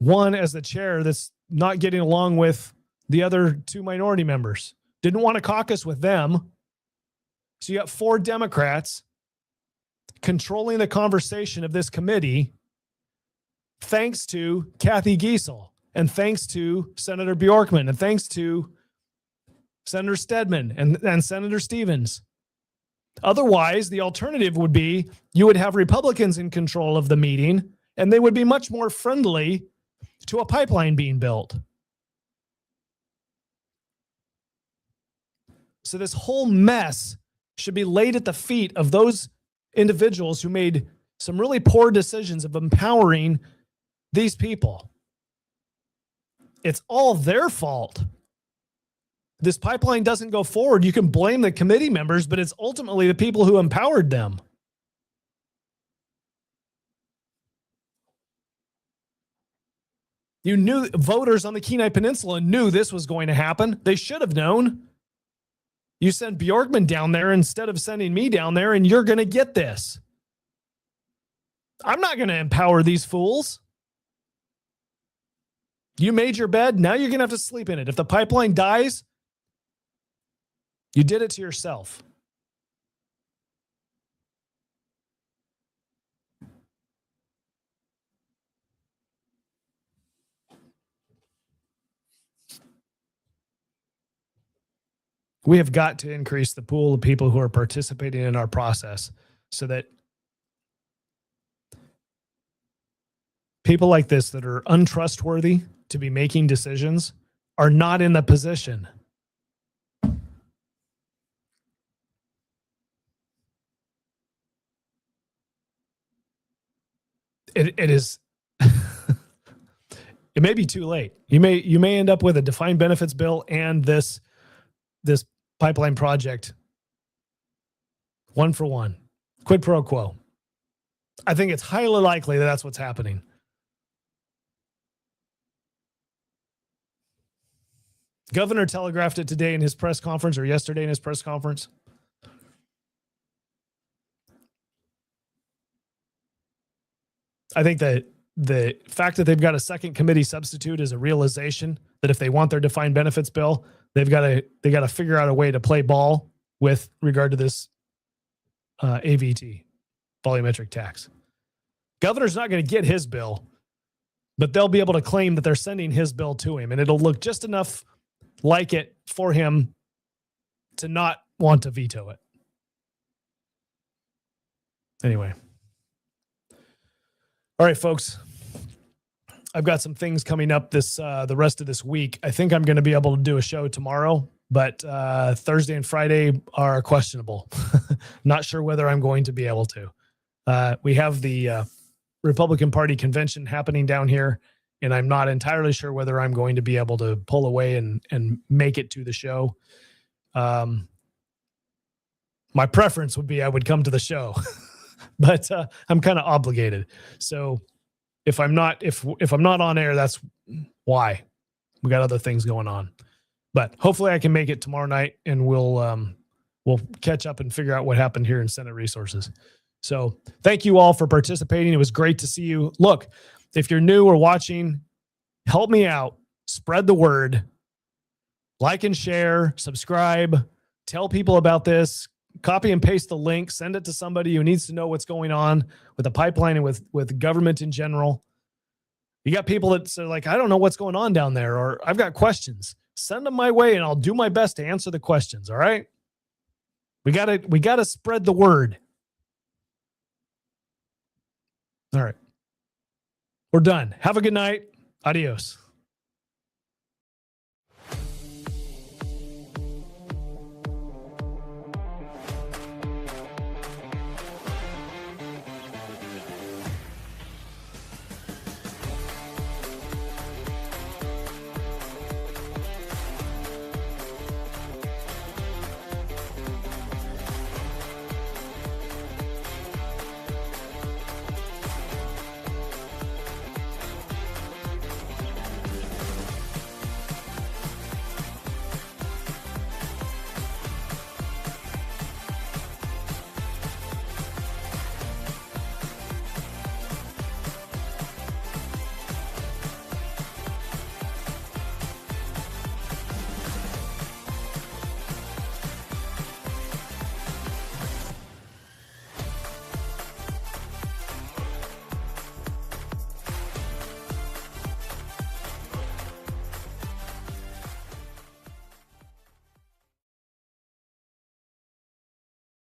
1 as the chair that's not getting along with the other 2 minority members. Didn't want to caucus with them. So you got 4 Democrats controlling the conversation of this committee, thanks to Kathy Giesel, and thanks to Senator Bjorkman, and thanks to Senator Stedman and Senator Stevens. Otherwise, the alternative would be you would have Republicans in control of the meeting, and they would be much more friendly to a pipeline being built. So this whole mess should be laid at the feet of those individuals who made some really poor decisions of empowering these people. It's all their fault. This pipeline doesn't go forward. You can blame the committee members, but it's ultimately the people who empowered them. You knew, voters on the Kenai Peninsula knew this was going to happen. They should have known. You send Bjorkman down there instead of sending me down there, and you're going to get this. I'm not going to empower these fools. You made your bed. Now you're going to have to sleep in it. If the pipeline dies, you did it to yourself. We have got to increase the pool of people who are participating in our process so that people like this that are untrustworthy to be making decisions are not in the position. It is it may be too late. You may end up with a defined benefits bill and this pipeline project one for one, quid pro quo. I think it's highly likely that that's what's happening. Governor telegraphed it today in his press conference, or yesterday in his press conference. I think that the fact that they've got a second committee substitute is a realization that if they want their defined benefits bill, they got to figure out a way to play ball with regard to this AVT, volumetric tax. Governor's not going to get his bill, but they'll be able to claim that they're sending his bill to him, and it'll look just enough like it for him to not want to veto it. Anyway. All right, folks. I've got some things coming up the rest of this week. I think I'm going to be able to do a show tomorrow, but Thursday and Friday are questionable. Not sure whether I'm going to be able to. We have the Republican Party convention happening down here, and I'm not entirely sure whether I'm going to be able to pull away and make it to the show. My preference would be I would come to the show, but I'm kind of obligated. So if I'm not on air, that's why. We got other things going on. But hopefully I can make it tomorrow night, and we'll catch up and figure out what happened here in Senate Resources. So thank you all for participating. It was great to see you. Look, if you're new or watching, help me out. Spread the word. Like and share. Subscribe. Tell people about this. Copy and paste the link. Send it to somebody who needs to know what's going on with the pipeline and with government in general. You got people that say, like, I don't know what's going on down there, or I've got questions. Send them my way, and I'll do my best to answer the questions. All right? We gotta spread the word. All right. We're done. Have a good night. Adios.